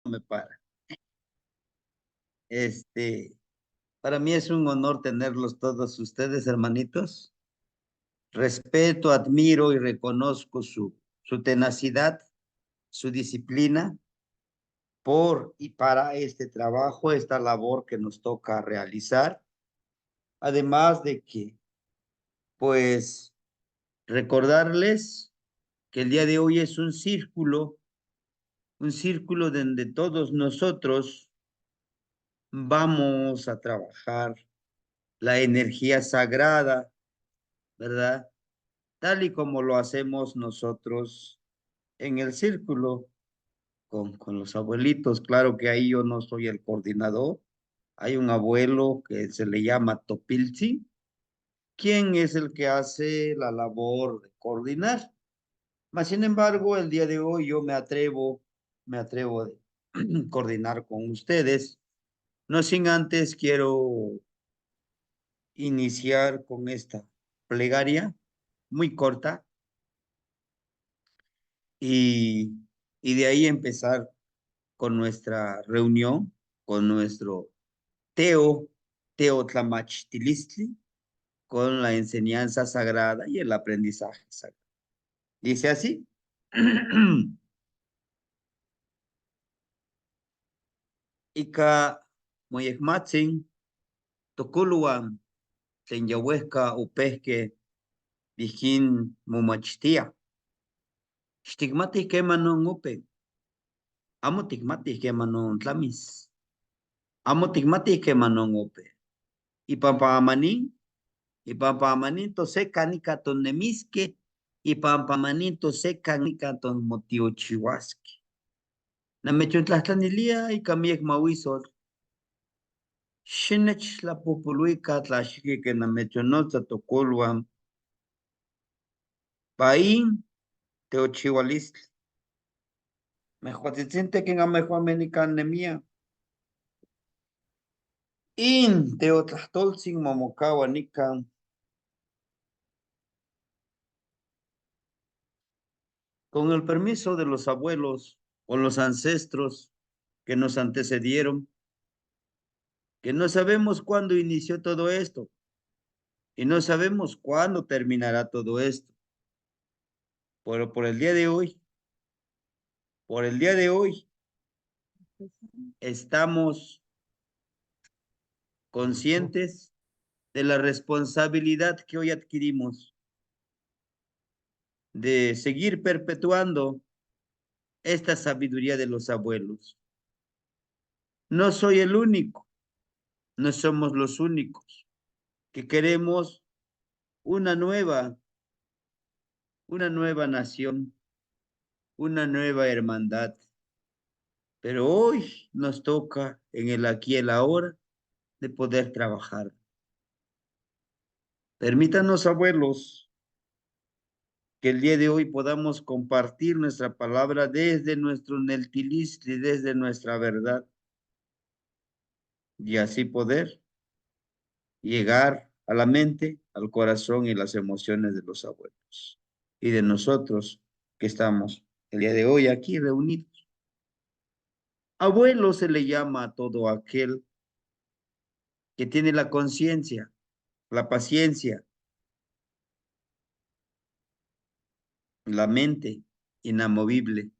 me para. Para mí es un honor tenerlos todos ustedes, hermanitos. Respeto, admiro y reconozco su tenacidad, su disciplina por y para este trabajo, esta labor que nos toca realizar. Además de que, pues, recordarles que el día de hoy es un círculo donde todos nosotros vamos a trabajar la energía sagrada, ¿verdad? Tal y como lo hacemos nosotros en el círculo con los abuelitos. Claro que ahí yo no soy el coordinador. Hay un abuelo que se le llama Topilzi, quien es el que hace la labor de coordinar. Mas, sin embargo, el día de hoy yo me atrevo de coordinar con ustedes. No sin antes quiero iniciar con esta plegaria muy corta y, y de ahí empezar con nuestra reunión, con nuestro Teotlamachtilistli, con la enseñanza sagrada y el aprendizaje sagrado. Dice así. Ika moyekmatzin tokuluan tlen yauehka upehke dijin momachtia. Xtikmatih keman non open. Amo tikmatih keman non tlamis. Amo tikmatih keman non ope. Ipampa amanin toseka nika tonemiske, ipampa amanin toseka nika tonmotiochihuaske. Namechontlajtlanilia ika miek mawisol. Xinech tlapopoluika tlaxiki que namechonotza tokoluan. Paín teochihualistli. Mejuatzitzinte ken amejuamenikan nemia. In teotlahtoltzin momokaua nikan. Con el permiso de los abuelos o los ancestros que nos antecedieron, que no sabemos cuándo inició todo esto y no sabemos cuándo terminará todo esto. Pero por el día de hoy, estamos conscientes de la responsabilidad que hoy adquirimos de seguir perpetuando esta sabiduría de los abuelos. No soy el único, no somos los únicos que queremos una nueva nación, una nueva hermandad. Pero hoy nos toca en el aquí y el ahora de poder trabajar. Permítanos, abuelos, que el día de hoy podamos compartir nuestra palabra desde nuestro neltilistli, desde nuestra verdad, y así poder llegar a la mente, al corazón y las emociones de los abuelos y de nosotros que estamos el día de hoy aquí reunidos. Abuelo se le llama a todo aquel que tiene la conciencia, la paciencia, la mente inamovible,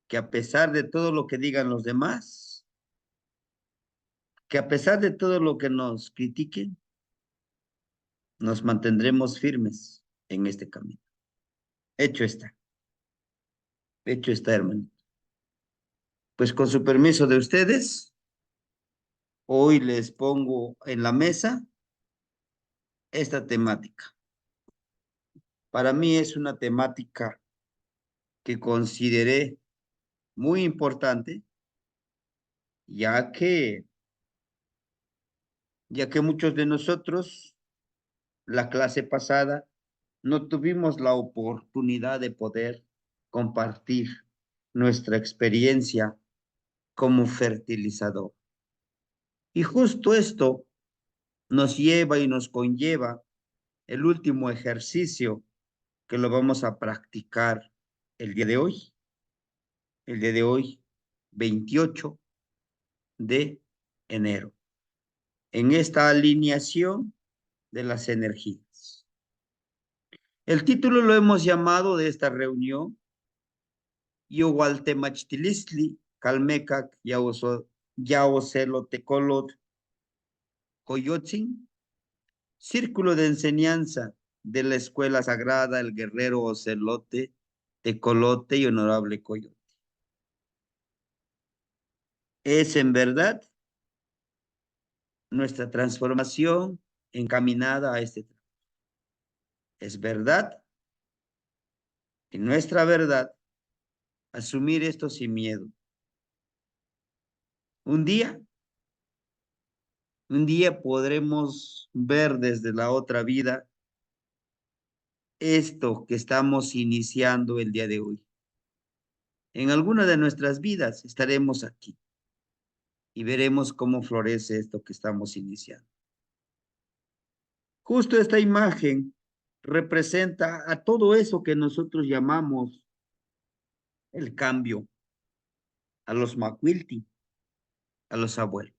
que a pesar de todo lo que digan los demás, que a pesar de todo lo que nos critiquen, nos mantendremos firmes en este camino. Hecho está, hermano. Pues con su permiso de ustedes, hoy les pongo en la mesa esta temática. Para mí es una temática que consideré muy importante, ya que muchos de nosotros, la clase pasada, no tuvimos la oportunidad de poder compartir nuestra experiencia como fertilizador. Y justo esto nos lleva y nos conlleva el último ejercicio que lo vamos a practicar el día de hoy. El día de hoy 28 de enero, en esta alineación de las energías. El título lo hemos llamado de esta reunión, Yowaltemachtilistli, Calmecac, Yaocelotecolot, Coyotzin, Círculo de Enseñanza de la Escuela Sagrada, el Guerrero Ocelote, Tecolote y Honorable Coyote. Es en verdad nuestra transformación encaminada a este trabajo. Es verdad, y nuestra verdad, asumir esto sin miedo. Un día podremos ver desde la otra vida esto que estamos iniciando el día de hoy. En alguna de nuestras vidas estaremos aquí y veremos cómo florece esto que estamos iniciando. Justo esta imagen representa a todo eso que nosotros llamamos el cambio, a los macuilti, a los abuelos.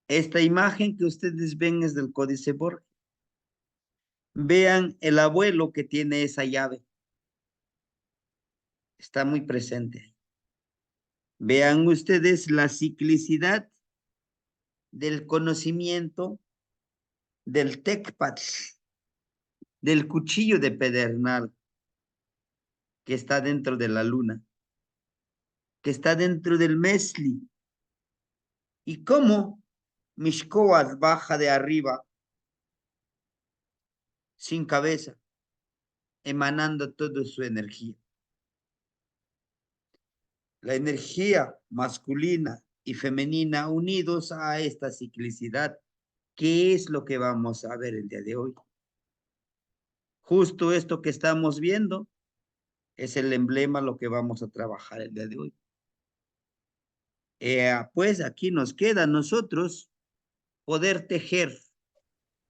Esta imagen que ustedes ven es del Códice Borgia. Vean el abuelo que tiene esa llave. Está muy presente. Vean ustedes la ciclicidad del conocimiento del tecpatl, del cuchillo de pedernal que está dentro de la luna, que está dentro del mesli. Y cómo Mishkoas baja de arriba sin cabeza, emanando toda su energía. La energía masculina y femenina unidos a esta ciclicidad. ¿Qué es lo que vamos a ver el día de hoy? Justo esto que estamos viendo es el emblema lo que vamos a trabajar el día de hoy. Pues aquí nos queda a nosotros poder tejer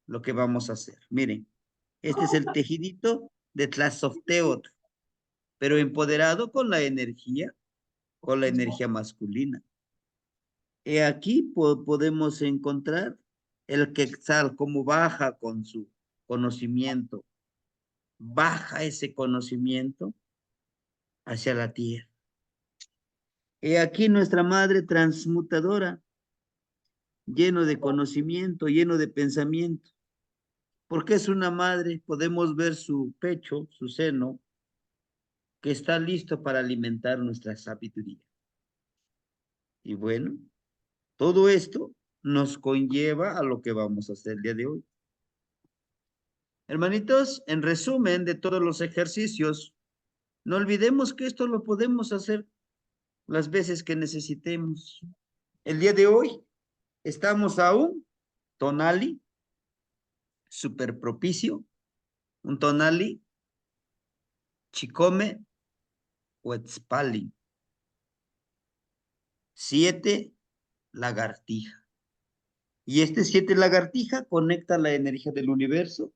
lo que vamos a hacer. Miren, este es el tejidito de Tlazofteotl, pero empoderado con la energía masculina. Aquí podemos encontrar el Quetzal, cómo baja con su conocimiento, baja ese conocimiento hacia la tierra. Aquí nuestra madre transmutadora, lleno de conocimiento, lleno de pensamiento. Porque es una madre, podemos ver su pecho, su seno, que está listo para alimentar nuestra sabiduría. Y bueno, todo esto nos conlleva a lo que vamos a hacer el día de hoy. Hermanitos, en resumen de todos los ejercicios, no olvidemos que esto lo podemos hacer las veces que necesitemos. El día de hoy estamos a un tonali super propicio, un tonali chicome huetzpali, 7 lagartija. Y este 7 lagartija conecta la energía del universo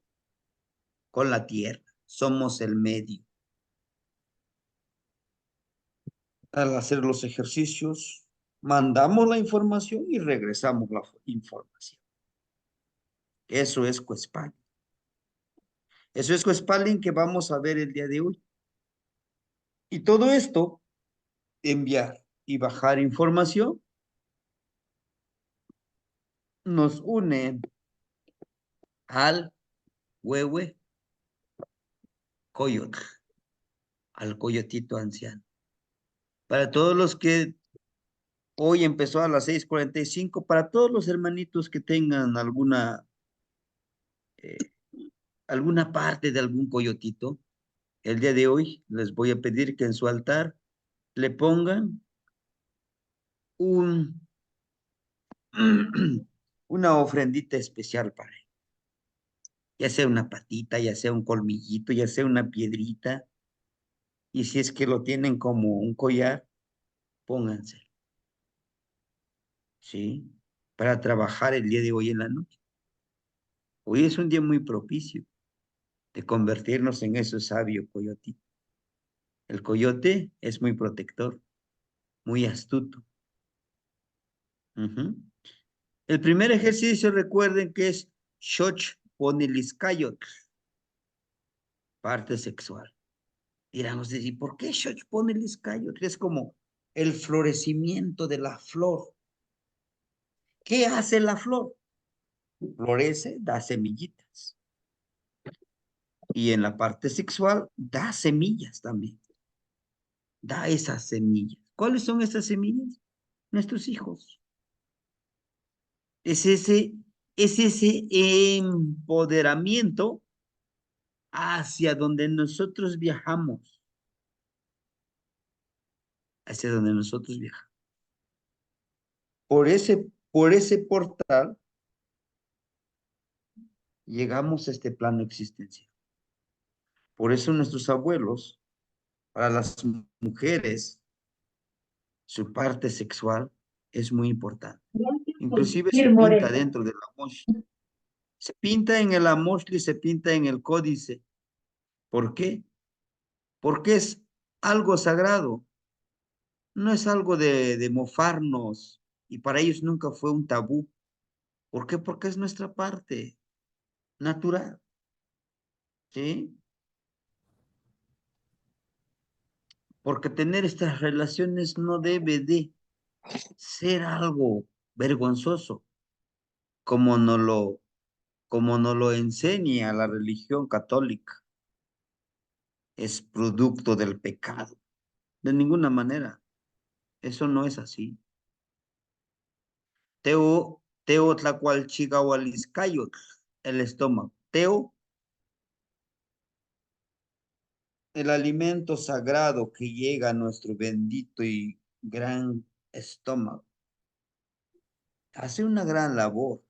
con la tierra. Somos el medio. Al hacer los ejercicios, mandamos la información y regresamos la información. Eso es Cuespalin. Eso es Cuespalin que vamos a ver el día de hoy. Y todo esto, enviar y bajar información, nos une al huehue coyotl, al coyotito anciano. Para todos los que hoy empezó a las 6:45, para todos los hermanitos que tengan eh, alguna parte de algún coyotito, el día de hoy les voy a pedir que en su altar le pongan un, una ofrendita especial para él. Ya sea una patita, ya sea un colmillito, ya sea una piedrita. Y si es que lo tienen como un collar, pónganse. ¿Sí? Para trabajar el día de hoy en la noche. Hoy es un día muy propicio de convertirnos en ese sabio coyotito. El coyote es muy protector. muy astuto. Ujú. El primer ejercicio, recuerden que es Shoch Poniliskayot, parte sexual. Diramos, ¿y por qué Shoch Poniliskayot? Es como el florecimiento de la flor. ¿Qué hace la flor? Florece, da semillitas. Y en la parte sexual, da semillas también. Da esas semillas. ¿Cuáles son esas semillas? Nuestros hijos. Es ese, es ese empoderamiento hacia donde nosotros viajamos. Hacia donde nosotros viajamos. Por ese portal llegamos a este plano existencial. Por eso nuestros abuelos, para las mujeres, su parte sexual es muy importante. Inclusive se pinta dentro del Amosh. Se pinta en el Amoshli, se pinta en el códice. ¿Por qué? Porque es algo sagrado. No es algo de mofarnos. Y para ellos nunca fue un tabú. ¿Por qué? Porque es nuestra parte natural. ¿Sí? Porque tener estas relaciones no debe de ser algo vergonzoso, como como nos lo enseña la religión católica. Es producto del pecado. De ninguna manera. Eso no es así. Teo tlacualchigahualiscayot, el estómago. Teo, el alimento sagrado que llega a nuestro bendito y gran estómago. Hace una gran labor.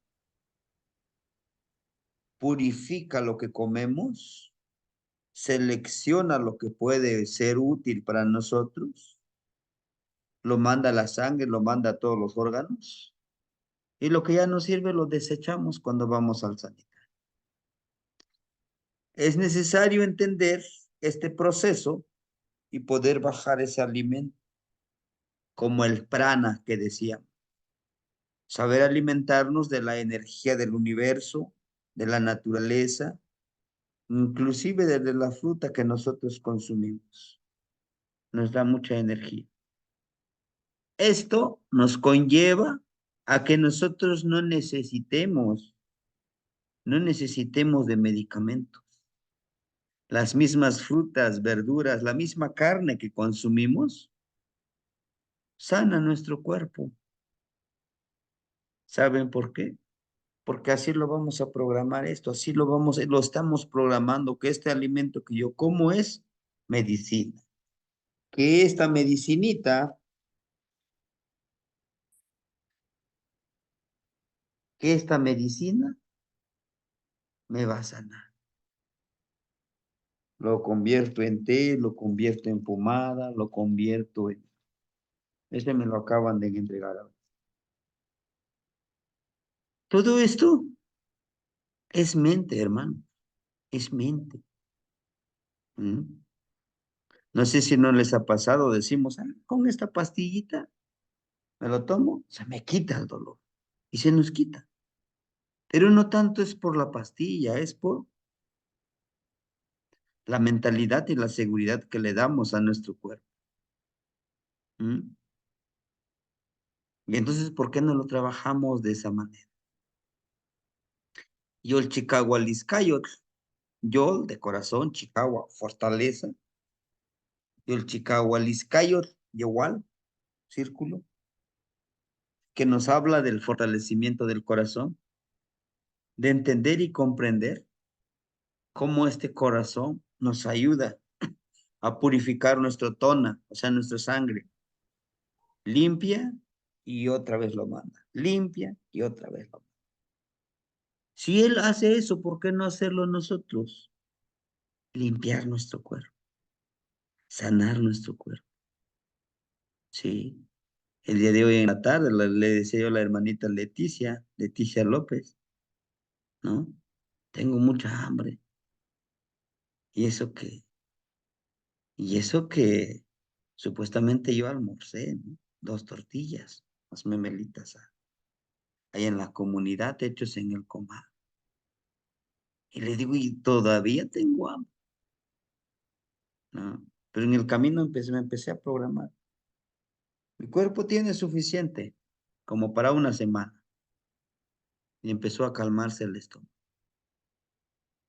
Purifica lo que comemos, selecciona lo que puede ser útil para nosotros, lo manda a la sangre, lo manda a todos los órganos, y lo que ya no sirve lo desechamos cuando vamos al sanitario. Es necesario entender este proceso y poder bajar ese alimento, como el prana que decíamos. Saber alimentarnos de la energía del universo, de la naturaleza, inclusive de la fruta que nosotros consumimos. Nos da mucha energía. Esto nos conlleva a que nosotros no necesitemos de medicamentos. Las mismas frutas, verduras, la misma carne que consumimos, sana nuestro cuerpo. ¿Saben por qué? Porque así lo vamos a programar esto, así lo estamos programando, que este alimento que yo como es medicina. Que esta medicinita, que esta medicina me va a sanar. Lo convierto en té, lo convierto en pomada, lo convierto en... Este me lo acaban de entregar ahora. Todo esto es mente, hermano, es mente. ¿Mm? No sé si no les ha pasado, decimos, "Ah, con esta pastillita me lo tomo, se me quita el dolor. Y se nos quita. Pero no tanto es por la pastilla, es por la mentalidad y la seguridad que le damos a nuestro cuerpo. ¿Mm? Y entonces, ¿por qué no lo trabajamos de esa manera? Yo el Chicago yo de corazón, Chicago, fortaleza, yo el Chicago igual, círculo, que nos habla del fortalecimiento del corazón, de entender y comprender cómo este corazón nos ayuda a purificar nuestro tona, o sea, nuestra sangre, limpia y otra vez lo manda, limpia y otra vez lo manda. Si él hace eso, ¿por qué no hacerlo nosotros? Limpiar nuestro cuerpo, sanar nuestro cuerpo. Sí. El día de hoy en la tarde le decía yo a la hermanita Leticia López, ¿no? Tengo mucha hambre. Y eso que, y eso que supuestamente yo almorcé, ¿no? 2 tortillas, las memelitas ahí en la comunidad, hechos en el comal. Y le digo, y todavía tengo hambre, ¿no? Pero en el camino me empecé a programar. Mi cuerpo tiene suficiente como para una semana. Y empezó a calmarse el estómago.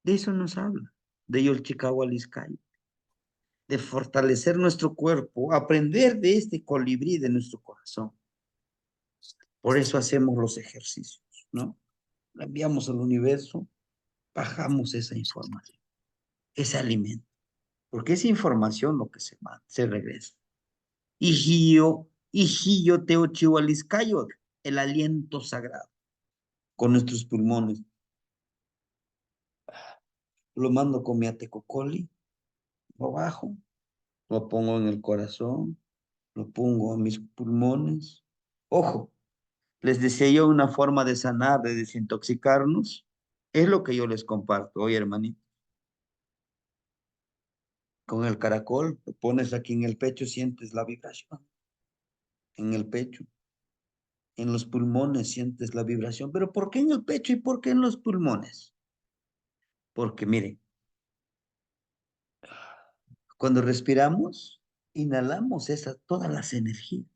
De eso nos habla, de ello el Chicago Aliscayo, de fortalecer nuestro cuerpo, aprender de este colibrí de nuestro corazón. Por eso hacemos los ejercicios, ¿no? La enviamos al universo, bajamos esa información, ese alimento, porque es información lo que se regresa. Hijillo teochihualiscayo, el aliento sagrado, con nuestros pulmones. Lo mando con mi atecocoli, lo bajo, lo pongo en el corazón, lo pongo en mis pulmones. Ojo, les decía yo una forma de sanar, de desintoxicarnos. Es lo que yo les comparto hoy, hermanito. Con el caracol, lo pones aquí en el pecho, sientes la vibración. En el pecho, en los pulmones sientes la vibración. Pero ¿por qué en el pecho y por qué en los pulmones? Porque miren, cuando respiramos, inhalamos todas las energías.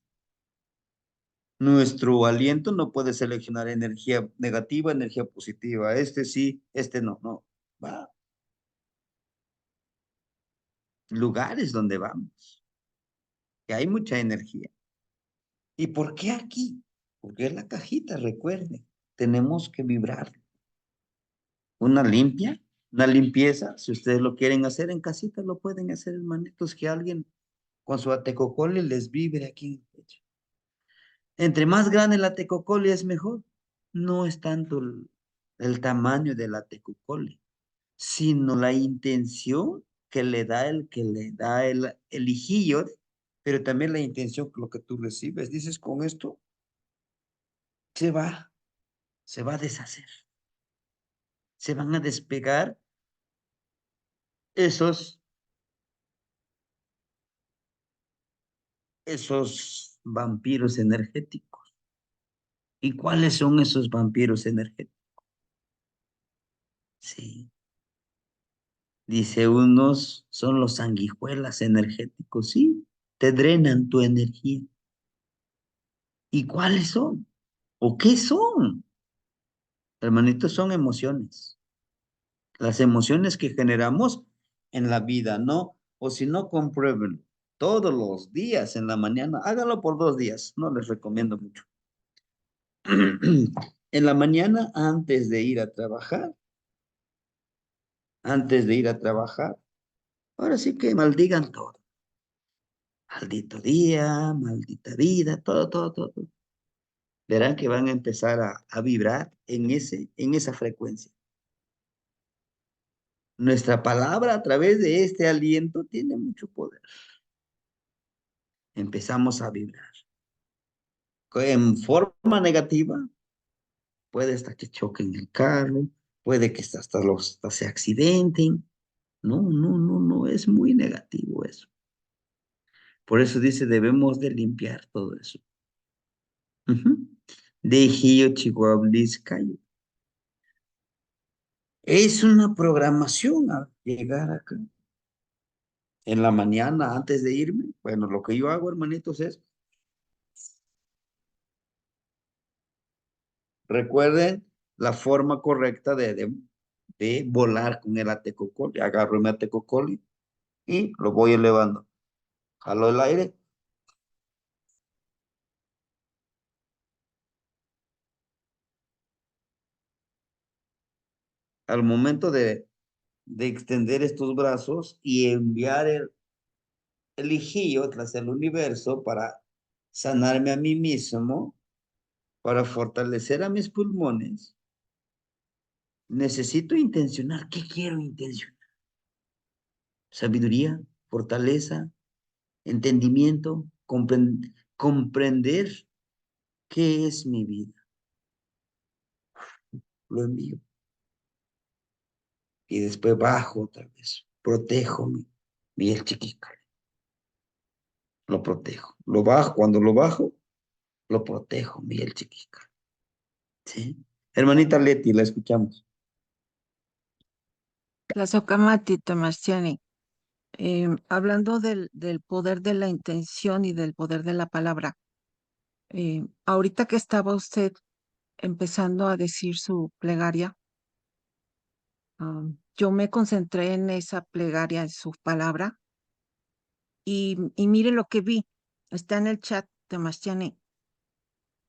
Nuestro aliento no puede seleccionar energía negativa, energía positiva. Este sí, este no, no. Va. Lugares donde vamos, que hay mucha energía. ¿Y por qué aquí? Porque es la cajita, recuerde. Tenemos que vibrar. Una limpia, una limpieza, si ustedes lo quieren hacer en casita, lo pueden hacer, hermanitos, que alguien con su atecocole les vibre aquí en el pecho. Entre más grande la tecocole es mejor. No es tanto el tamaño de la tecocole, sino la intención que le da el hijillo, pero también la intención que lo que tú recibes. Dices, con esto se va, se va a deshacer, se van a despegar esos, esos vampiros energéticos. ¿Y cuáles son esos vampiros energéticos? Sí, dice unos son los sanguijuelas energéticos, sí, te drenan tu energía. ¿Y cuáles son? ¿O qué son? Hermanitos, son emociones. Las emociones que generamos en la vida, ¿no? O si no, comprueben todos los días en la mañana. Hágalo por 2 días, no les recomiendo mucho. En la mañana, antes de ir a trabajar, ahora sí que maldigan todo. Maldito día, maldita vida, todo, todo, todo, todo. Verán que van a empezar a vibrar en esa frecuencia. Nuestra palabra a través de este aliento tiene mucho poder. Empezamos a vibrar. En forma negativa, puede hasta que choquen el carro, puede que hasta se accidenten. No, no, no, no, es muy negativo eso. Por eso dice, debemos de limpiar todo eso. Ujú. De Hio Chihuahuiscayo. Es una programación a llegar acá. En la mañana, antes de irme, bueno, lo que yo hago, hermanitos, es, recuerden la forma correcta de volar con el atecocoli. Agarro mi atecocoli y lo voy elevando. Jalo el aire. Al momento de extender estos brazos y enviar el hijillo tras el universo para sanarme a mí mismo, para fortalecer a mis pulmones, necesito intencionar. ¿Qué quiero intencionar? Sabiduría, fortaleza, entendimiento, comprender qué es mi vida. Lo envío. Y después bajo otra vez. Protejo mi el chiquica. lo protejo. Lo bajo, cuando lo bajo, lo protejo, Miguel Chiquica. ¿Sí? Hermanita Leti, la escuchamos. Tlazocamati, Tomastiani, hablando del poder de la intención y del poder de la palabra, ahorita que estaba usted empezando a decir su plegaria, yo me concentré en esa plegaria, en su palabra, y mire lo que vi, está en el chat, Tomastiani.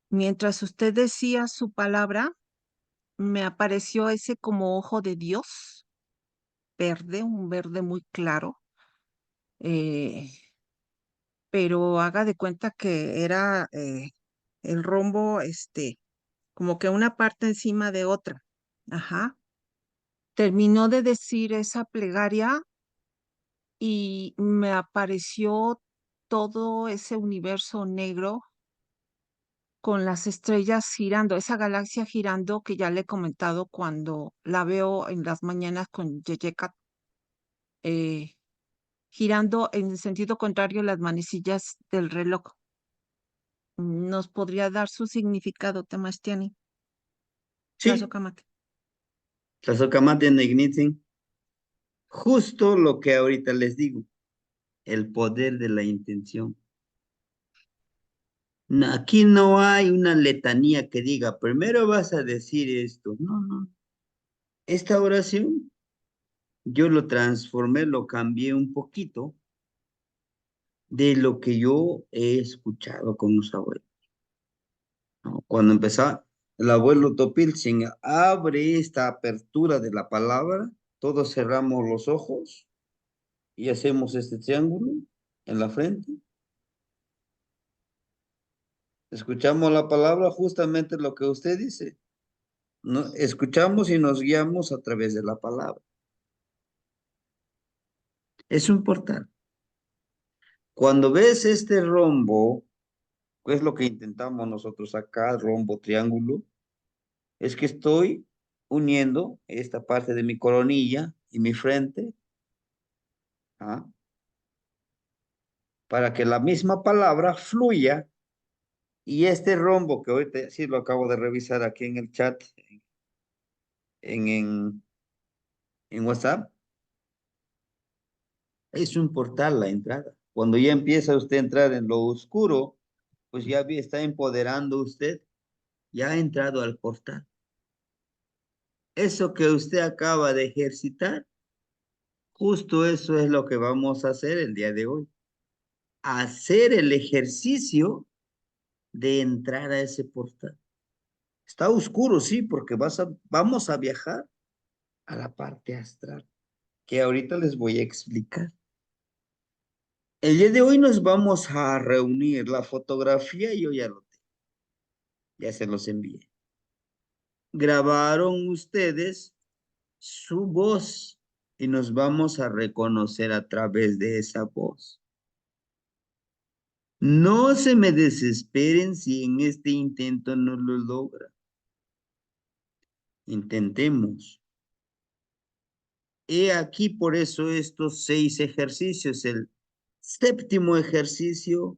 Mientras usted decía su palabra, me apareció ese como ojo de Dios, verde, un verde muy claro. eh, pero haga de cuenta que era el rombo, como que una parte encima de otra. Ajá. Terminó de decir esa plegaria y me apareció todo ese universo negro con las estrellas girando, esa galaxia girando que ya le he comentado cuando la veo en las mañanas con Yeyeka, eh, girando en el sentido contrario las manecillas del reloj. ¿Nos podría dar su significado, Temastiani? Sí, Tlazocamati. Tlazocamate Negnitzin, justo lo que ahorita les digo, el poder de la intención. Aquí no hay una letanía que diga, primero vas a decir esto. No, no. Esta oración yo lo transformé, lo cambié un poquito de lo que yo he escuchado con los abuelos, ¿no? Cuando empezaba el abuelo Topilzin, abre esta apertura de la palabra, todos cerramos los ojos y hacemos este triángulo en la frente. Escuchamos la palabra, justamente lo que usted dice. ¿No? Escuchamos y nos guiamos a través de la palabra. Es un portal. Cuando ves este rombo, que es lo que intentamos nosotros acá, rombo, triángulo, es que estoy uniendo esta parte de mi coronilla y mi frente, ¿ah? Para que la misma palabra fluya y este rombo que ahorita sí lo acabo de revisar aquí en el chat, en, en, en WhatsApp, es un portal la entrada. Cuando ya empieza usted a entrar en lo oscuro, pues ya está empoderando usted, ya ha entrado al portal. Eso que usted acaba de ejercitar, justo eso es lo que vamos a hacer el día de hoy. Hacer el ejercicio de entrar a ese portal. Está oscuro, sí, porque vamos a viajar a la parte astral, que ahorita les voy a explicar. El día de hoy nos vamos a reunir la fotografía, yo ya lo tengo, ya se los envié. Grabaron ustedes su voz y nos vamos a reconocer a través de esa voz. No se me desesperen si en este intento no lo logra. Intentemos. He aquí por eso estos 6 ejercicios. El séptimo ejercicio,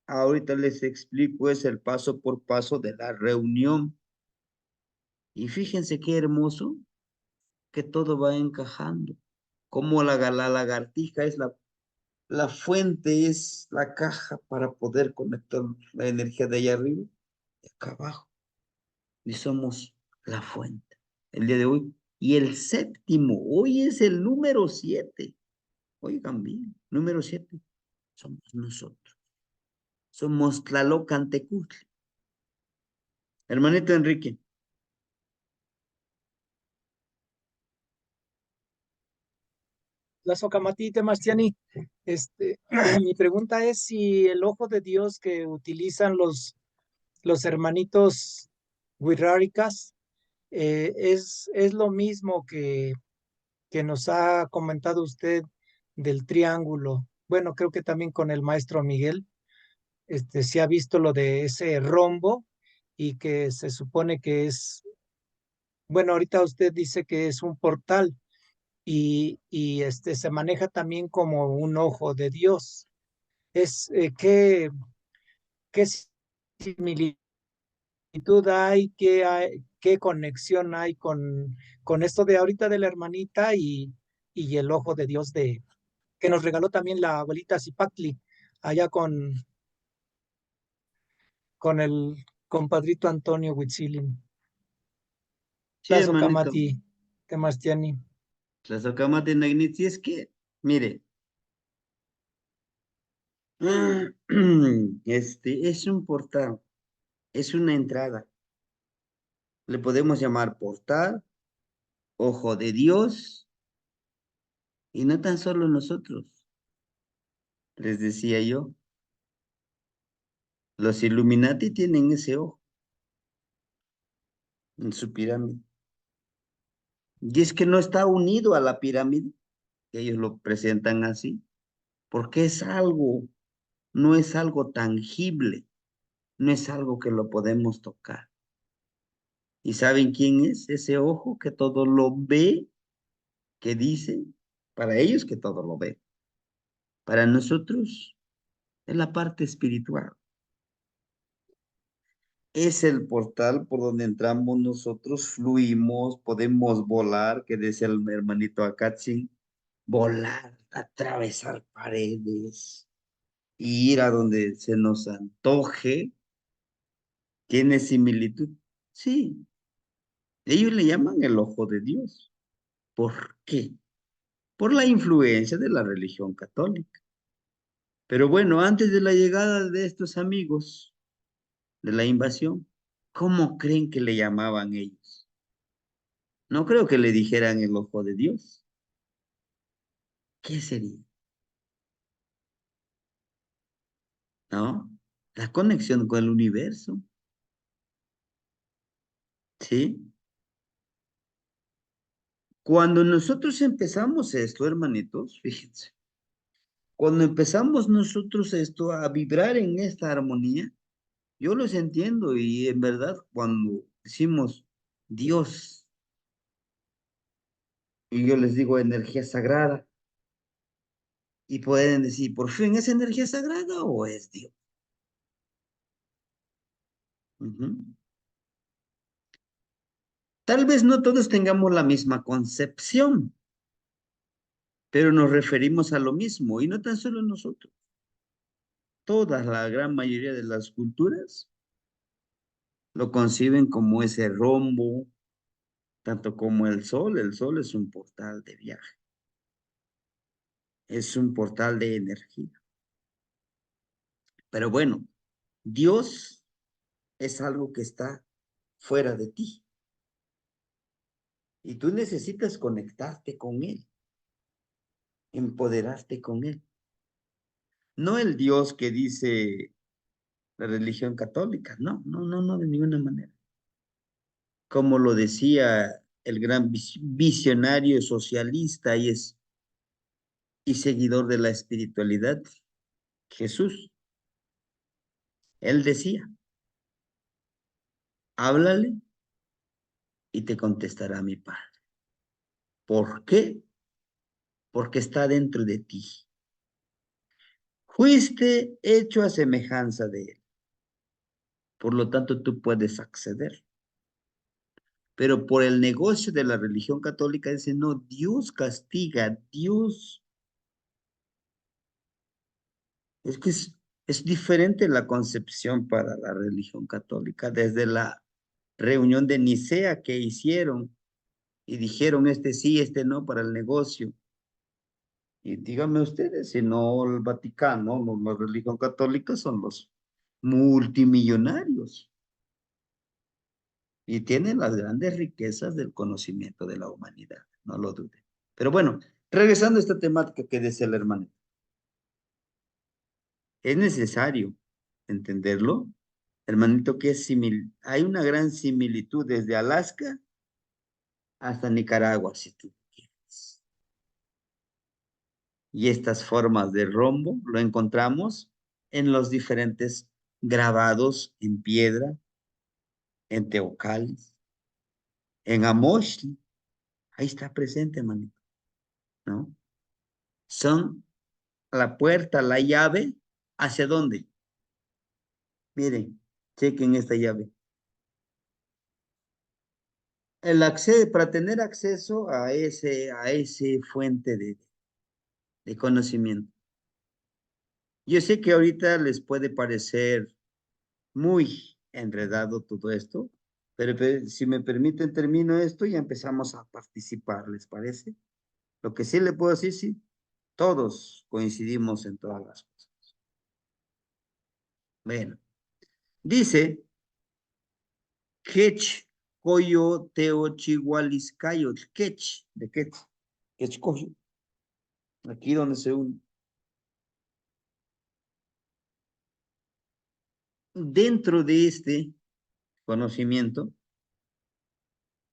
ahorita les explico, es el paso por paso de la reunión. Y fíjense qué hermoso que todo va encajando. Como la lagartija es la fuente, es la caja para poder conectar la energía de allá arriba y acá abajo. Y somos la fuente el día de hoy. Y el séptimo, hoy es el número 7. Oigan bien, número 7 somos nosotros. Somos Tlalocantecutli. Hermanito Enrique. La Socamatite Mastiani, mi pregunta es si el ojo de Dios que utilizan los hermanitos wixárikas es lo mismo que nos ha comentado usted del triángulo. Bueno, creo que también con el maestro Miguel, se ha visto lo de ese rombo y que se supone que es, bueno, ahorita usted dice que es un portal y se maneja también como un ojo de Dios. es qué similitud qué conexión hay con esto de ahorita de la hermanita y el ojo de Dios que nos regaló también la abuelita Zipactli, allá con el compadrito Antonio Huitzilin, Sí, hermanito. Tlazocamati, Temastiani. La socama de Nagnitsi es que, mire, este es un portal, es una entrada. Le podemos llamar portal, ojo de Dios, y no tan solo nosotros. Les decía yo, los Illuminati tienen ese ojo en su pirámide. Y es que no está unido a la pirámide, que ellos lo presentan así, porque es algo, no es algo tangible, no es algo que lo podemos tocar. ¿Y saben quién es ese ojo que todo lo ve, que dice? Para ellos que todo lo ve. Para nosotros es la parte espiritual. Es el portal por donde entramos nosotros, fluimos, podemos volar, que decía el hermanito Akatsin, volar, atravesar paredes, ir a donde se nos antoje. ¿Tiene similitud? Sí, ellos le llaman el ojo de Dios. ¿Por qué? Por la influencia de la religión católica. Pero bueno, antes de la llegada de estos amigos de la invasión, ¿cómo creen que le llamaban ellos? No creo que le dijeran el ojo de Dios. ¿Qué sería? ¿No? La conexión con el universo. ¿Sí? Cuando nosotros empezamos esto, hermanitos, fíjense, cuando empezamos nosotros esto a vibrar en esta armonía, yo los entiendo y en verdad cuando decimos Dios, y yo les digo energía sagrada, y pueden decir, ¿por fin es energía sagrada o es Dios? Ujú. Tal vez no todos tengamos la misma concepción, pero nos referimos a lo mismo, y no tan solo nosotros. Todas, la gran mayoría de las culturas lo conciben como ese rombo, tanto como el sol es un portal de viaje, es un portal de energía. Pero bueno, Dios es algo que está fuera de ti y tú necesitas conectarte con Él, empoderarte con Él. No el Dios que dice la religión católica, no, no, no, no, de ninguna manera. Como lo decía el gran visionario socialista y seguidor de la espiritualidad, Jesús. Él decía, háblale y te contestará mi Padre. ¿Por qué? Porque está dentro de ti. Fuiste hecho a semejanza de Él. Por lo tanto, tú puedes acceder. Pero por el negocio de la religión católica dice, no, Dios castiga, Dios. Es que es diferente la concepción para la religión católica. Desde la reunión de Nicea que hicieron y dijeron este sí, este no para el negocio. Y díganme ustedes, si no el Vaticano, no, la religión católica son los multimillonarios y tienen las grandes riquezas del conocimiento de la humanidad, no lo duden. Pero bueno, regresando a esta temática que decía el hermano, es necesario entenderlo, hermanito, que es hay una gran similitud desde Alaska hasta Nicaragua, si tú quieres. Y estas formas de rombo lo encontramos en los diferentes grabados en piedra, en teocallis, en Amoshli, ahí está presente, hermanito, ¿no? Son la puerta, la llave ¿Hacia dónde? Miren, chequen esta llave. El acceso, para tener acceso a ese fuente de conocimiento. Yo sé que ahorita les puede parecer muy enredado todo esto, pero si me permiten termino esto y empezamos a participar, ¿les parece? Lo que sí le puedo decir, sí, todos coincidimos en todas las cosas. Bueno, dice, Kech Coyo Teo Chihualiscayo, Kech, de Kech, Kech Coyo, aquí donde se une. Dentro de este conocimiento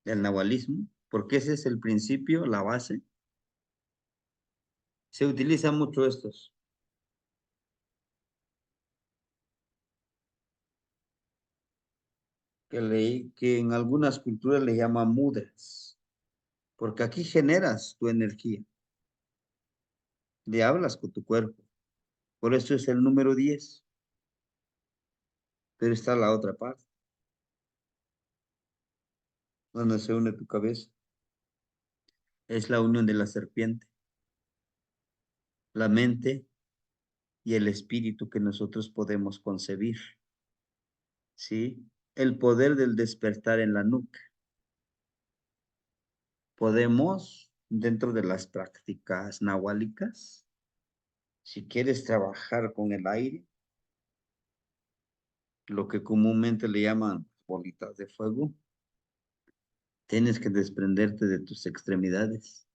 del nahualismo, porque ese es el principio, la base, se utiliza mucho estos. Que en algunas culturas le llaman mudras, porque aquí generas tu energía, le hablas con tu cuerpo, por eso es el número 10, pero está la otra parte, donde se une tu cabeza, es la unión de la serpiente, la mente y el espíritu que nosotros podemos concebir, ¿sí? El poder del despertar en la nuca. Podemos, dentro de las prácticas nahuálicas, si quieres trabajar con el aire, lo que comúnmente le llaman bolitas de fuego, tienes que desprenderte de tus extremidades,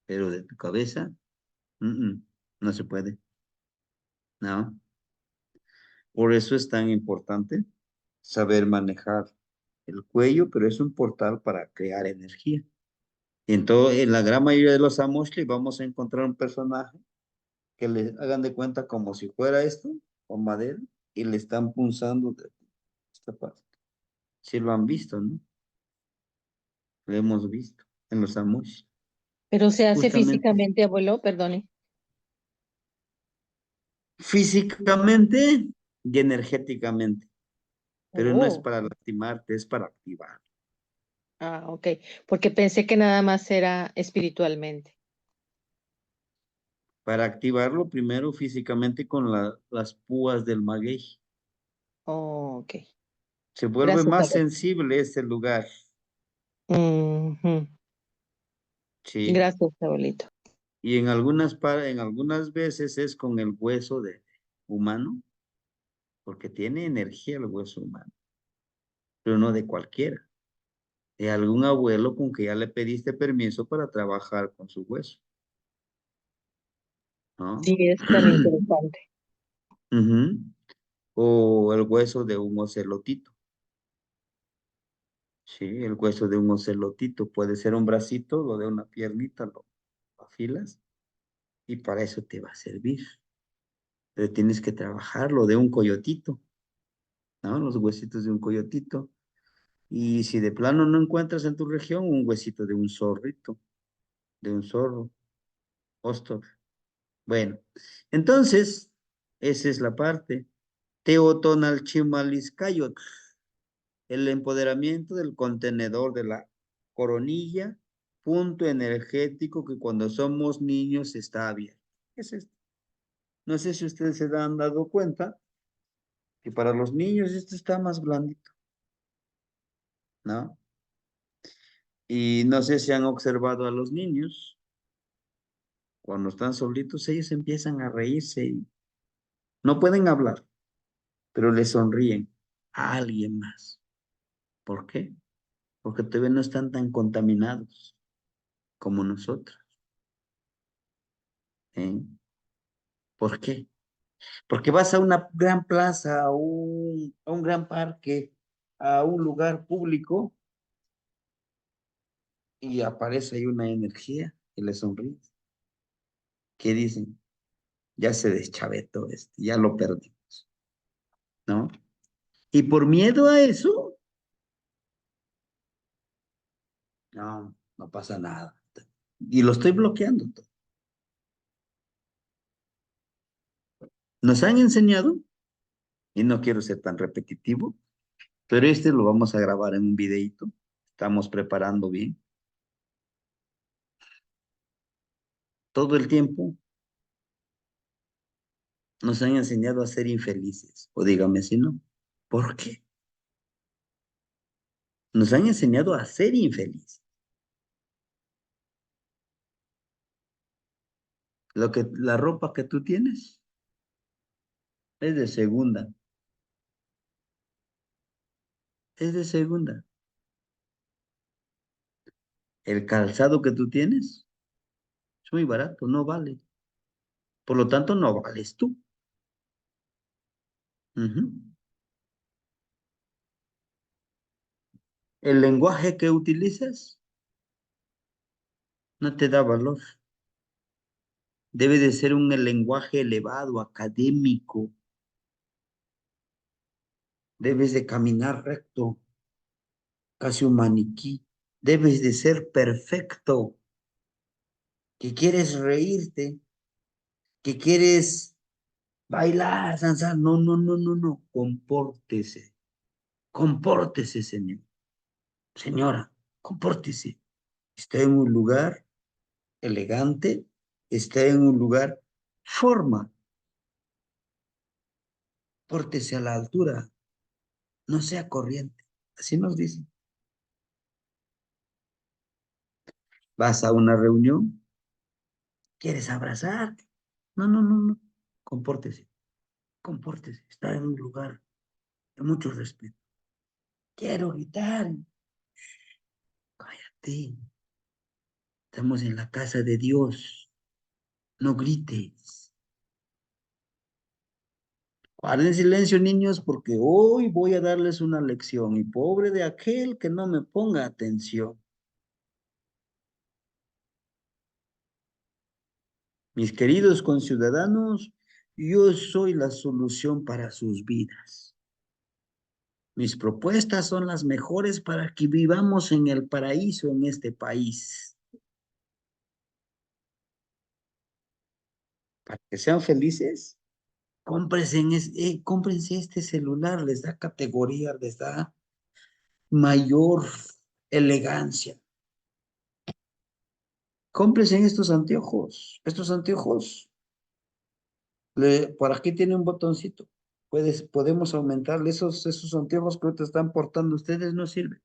pero de tu cabeza, no se puede, ¿no? Por eso es tan importante saber manejar el cuello, pero es un portal para crear energía. En la gran mayoría de los Amoshli vamos a encontrar un personaje que le hagan de cuenta como si fuera esto, con madera, y le están punzando de esta parte. Si lo han visto, ¿no? Lo hemos visto en los Amoshli. Pero se hace Justamente físicamente, abuelo, perdone. físicamente y energéticamente, pero no es Oh, para lastimarte, es para activar. ok. Porque pensé que nada más era espiritualmente. Para activarlo primero físicamente con las púas del maguey. Oh, ok. Se vuelve Gracias, más abuelo. sensible ese lugar, Ujú. sí. Gracias, abuelito. Y en algunas veces es con el hueso humano, porque tiene energía el hueso humano, pero no de cualquiera. De algún abuelo con que ya le pediste permiso para trabajar con su hueso, ¿no? Sí, es tan interesante. Ujú. O el hueso de un ocelotito. Sí, el hueso de un ocelotito puede ser un bracito, lo de una piernita, lo afilas y para eso te va a servir. Pero tienes que trabajar lo de un coyotito, ¿no? Los huesitos de un coyotito. Y si de plano no encuentras en tu región, un huesito de un zorrito, de un zorro, óstor. Bueno, entonces, esa es la parte. Teotonalchimaliscayot, el empoderamiento del contenedor de la coronilla, punto energético que cuando somos niños está abierto. ¿Qué es esto? No sé si ustedes se han dado cuenta que para los niños esto está más blandito, ¿no? Y no sé si han observado a los niños, cuando están solitos, ellos empiezan a reírse y no pueden hablar, pero le sonríen a alguien más. ¿Por qué? Porque todavía no están tan contaminados como nosotros. ¿Eh? ¿Por qué? Porque vas a una gran plaza, a un gran parque, a un lugar público y aparece ahí una energía y le sonríe. ¿Qué dicen? Ya se deschavetó ya lo perdimos, ¿no? Y por miedo a eso, no pasa nada. Y lo estoy bloqueando todo. Nos han enseñado, y no quiero ser tan repetitivo, pero este lo vamos a grabar en un videíto. Estamos preparando bien. Todo el tiempo nos han enseñado a ser infelices. O dígame si no. ¿Por qué? Nos han enseñado a ser infelices. La ropa que tú tienes es de segunda. Es de segunda. El calzado que tú tienes es muy barato, no vale. Por lo tanto, no vales tú. Ujú. El lenguaje que utilizas no te da valor. Debe de ser un lenguaje elevado, académico. Debes de caminar recto, casi un maniquí. Debes de ser perfecto. Que quieres reírte, que quieres bailar, danzar. No, no, no, no, no. Compórtese. Compórtese, señor. Señora, compórtese. Está en un lugar elegante, está en un lugar forma. Pórtese a la altura, no sea corriente. Así nos dicen. Vas a una reunión, quieres abrazarte. No, no, no, no. Compórtese, compórtese. Está en un lugar de mucho respeto. Quiero gritar. Cállate. Estamos en la casa de Dios. No grites. Guarden silencio, niños, porque hoy voy a darles una lección. Y pobre de aquel que no me ponga atención. Mis queridos conciudadanos, yo soy la solución para sus vidas. Mis propuestas son las mejores para que vivamos en el paraíso en este país. Para que sean felices, cómprense este celular, les da categoría, les da mayor elegancia. Cómprense estos anteojos. Estos anteojos, por aquí tiene un botoncito. Podemos aumentarle esos anteojos que ahorita están portando ustedes, no sirven.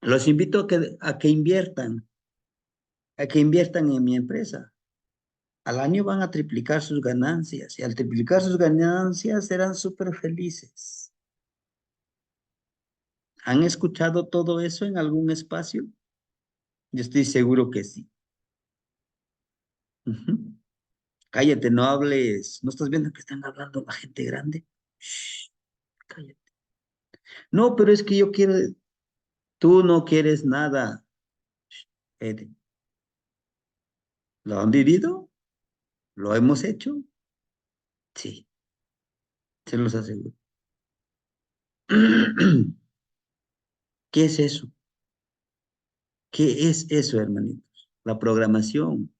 Los invito a que inviertan en mi empresa. Al año van a triplicar sus ganancias y al triplicar sus ganancias serán súper felices. ¿Han escuchado todo eso en algún espacio? Yo estoy seguro que sí. Ujú. Cállate, no hables. ¿No estás viendo que están hablando la gente grande? Shh, cállate. No, pero es que yo quiero. Tú no quieres nada. Ede. ¿Lo han vivido? ¿Lo hemos hecho? Sí, se los aseguro. ¿Qué es eso? ¿Qué es eso, hermanitos? La programación,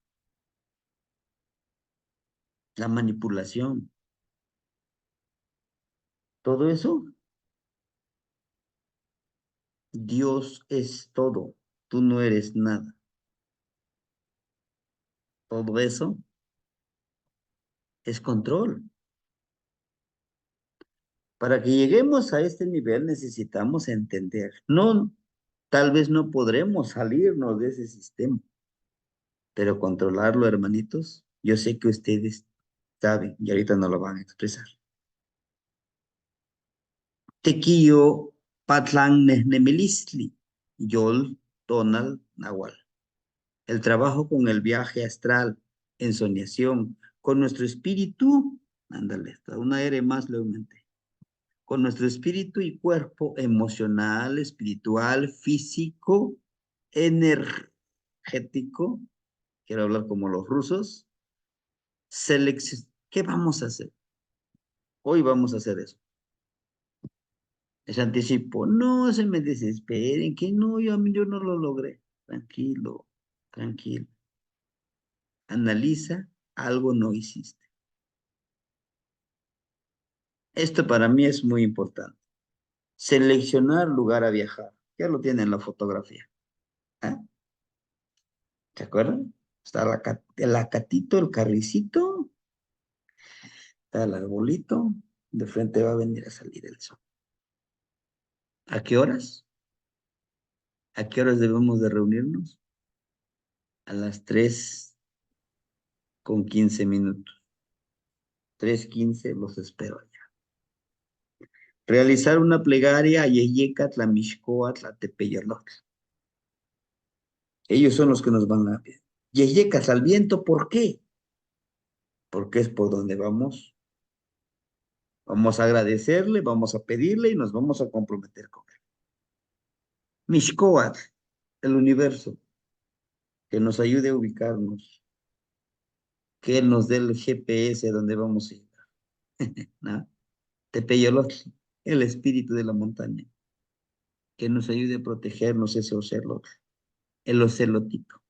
la manipulación, todo eso. Dios es todo, tú no eres nada. Todo eso es control. Para que lleguemos a este nivel necesitamos entender. No, tal vez no podremos salirnos de ese sistema, pero controlarlo, hermanitos, yo sé que ustedes saben y ahorita no lo van a expresar. Tequio Patlan Nemilisli, Yol Tonal Nahual. El trabajo con el viaje astral, ensoñación, con nuestro espíritu, ándale, hasta una R más le aumenté, con nuestro espíritu y cuerpo emocional, espiritual, físico, energético, quiero hablar como los rusos, ¿qué vamos a hacer? Hoy vamos a hacer eso. Les anticipo, no se me desesperen, que no, yo no lo logré. Tranquilo, tranquilo. Analiza, algo no hiciste. Esto para mí es muy importante. Seleccionar lugar a viajar. Ya lo tiene en la fotografía. ¿Eh? ¿Se acuerdan? Está el acatito, el carricito, está el arbolito, de frente va a venir a salir el sol. ¿A qué horas? ¿A qué horas debemos de reunirnos? A las 3:15. 3:15 los espero allá. Realizar una plegaria a Yeyecatl, Mixcoatl, Tepeyolotl. Ellos son los que nos van a ver. Yeyecatl al viento, ¿por qué? Porque es por donde vamos. Vamos a agradecerle, vamos a pedirle y nos vamos a comprometer con él. Mixcoatl, el universo, que nos ayude a ubicarnos, que él nos dé el GPS a donde vamos a ir. ¿No? Tepeyolotl, el espíritu de la montaña, que nos ayude a protegernos ese ocelot, el ocelotito.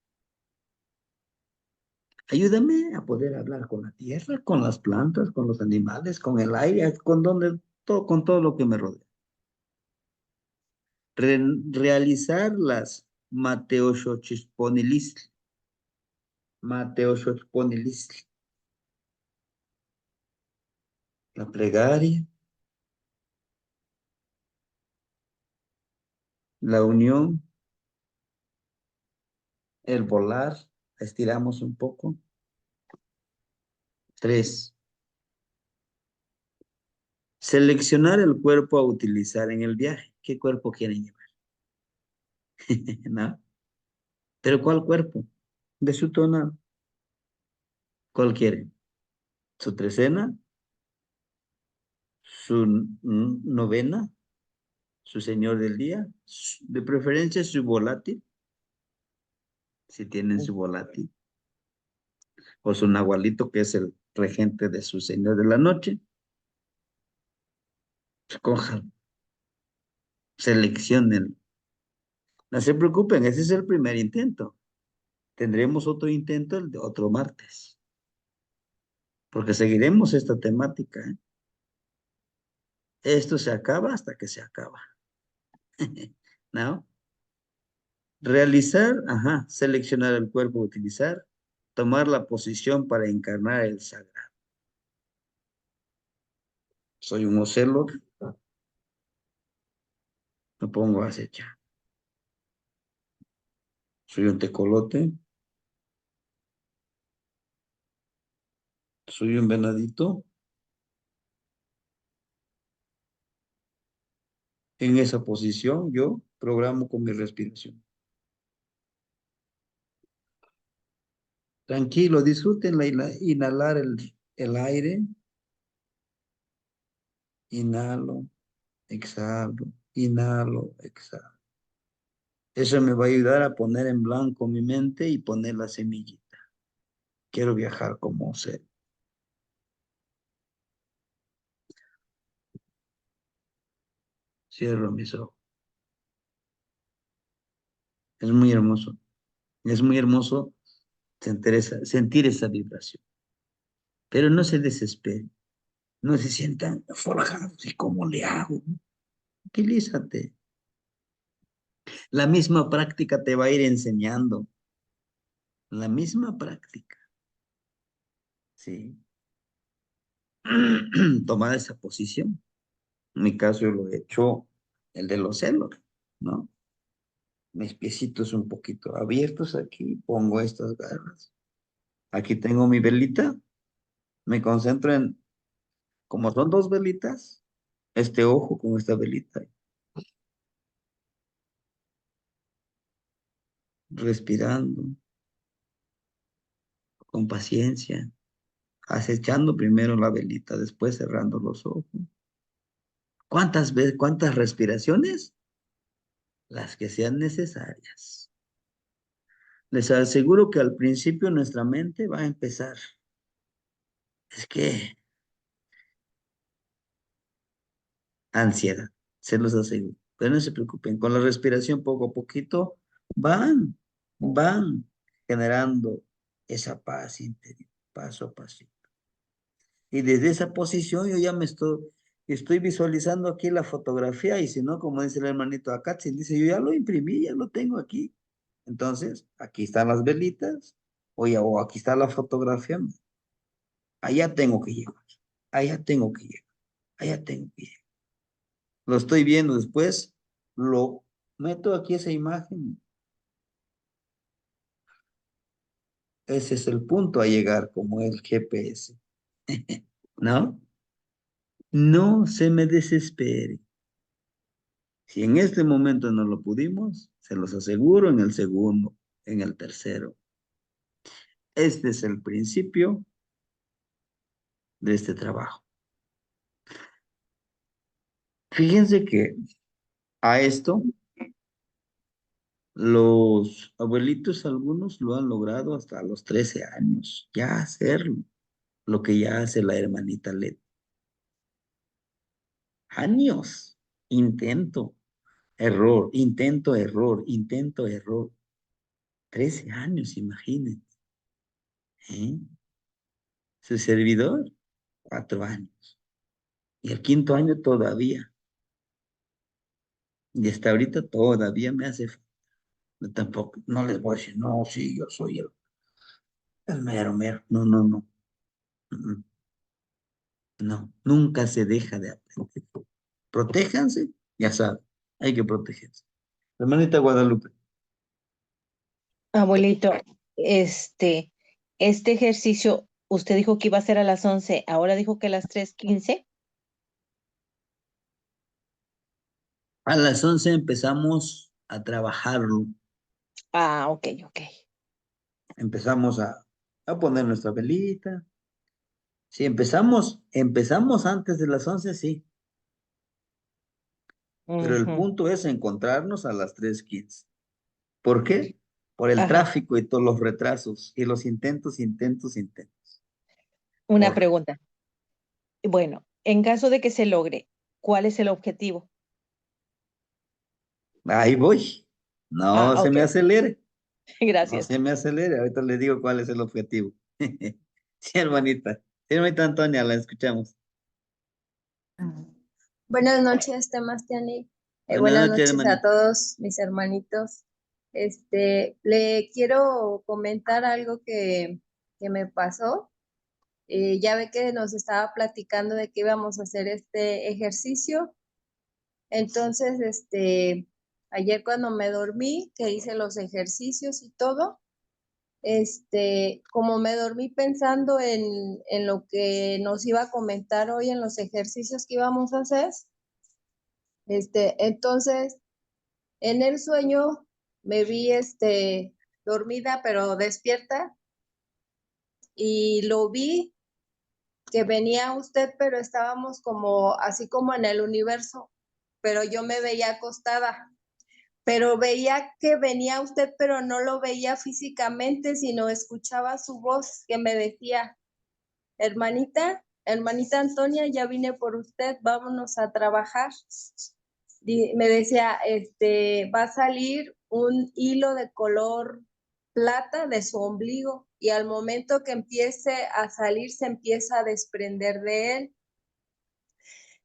Ayúdame a poder hablar con la tierra, con las plantas, con los animales, con el aire, con todo lo que me rodea. Realizar las Mateoxochisponilis. La plegaria, la unión, el volar, estiramos un poco. 3. Seleccionar el cuerpo a utilizar en el viaje. ¿Qué cuerpo quieren llevar? ¿No? ¿Pero cuál cuerpo? De su tono. ¿Cuál quieren? ¿Su trecena? ¿Su novena? ¿Su señor del día? De preferencia su volátil, si tienen su volátil. O su nahualito, que es el regente de su señor de la noche. Escojan, seleccionen. No se preocupen, ese es el primer intento. Tendremos otro intento el de otro martes. Porque seguiremos esta temática. Esto se acaba hasta que se acaba. ¿No? Realizar, seleccionar el cuerpo, utilizar, tomar la posición para encarnar el sagrado. Soy un ocelot, me pongo a acechar. Soy un tecolote, soy un venadito. En esa posición yo programo con mi respiración. Tranquilo, disfruten inhalar el aire. Inhalo, exhalo, inhalo, exhalo. Eso me va a ayudar a poner en blanco mi mente y poner la semillita. Quiero viajar como ser. Cierro mis ojos. Es muy hermoso. Es muy hermoso sentir esa vibración. Pero no se desesperen. No se sientan forjados. ¿Y cómo le hago? Utilízate. La misma práctica te va a ir enseñando. La misma práctica. Sí. Tomar esa posición. En mi caso yo lo he hecho el de los celos, ¿no? Mis piecitos un poquito abiertos aquí, pongo estas garras. Aquí tengo mi velita, me concentro en, como son dos velitas, este ojo con esta velita, respirando con paciencia, acechando primero la velita, después cerrando los ojos. ¿Cuántas veces, cuántas respiraciones? Las que sean necesarias. Les aseguro que al principio nuestra mente va a empezar. Es que ansiedad, se los aseguro. Pero no se preocupen, con la respiración poco a poquito van generando esa paz interior. paso a pasito. Y desde esa posición yo ya me estoy visualizando aquí la fotografía, y si no, como dice el hermanito acá, si dice, yo ya lo imprimí, ya lo tengo aquí. Entonces, aquí están las velitas, o aquí está la fotografía. Allá tengo que llegar, allá tengo que llegar, allá tengo que llegar. Lo estoy viendo después, lo meto aquí esa imagen. Ese es el punto a llegar, como el GPS. ¿No? No se me desespere. Si en este momento no lo pudimos, se los aseguro en el segundo, en el tercero. Este es el principio de este trabajo. Fíjense que a esto, los abuelitos, algunos lo han logrado hasta los 13 años, ya hacerlo, lo que ya hace la hermanita Leti. Años, intento, error, intento, error, intento, error. 13 años, imagínense. ¿Eh? Su servidor, 4 años. Y el quinto año todavía. Y hasta ahorita todavía me hace falta. No, tampoco, no les voy a decir, no, sí, yo soy el mero, mero. No, no, no. Mm, no, nunca se deja de aprender. Protéjanse, ya saben, hay que protegerse. Hermanita Guadalupe. Abuelito, este ejercicio, usted dijo que iba a ser a las 11, ahora dijo que a las 3:15. A las 11 empezamos a trabajarlo. Ah, ok, ok. Empezamos a poner nuestra velita. Si empezamos antes de las 11, sí. Pero el Ujú. punto es encontrarnos a las 3:15. ¿Por qué? Por el Ajá. tráfico y todos los retrasos y los intentos. Una Por, pregunta. Bueno, en caso de que se logre, ¿cuál es el objetivo? ahí voy. No Ah, se ok. me acelere. No Gracias. se me acelere. Ahorita le digo cuál es el objetivo. Sí, hermanita. Sí, hermanita Antonia, la escuchamos. Buenas noches, Temastiani. Buenas Buenas noches, noches a hermanita. todos mis hermanitos. Le quiero comentar algo que me pasó. Ya ve que nos estaba platicando de que íbamos a hacer este ejercicio. Entonces, ayer cuando me dormí, que hice los ejercicios y todo, como me dormí pensando en lo que nos iba a comentar hoy en los ejercicios que íbamos a hacer, entonces, en el sueño me vi, dormida pero despierta y lo vi que venía usted, pero estábamos como, así como en el universo, pero yo me veía acostada, pero veía que venía usted, pero no lo veía físicamente, sino escuchaba su voz que me decía, hermanita Antonia, ya vine por usted, vámonos a trabajar. Me decía, va a salir un hilo de color plata de su ombligo y al momento que empiece a salir se empieza a desprender de él.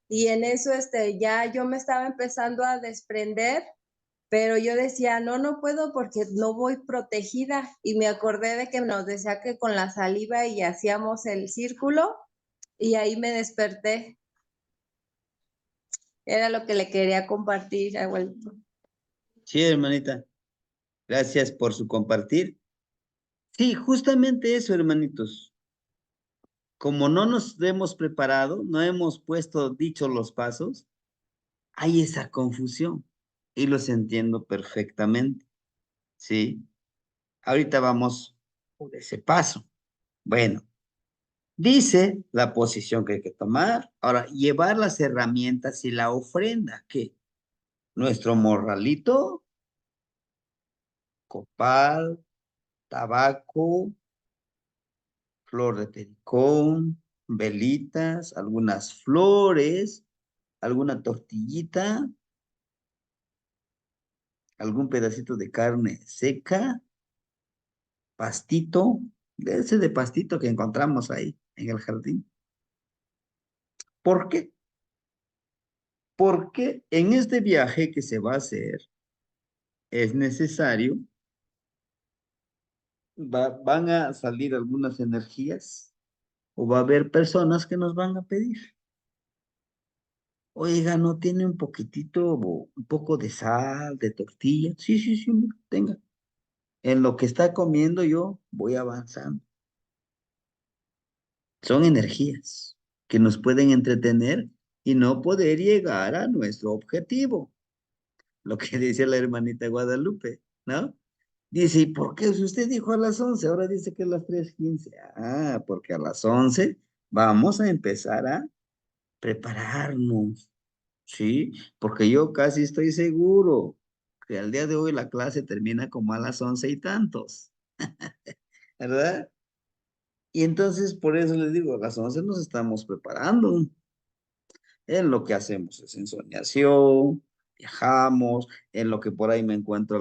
Y en eso ya yo me estaba empezando a desprender, pero yo decía, no, no puedo porque no voy protegida. Y me acordé de que nos decía que con la saliva y hacíamos el círculo y ahí me desperté. Era lo que le quería compartir, abuelito. Sí, hermanita. Gracias por su compartir. Sí, justamente eso, hermanitos. Como no nos hemos preparado, no hemos dicho los pasos, hay esa confusión y los entiendo perfectamente. ¿Sí? Ahorita vamos por ese paso. Bueno, dice la posición que hay que tomar. Ahora, llevar las herramientas y la ofrenda, que nuestro morralito, copal, tabaco, flor de pericón, velitas, algunas flores, alguna tortillita, algún pedacito de carne seca, pastito, de ese de pastito que encontramos ahí en el jardín. ¿Por qué? Porque en este viaje que se va a hacer es necesario, van a salir algunas energías o va a haber personas que nos van a pedir. Oiga, ¿no tiene un poquitito, un poco de sal, de tortilla? Sí, sí, sí, mira, tenga. En lo que está comiendo yo voy avanzando. Son energías que nos pueden entretener y no poder llegar a nuestro objetivo. Lo que dice la hermanita Guadalupe, ¿no? Dice, ¿y por qué si usted dijo a las 11? Ahora dice que es las 3:15. Ah, porque a las 11 vamos a empezar a prepararnos, ¿sí? Porque yo casi estoy seguro que al día de hoy la clase termina como a las 11 y tantos, ¿verdad? Y entonces por eso les digo, a las 11 nos estamos preparando. En lo que hacemos es ensoñación, viajamos, en lo que por ahí me encuentro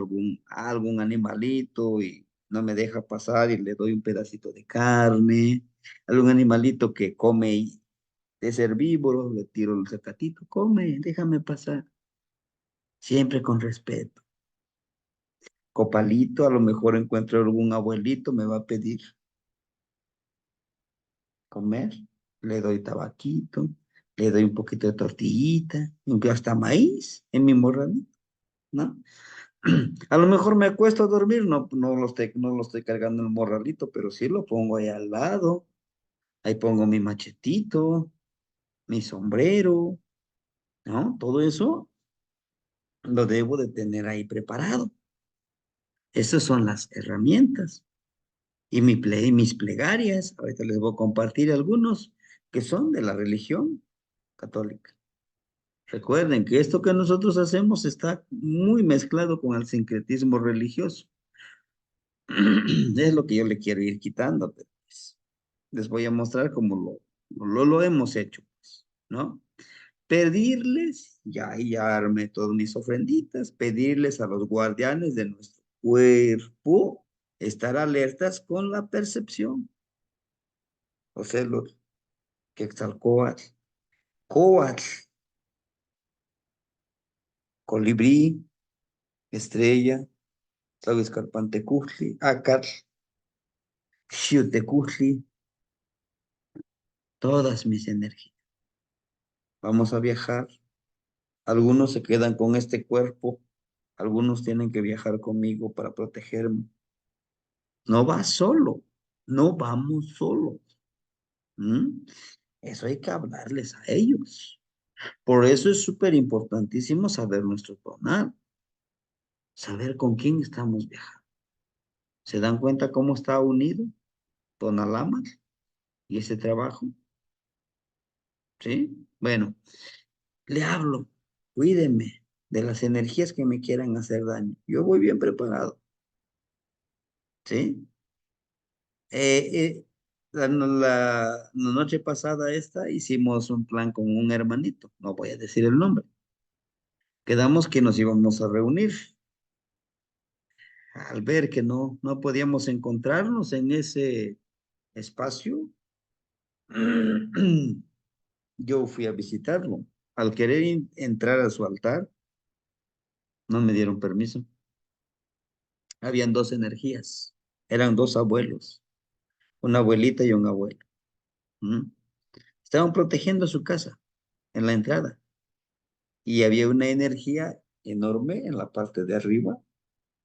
algún animalito y no me deja pasar y le doy un pedacito de carne, algún animalito que come y es herbívoro, le tiro el zacatito, come, déjame pasar, siempre con respeto. Copalito, a lo mejor encuentro algún abuelito, me va a pedir comer, le doy tabaquito, le doy un poquito de tortillita, incluso hasta maíz en mi morralito, ¿no? A lo mejor me acuesto a dormir, no lo estoy cargando en el morralito, pero sí lo pongo ahí al lado. Ahí pongo mi machetito, mi sombrero, ¿no? Todo eso lo debo de tener ahí preparado. Esas son las herramientas. Y mis plegarias, ahorita les voy a compartir algunos que son de la religión católica. Recuerden que esto que nosotros hacemos está muy mezclado con el sincretismo religioso. Es lo que yo le quiero ir quitando, pero pues, les voy a mostrar cómo lo hemos hecho, pues, ¿no? Pedirles, ya armé todas mis ofrenditas, pedirles a los guardianes de nuestro cuerpo, estar alertas con la percepción. O sea, los Quetzalcóatl, Coatl, Colibrí, Estrella, Tlahuizcalpantecutli, Acatl, Xiutecutli, todas mis energías. Vamos a viajar. Algunos se quedan con este cuerpo, algunos tienen que viajar conmigo para protegerme. No va solo, no vamos solos. ¿Mm? Eso hay que hablarles a ellos. Por eso es súper importantísimo saber nuestro tonal, saber con quién estamos viajando. ¿Se dan cuenta cómo está unido Tonalama y ese trabajo? ¿Sí? Bueno, le hablo, cuídeme de las energías que me quieran hacer daño. Yo voy bien preparado. ¿Sí? La noche pasada hicimos un plan con un hermanito, no voy a decir el nombre. Quedamos que nos íbamos a reunir. Al ver que no podíamos encontrarnos en ese espacio, yo fui a visitarlo. Al querer entrar a su altar, no me dieron permiso. Habían dos energías, eran dos abuelos, una abuelita y un abuelo. ¿Mm? Estaban protegiendo su casa en la entrada. Y había una energía enorme en la parte de arriba.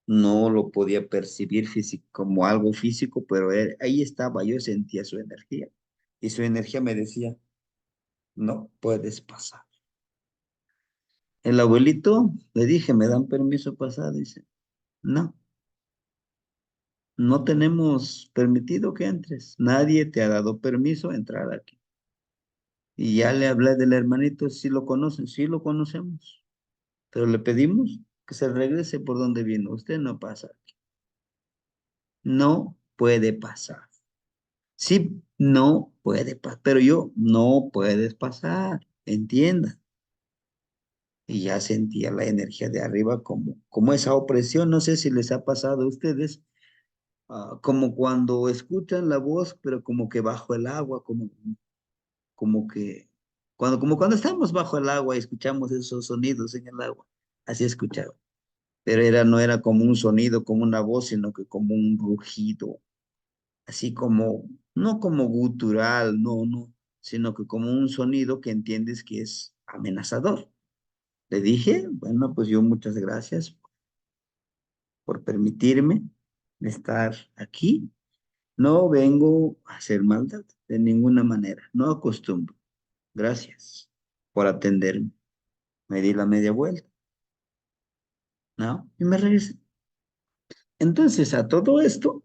No lo podía percibir como algo físico, pero ahí estaba, yo sentía su energía. Y su energía me decía, no puedes pasar. El abuelito, le dije, ¿me dan permiso pasar? Dice, no, no tenemos permitido que entres. Nadie te ha dado permiso a entrar aquí. Y ya le hablé del hermanito, sí lo conocen, sí lo conocemos. Pero le pedimos que se regrese por donde vino. Usted no pasa. No puede pasar. Sí, no puede pasar, pero yo no puedes pasar, entienda. Y ya sentía la energía de arriba como esa opresión, no sé si les ha pasado a ustedes, como cuando escuchan la voz, pero como que bajo el agua, como que, como cuando estamos bajo el agua y escuchamos esos sonidos en el agua, así escuchaba. Pero no era como un sonido, como una voz, sino que como un rugido, así como, no como gutural, no, sino que como un sonido que entiendes que es amenazador. Le dije, bueno, pues yo muchas gracias por permitirme estar aquí. No vengo a hacer maldad de ninguna manera, no acostumbro. Gracias por atenderme. Me di la media vuelta, ¿no? Y me regresé. Entonces, a todo esto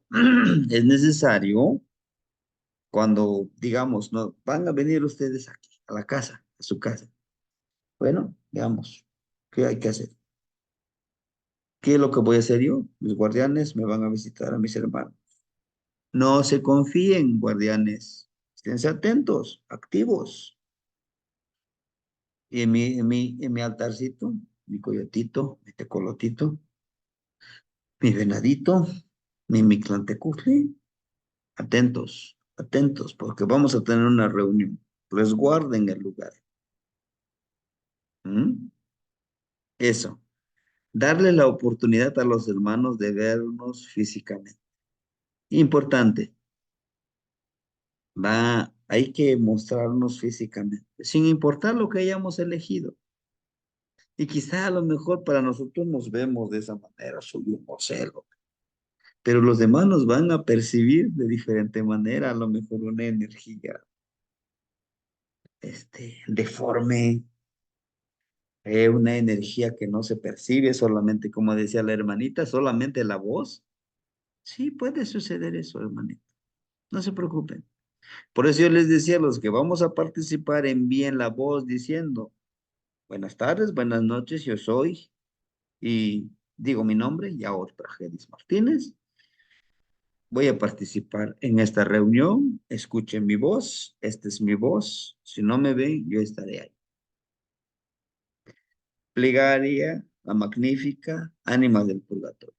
es necesario cuando, digamos, no van a venir ustedes aquí, a la casa, a su casa. Bueno, veamos, ¿qué hay que hacer? ¿Qué es lo que voy a hacer yo? Mis guardianes me van a visitar a mis hermanos. No se confíen, guardianes. Esténse atentos, activos. Y en mi altarcito, mi coyotito, mi tecolotito, mi venadito, mi mictlantecufli, atentos, atentos, porque vamos a tener una reunión. Resguarden el lugar. ¿Mm? Eso. Darle la oportunidad a los hermanos de vernos físicamente. Importante. Hay que mostrarnos físicamente, sin importar lo que hayamos elegido. Y quizá a lo mejor para nosotros nos vemos de esa manera, soy un vocero, pero los demás nos van a percibir de diferente manera, a lo mejor una energía, deforme, una energía que no se percibe solamente, como decía la hermanita, solamente la voz. Sí, puede suceder eso, hermanita. No se preocupen. Por eso yo les decía a los que vamos a participar, envíen la voz diciendo, buenas tardes, buenas noches, yo soy, y digo mi nombre, Yaot Prajedis Martínez. Voy a participar en esta reunión. Escuchen mi voz. Esta es mi voz. Si no me ven, yo estaré ahí. Plegaria, la magnífica, ánimas del purgatorio.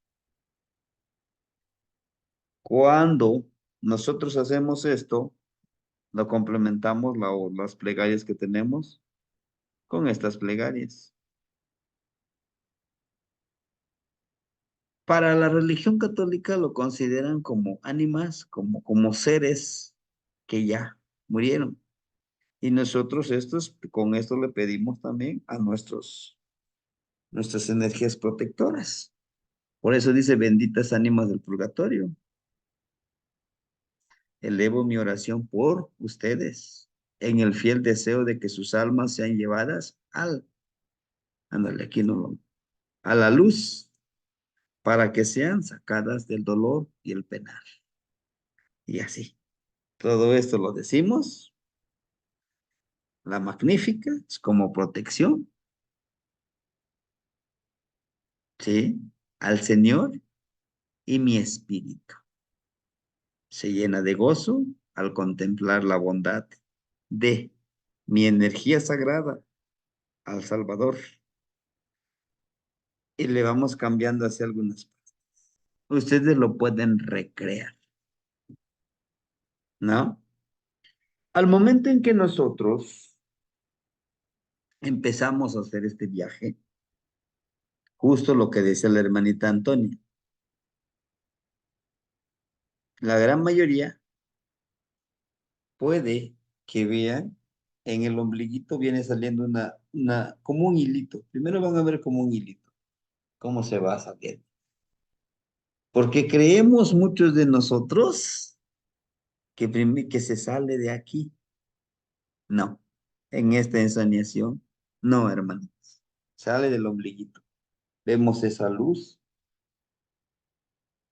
Cuando nosotros hacemos esto, lo complementamos las plegarias que tenemos con estas plegarias. Para la religión católica lo consideran como ánimas, como seres que ya murieron. Y nosotros con esto le pedimos también a nuestras energías protectoras. Por eso dice, benditas ánimas del purgatorio. Elevo mi oración por ustedes, en el fiel deseo de que sus almas sean llevadas ándale, aquí no, a la luz, para que sean sacadas del dolor y el penar. Y así. Todo esto lo decimos. La magnífica es como protección, ¿sí? Al Señor y mi espíritu se llena de gozo al contemplar la bondad de mi energía sagrada al Salvador. Y le vamos cambiando hacia algunas partes. Ustedes lo pueden recrear, ¿no? Al momento en que nosotros empezamos a hacer este viaje, justo lo que decía la hermanita Antonia, la gran mayoría puede que vean en el ombliguito viene saliendo como un hilito. Primero van a ver como un hilito, cómo se va saliendo. Porque creemos muchos de nosotros que se sale de aquí. No, en esta ensoñación, no, hermanos. Sale del ombliguito. Vemos esa luz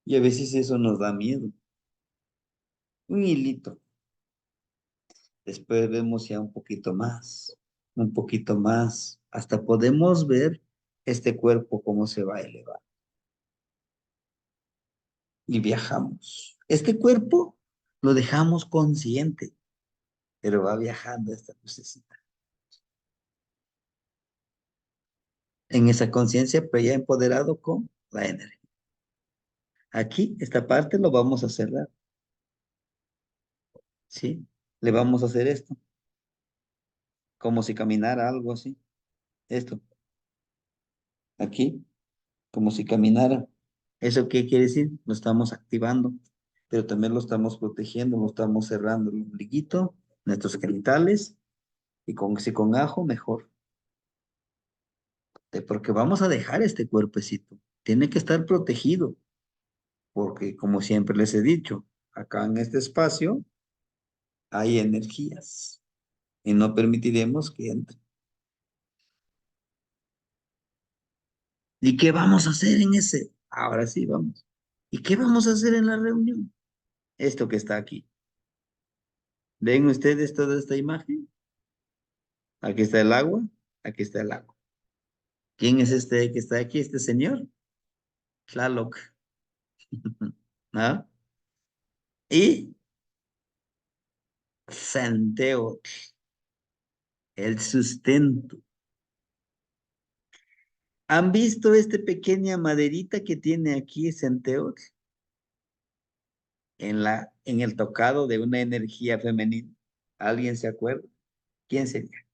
y a veces eso nos da miedo. Un hilito. Después vemos ya un poquito más, hasta podemos ver este cuerpo cómo se va a elevar. Y viajamos. Este cuerpo lo dejamos consciente, pero va viajando esta lucecita. En esa conciencia, pero ya empoderado con la energía. Aquí, esta parte lo vamos a cerrar. ¿Sí? Le vamos a hacer esto. Como si caminara algo así. Esto. Aquí. Como si caminara. ¿Eso qué quiere decir? Lo estamos activando, pero también lo estamos protegiendo, lo estamos cerrando el ombliguito, nuestros genitales, y si con ajo, mejor. Porque vamos a dejar este cuerpecito. Tiene que estar protegido, porque como siempre les he dicho, acá en este espacio hay energías y no permitiremos que entre. ¿Y qué vamos a hacer en ese? Ahora sí, vamos. ¿Y qué vamos a hacer en la reunión? Esto que está aquí. ¿Ven ustedes toda esta imagen? Aquí está el agua, aquí está el agua. ¿Quién es este que está aquí? Este señor. Tlaloc. ¿Ah? Y Santeo, el sustento. ¿Han visto esta pequeña maderita que tiene aquí Santeo? En el tocado de una energía femenina. ¿Alguien se acuerda? ¿Quién sería?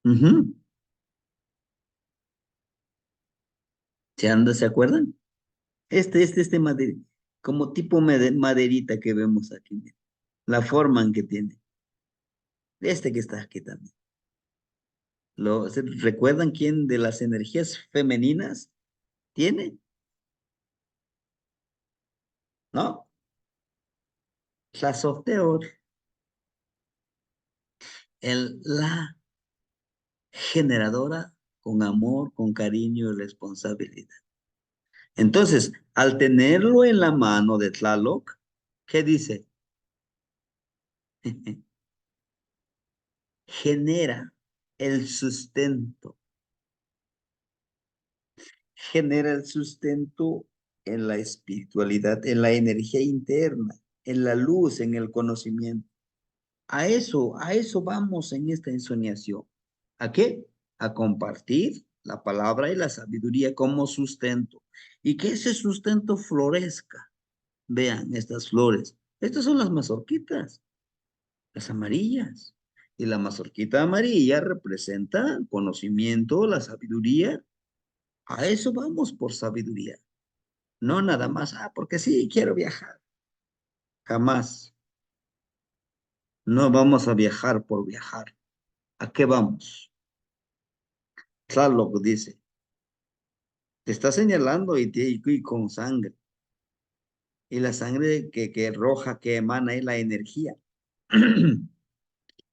Ujú. ¿Se acuerdan? Este como tipo maderita que vemos aquí. Miren. La forma en que tiene. Este que está aquí también. ¿Recuerdan quién de las energías femeninas tiene? ¿No? La sorteo, la generadora con amor, con cariño y responsabilidad. Entonces, al tenerlo en la mano de Tlaloc, ¿qué dice? Genera el sustento. Genera el sustento en la espiritualidad, en la energía interna, en la luz, en el conocimiento. A eso vamos en esta ensoñación. ¿A qué? A compartir la palabra y la sabiduría como sustento. Y que ese sustento florezca. Vean estas flores. Estas son las mazorquitas, las amarillas. Y la mazorquita amarilla representa el conocimiento, la sabiduría. A eso vamos por sabiduría. No nada más, porque sí, quiero viajar. Jamás. No vamos a viajar por viajar. ¿A qué vamos? Tlaloc dice, te está señalando y con sangre. Y la sangre que roja que emana es la energía.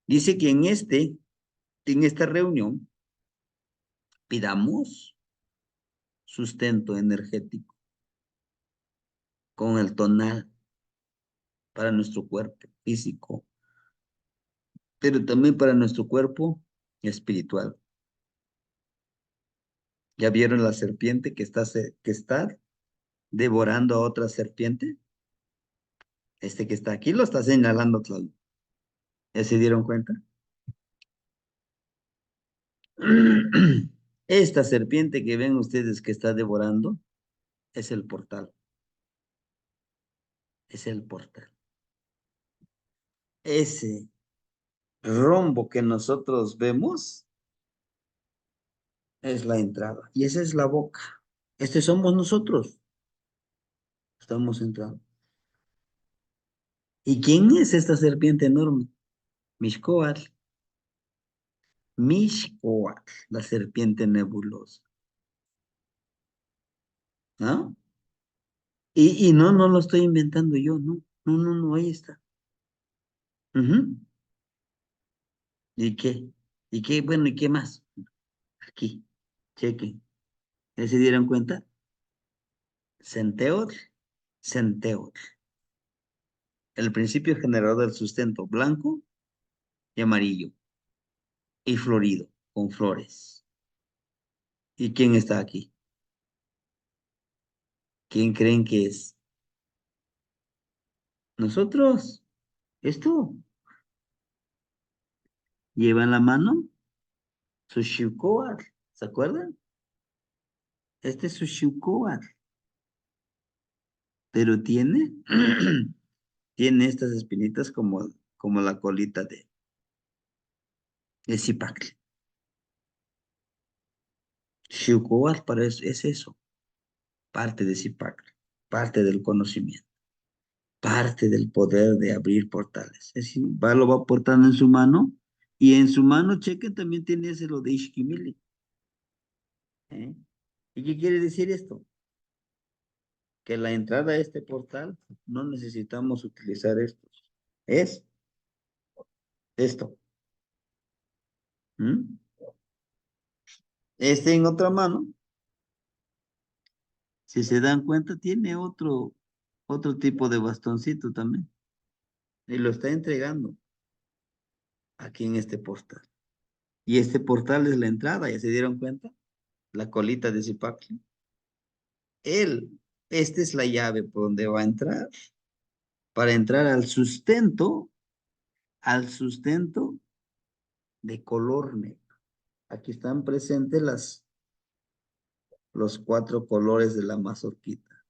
Dice que en esta reunión, pidamos sustento energético con el tonal para nuestro cuerpo físico, pero también para nuestro cuerpo espiritual. ¿Ya vieron la serpiente que está devorando a otra serpiente? Este que está aquí lo está señalando Tlaloc. ¿Ya se dieron cuenta? Esta serpiente que ven ustedes que está devorando es el portal. Es el portal. Ese rombo que nosotros vemos es la entrada. Y esa es la boca. Este somos nosotros. Estamos entrando. ¿Y quién es esta serpiente enorme? Mixcoatl. Mixcoatl, la serpiente nebulosa. ¿No? Y no lo estoy inventando yo, no. No, ahí está. Ujú. ¿Y qué? ¿Y qué? Bueno, ¿y qué más? Aquí, chequen. ¿Ya se dieron cuenta? Centeotl, centeotl. El principio generador del sustento blanco y amarillo y florido, con flores. ¿Y quién está aquí? ¿Quién creen que es? ¿Nosotros? ¿Esto? Lleva en la mano su Xiucoatl, ¿se acuerdan? Este es su Xiucoatl, pero tiene, tiene estas espinitas como la colita de Zipacle. Xiucoatl para eso, es eso, parte de Zipacle, parte del conocimiento, parte del poder de abrir portales. Es decir, lo va portando en su mano, y en su mano, chequen, también tiene ese lo de Ishkimili. ¿Eh? ¿Y qué quiere decir esto? Que la entrada a este portal no necesitamos utilizar estos. Es esto. ¿Mm? Este en otra mano, si se dan cuenta, tiene otro tipo de bastoncito también. Y lo está entregando aquí en este portal. Y este portal es la entrada, ¿ya se dieron cuenta? La colita de Zipacle. Esta es la llave por donde va a entrar, para entrar al sustento de color negro. Aquí están presentes los 4 colores de la mazorquita.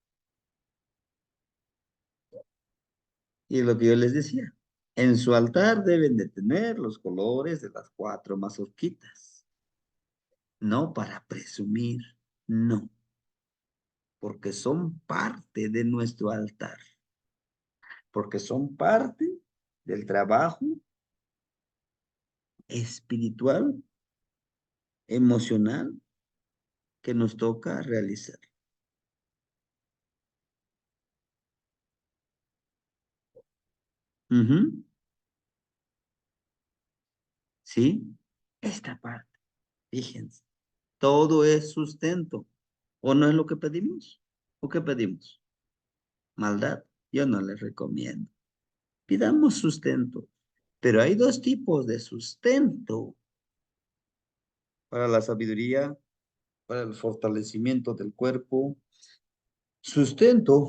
Y es lo que yo les decía. En su altar deben de tener los colores de las 4 mazorquitas. No para presumir, no. Porque son parte de nuestro altar. Porque son parte del trabajo espiritual, emocional, que nos toca realizar. Ujú. ¿Sí? Esta parte, fíjense, todo es sustento. ¿O no es lo que pedimos? ¿O qué pedimos? Maldad, yo no les recomiendo. Pidamos sustento, pero hay 2 tipos de sustento: para la sabiduría, para el fortalecimiento del cuerpo. Sustento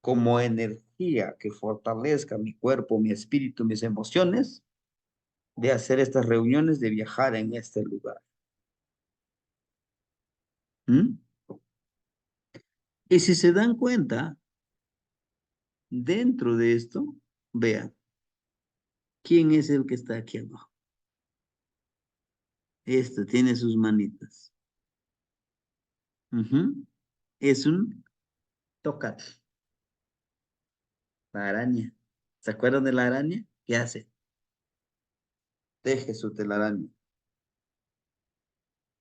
como energía que fortalezca mi cuerpo, mi espíritu, mis emociones, de hacer estas reuniones, de viajar en este lugar. ¿Mm? Y si se dan cuenta, dentro de esto, vean, ¿quién es el que está aquí abajo? Este tiene sus manitas. Ujú. Es un tocat, la araña. ¿Se acuerdan de la araña? ¿Qué hace? Teje su telaraña.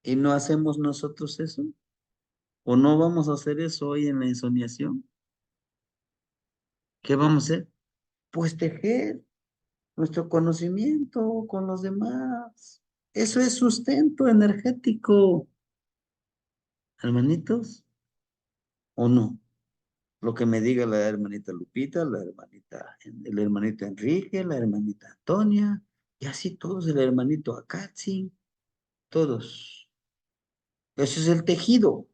¿Y no hacemos nosotros eso? ¿O no vamos a hacer eso hoy en la insomniación? ¿Qué vamos a hacer? Pues tejer nuestro conocimiento con los demás. Eso es sustento energético, hermanitos, ¿o no? Lo que me diga la hermanita Lupita, el hermanito Enrique, la hermanita Antonia, y así todos, el hermanito Akatsi, todos. Ese es el tejido,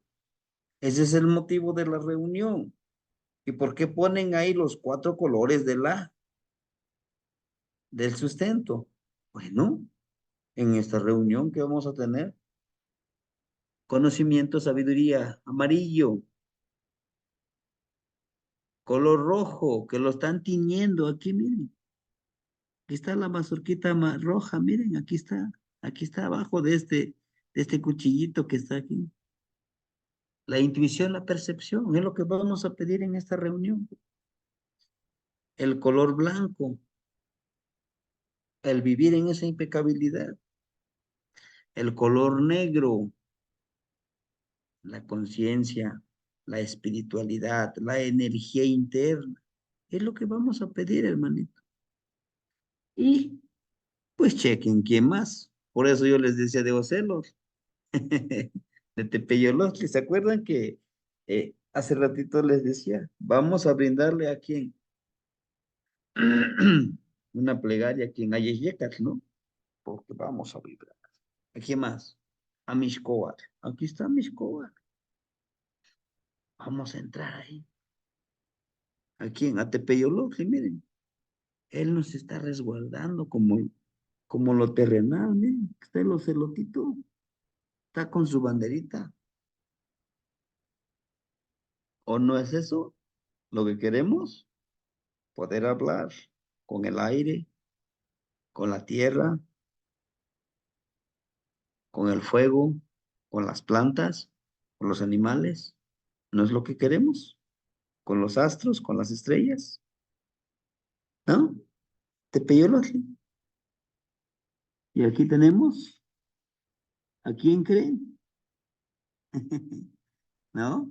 ese es el motivo de la reunión. ¿Y por qué ponen ahí los 4 colores del sustento? Bueno, en esta reunión que vamos a tener, conocimiento, sabiduría, amarillo, color rojo, que lo están tiñendo aquí, miren. Aquí está la mazorquita roja, miren, aquí está abajo de este cuchillito que está aquí. La intuición, la percepción, es lo que vamos a pedir en esta reunión. El color blanco, el vivir en esa impecabilidad. El color negro, la conciencia, la espiritualidad, la energía interna. Es lo que vamos a pedir, hermanito. Y pues chequen quién más. Por eso yo les decía de Ocelos, de Tepeyolotli. ¿Se acuerdan que hace ratito les decía, vamos a brindarle a quien una plegaria a quien haya Yecat, ¿no? Porque vamos a vibrar. ¿A quién más? A Mishkoat. Aquí está Mishkoat. Vamos a entrar ahí. ¿A quién? A Tepeyolotli, miren. Él nos está resguardando como como lo terrenal, miren, está el ocelotito, está con su banderita. ¿O no es eso lo que queremos? Poder hablar con el aire, con la tierra, con el fuego, con las plantas, con los animales. ¿No es lo que queremos? Con los astros, con las estrellas. ¿No? Tepeyolotl. Y aquí tenemos, ¿a quién creen? ¿No?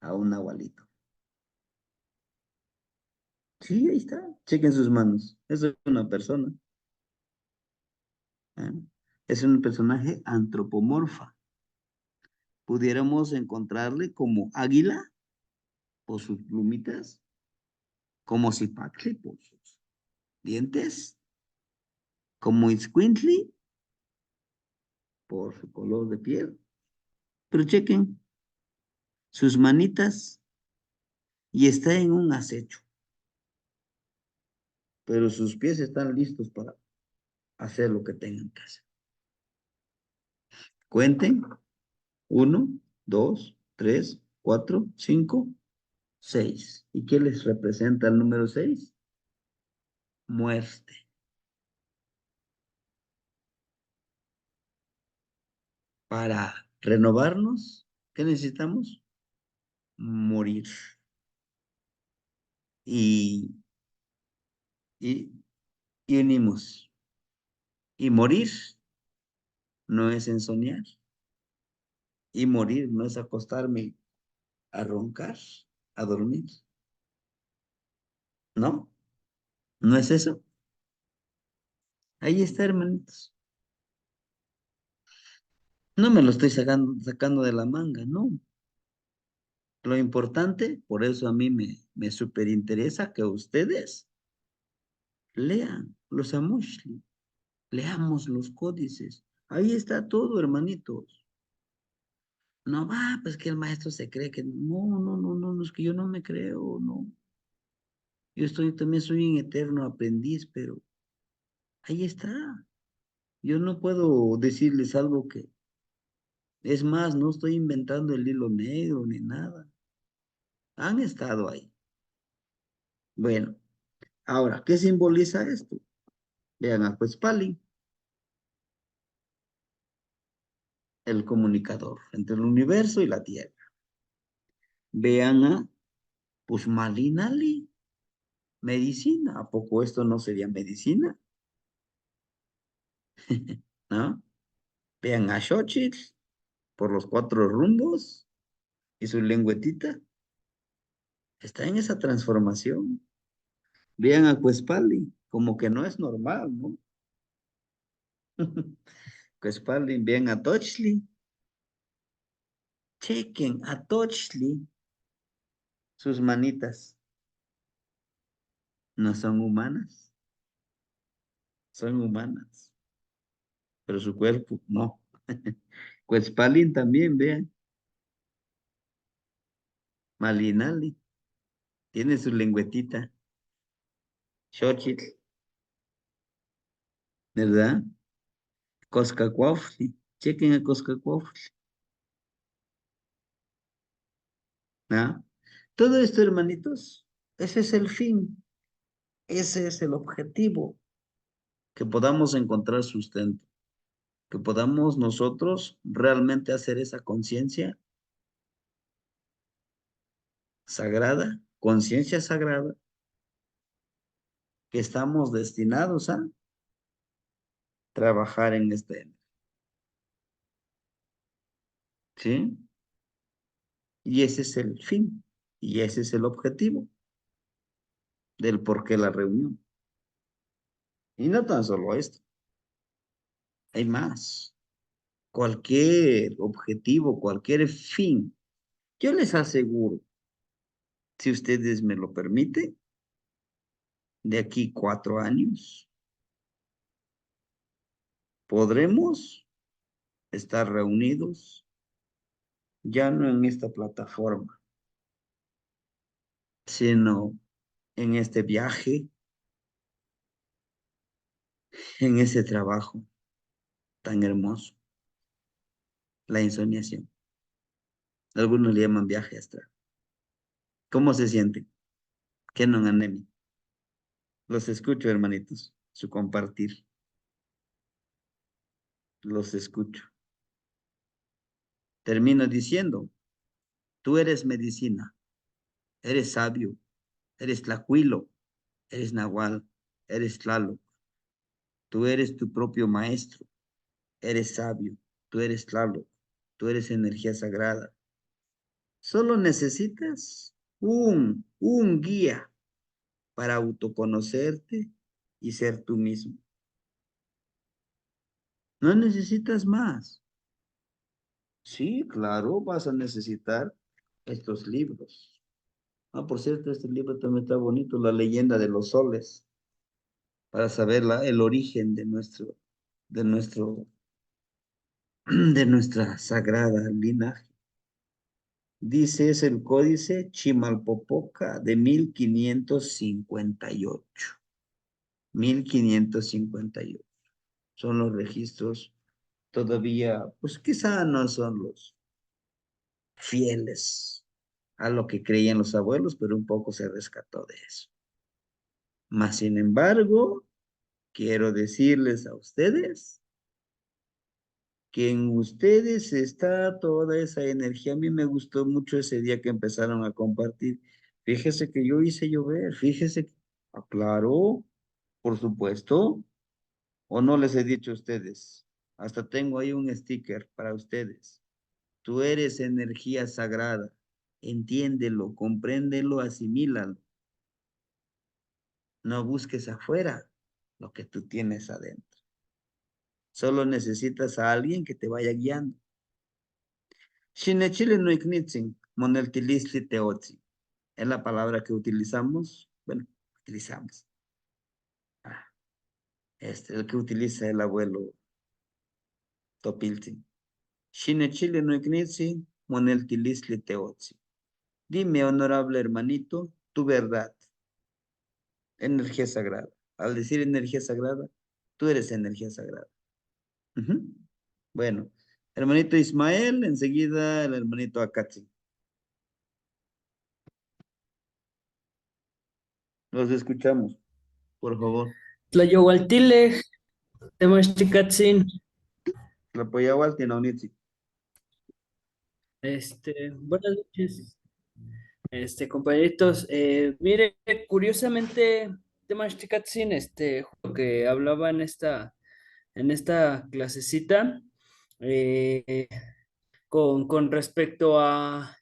A un nahualito. Sí, ahí está. Chequen sus manos. Eso es una persona. ¿Eh? Es un personaje antropomorfa. Pudiéramos encontrarle como águila por sus plumitas, como Zipacli por sus dientes, como Itzcuintli por su color de piel. Pero chequen sus manitas y está en un acecho. Pero sus pies están listos para hacer lo que tengan que hacer. Cuenten. 1, 2, 3, 4, 5, 6. ¿Y qué les representa el número 6? Muerte. Para renovarnos, ¿qué necesitamos? Morir. Y, y, y unimos. Y morir no es ensoñar. Y morir no es acostarme a roncar, a dormir. ¿No? ¿No es eso? Ahí está, hermanitos. No me lo estoy sacando de la manga, no. Lo importante, por eso a mí me súper interesa que ustedes lean los amushli, leamos los códices. Ahí está todo, hermanitos. No va, pues que el maestro se cree que no, es que yo no me creo, no. También soy un eterno aprendiz, pero ahí está. Yo no puedo decirles algo que, es más, no estoy inventando el hilo negro ni nada. Han estado ahí. Bueno, ahora, ¿qué simboliza esto? Vean a Cuespali, el comunicador entre el universo y la tierra. Vean a Pusmalinali, medicina. ¿A poco esto no sería medicina? ¿No? Vean a Xochitl por los 4 rumbos y su lengüetita. Está en esa transformación. Vean a Cuespali, como que no es normal, ¿no? Cuespali, vean a Tochli. Chequen a Tochli. Sus manitas no son humanas, son humanas, pero su cuerpo no. Cuespalin también, vean. Malinali, tiene su lengüetita. Xochitl, ¿verdad? Coscacuautli, chequen a Coscacuautli, ¿no? Todo esto, hermanitos, ese es el fin, ese es el objetivo, que podamos encontrar sustento, que podamos nosotros realmente hacer esa conciencia sagrada, conciencia sagrada, que estamos destinados a trabajar en este, ¿sí? Y ese es el fin, y ese es el objetivo del por qué la reunión. Y no tan solo esto, hay más. Cualquier objetivo, cualquier fin, yo les aseguro, si ustedes me lo permiten, de aquí 4 años, podremos estar reunidos ya no en esta plataforma, sino en este viaje, en ese trabajo tan hermoso, la insomniación. Algunos le llaman viaje astral. ¿Cómo se sienten? ¿Qué no anemia? Los escucho, hermanitos, su compartir. Los escucho. Termino diciendo, tú eres medicina, eres sabio, eres tlacuilo, eres nahual, eres tlaloc. Tú eres tu propio maestro, eres sabio, tú eres tlaloc, tú eres energía sagrada. Solo necesitas un guía para autoconocerte y ser tú mismo. No necesitas más. Sí, claro, vas a necesitar estos libros. Ah, por cierto, este libro también está bonito, La leyenda de los soles, para saber el origen de nuestro, de nuestra sagrada linaje. Dice, es el códice Chimalpopoca de 1558. 1558. Son los registros todavía, pues quizá no son los fieles a lo que creían los abuelos, pero un poco se rescató de eso. Mas, sin embargo, quiero decirles a ustedes que en ustedes está toda esa energía. A mí me gustó mucho ese día que empezaron a compartir. Fíjese que yo hice llover, fíjese que, claro, por supuesto, o no les he dicho a ustedes. Hasta tengo ahí un sticker para ustedes. Tú eres energía sagrada. Entiéndelo, compréndelo, asimílalo. No busques afuera lo que tú tienes adentro. Solo necesitas a alguien que te vaya guiando. Shinechile no iknitzin, moneltilistli teotzi. Es la palabra que utilizamos. Bueno, utilizamos. El que utiliza el abuelo Topiltzin. Shinechile no iknitzin, moneltilistli teotzi. Dime, honorable hermanito, tu verdad. Energía sagrada. Al decir energía sagrada, tú eres energía sagrada. Bueno, hermanito Ismael, enseguida el hermanito Akatsi. Los escuchamos, por favor. Tlayohualtilej, Temachticatzin, Tlapoyahualti naunitzi. Buenas noches, compañeritos. Mire, curiosamente, Temachticatzin, lo que hablaba en esta clasecita, con respecto a,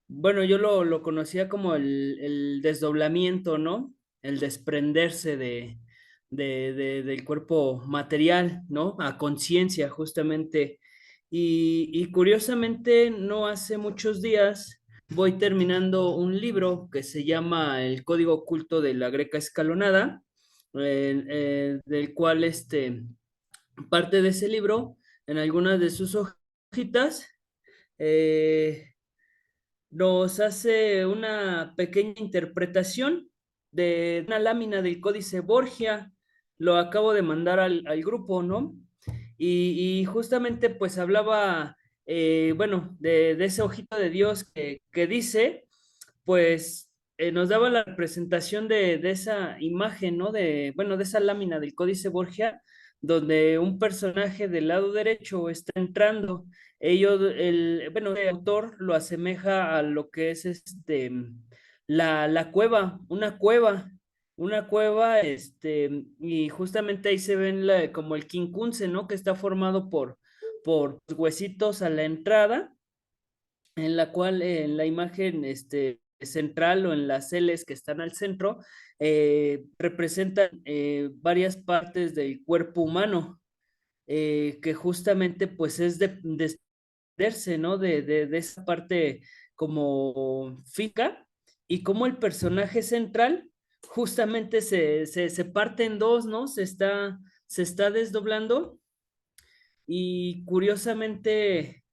bueno, yo lo conocía como el desdoblamiento, ¿no? El desprenderse del cuerpo material, ¿no? A conciencia, justamente. Y curiosamente, no hace muchos días voy terminando un libro que se llama El Código Oculto de la Greca Escalonada, del cual parte de ese libro, en algunas de sus hojitas, nos hace una pequeña interpretación de una lámina del Códice Borgia. Lo acabo de mandar al grupo, ¿no? Y justamente pues hablaba, bueno, de ese ojito de Dios que dice, pues nos daba la representación de esa imagen, ¿no? Bueno, de esa lámina del Códice Borgia, donde un personaje del lado derecho está entrando. Bueno, el autor lo asemeja a lo que es la cueva, una cueva, y justamente ahí se ven como el quincunce, ¿no? Que está formado por huesitos a la entrada, en la cual en la imagen central o en las celes que están al centro, representan varias partes del cuerpo humano, que justamente pues es de desprenderse, ¿no? De esa parte como física, y como el personaje central justamente se parte en dos, ¿no? Se está desdoblando, y curiosamente,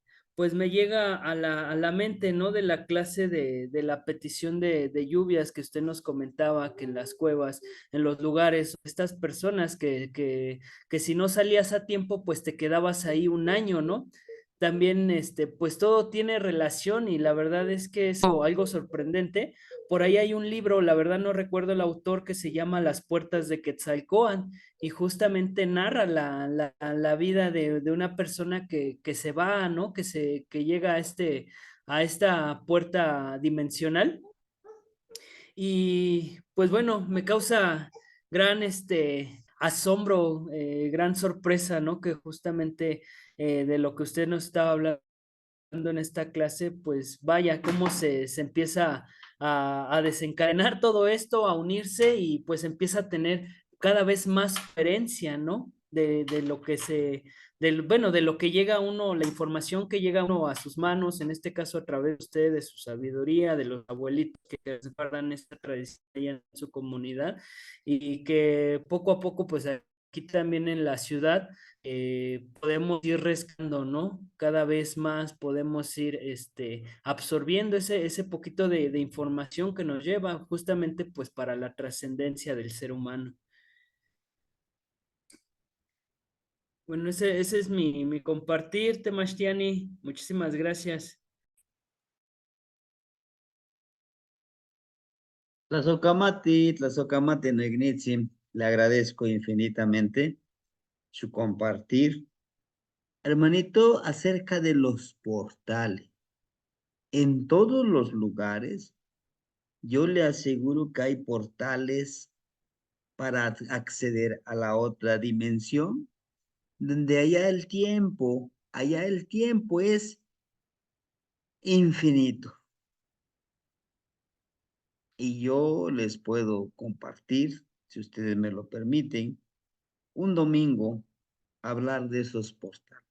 pues me llega a la mente, ¿no? De la clase de la petición de lluvias que usted nos comentaba, que en las cuevas, en los lugares, estas personas que si no salías a tiempo, pues te quedabas ahí un año, ¿no? También, pues todo tiene relación y la verdad es que es algo sorprendente. Por ahí hay un libro, la verdad no recuerdo el autor, que se llama Las puertas de Quetzalcóatl y justamente narra la vida de una persona que se va, ¿no? Que llega a esta puerta dimensional. Y pues bueno, me causa gran asombro, gran sorpresa, ¿no? Que justamente de lo que usted nos estaba hablando en esta clase, pues vaya, cómo se empieza a desencadenar todo esto, a unirse y pues empieza a tener cada vez más diferencia, ¿no? De lo que bueno, de lo que llega a uno, la información que llega a uno a sus manos, en este caso a través de usted, de su sabiduría, de los abuelitos que guardan esta tradición allá en su comunidad y que poco a poco, pues aquí también en la ciudad, podemos ir rescatando, ¿no? Cada vez más podemos ir absorbiendo ese poquito de información que nos lleva justamente pues para la trascendencia del ser humano. Bueno, ese es mi compartir, Temashtiani. Muchísimas gracias. Tlazocamati Negnitzi, le agradezco infinitamente su compartir. Hermanito, acerca de los portales. En todos los lugares, yo le aseguro que hay portales para acceder a la otra dimensión, donde allá el tiempo es infinito. Y yo les puedo compartir, si ustedes me lo permiten, un domingo hablar de esos portales,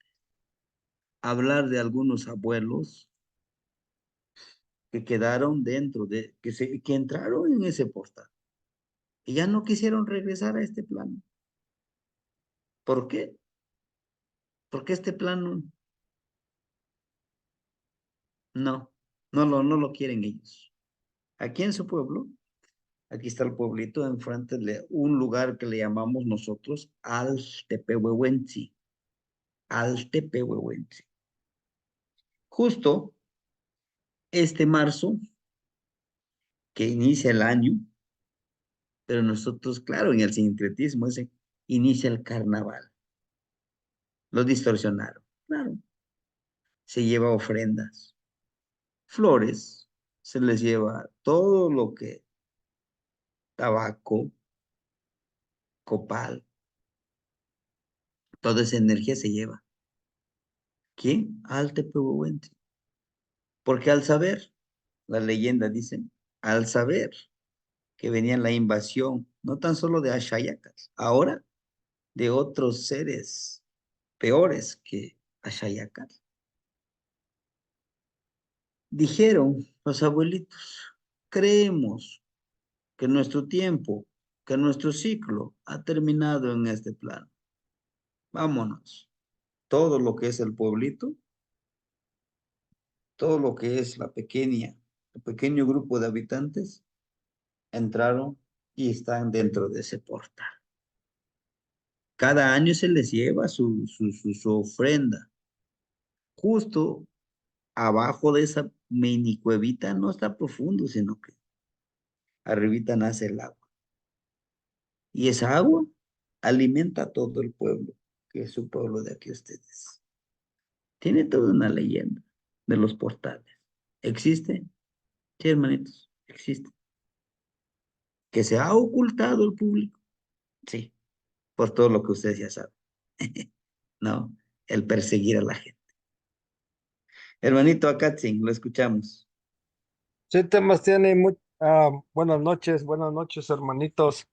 hablar de algunos abuelos que quedaron dentro que entraron en ese portal y ya no quisieron regresar a este plano. ¿Por qué? Porque este plano no lo quieren ellos. Aquí en su pueblo, aquí está el pueblito enfrente de un lugar que le llamamos nosotros Altepehuehuenzi. Altepehuehuenzi. Justo este marzo, que inicia el año, pero nosotros, claro, en el sincretismo ese, inicia el carnaval. Lo distorsionaron, claro. Se lleva ofrendas, flores, se les lleva todo lo que, tabaco, copal, toda esa energía se lleva. ¿Quién? Altepehuehuense. Porque al saber, la leyenda dice, al saber que venía la invasión, no tan solo de Ashayacas, ahora de otros seres peores que Ashayacas. Dijeron los abuelitos, creemos que nuestro tiempo, que nuestro ciclo ha terminado en este plano. Vámonos. Todo lo que es el pueblito, todo lo que es el pequeño grupo de habitantes, entraron y están dentro de ese portal. Cada año se les lleva su ofrenda. Justo abajo de esa mini cuevita no está profundo, sino que arribita nace el agua. Y esa agua alimenta a todo el pueblo, que es su pueblo de aquí ustedes. Tiene toda una leyenda de los portales. ¿Existe? Sí, hermanitos, existe. ¿Que se ha ocultado el público? Sí, por todo lo que ustedes ya saben. No, el perseguir a la gente. Hermanito Akatzin, lo escuchamos. Sí, temas tiene buenas noches, hermanitos.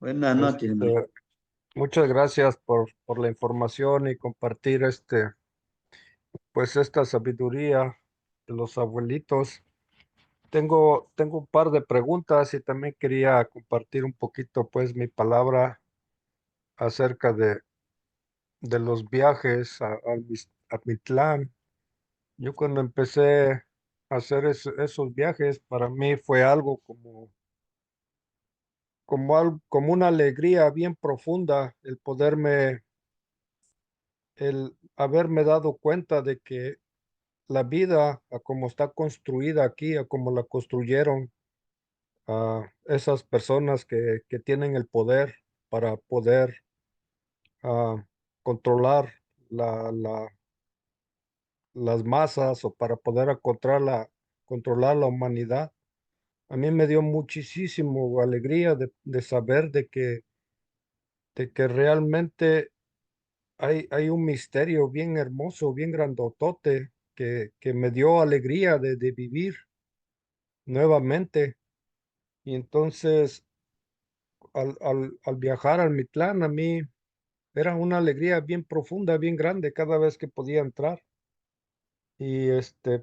Buenas noches, hermano. Muchas gracias por la información y compartir pues esta sabiduría de los abuelitos. Tengo un par de preguntas y también quería compartir un poquito, pues, mi palabra acerca de los viajes a Mitlán. Yo cuando empecé a hacer esos viajes, para mí fue algo como una alegría bien profunda el el haberme dado cuenta de que la vida, a como está construida aquí, a como la construyeron a esas personas que tienen el poder para poder ah, controlar las masas o para poder controlar la humanidad. A mí me dio muchísimo alegría de saber de que realmente hay un misterio bien hermoso, bien grandotote, que me dio alegría de vivir nuevamente. Y entonces, al viajar al Mitlán, a mí era una alegría bien profunda, bien grande cada vez que podía entrar. Y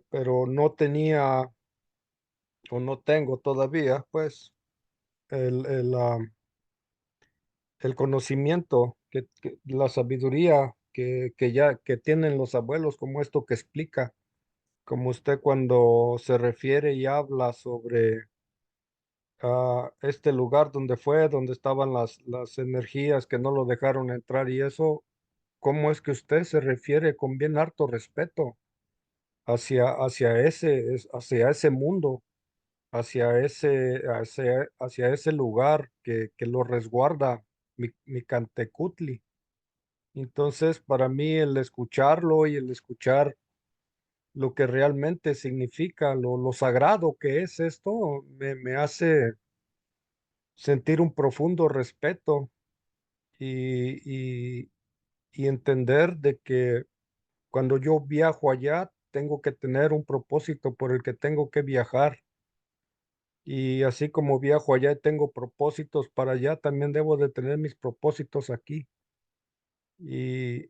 pero no tenía o no tengo todavía, pues, el conocimiento, la sabiduría que tienen los abuelos, como esto que explica, como usted cuando se refiere y habla sobre este lugar donde fue, donde estaban las energías que no lo dejaron entrar y eso, ¿cómo es que usted se refiere con bien harto respeto hacia ese mundo, hacia ese lugar que lo resguarda, mi Cantecutli? Entonces, para mí el escucharlo y el escuchar lo que realmente significa, lo sagrado que es esto, me hace sentir un profundo respeto y, y, y entender de que cuando yo viajo allá, tengo que tener un propósito por el que tengo que viajar. Y así como viajo allá y tengo propósitos para allá, también debo de tener mis propósitos aquí. Y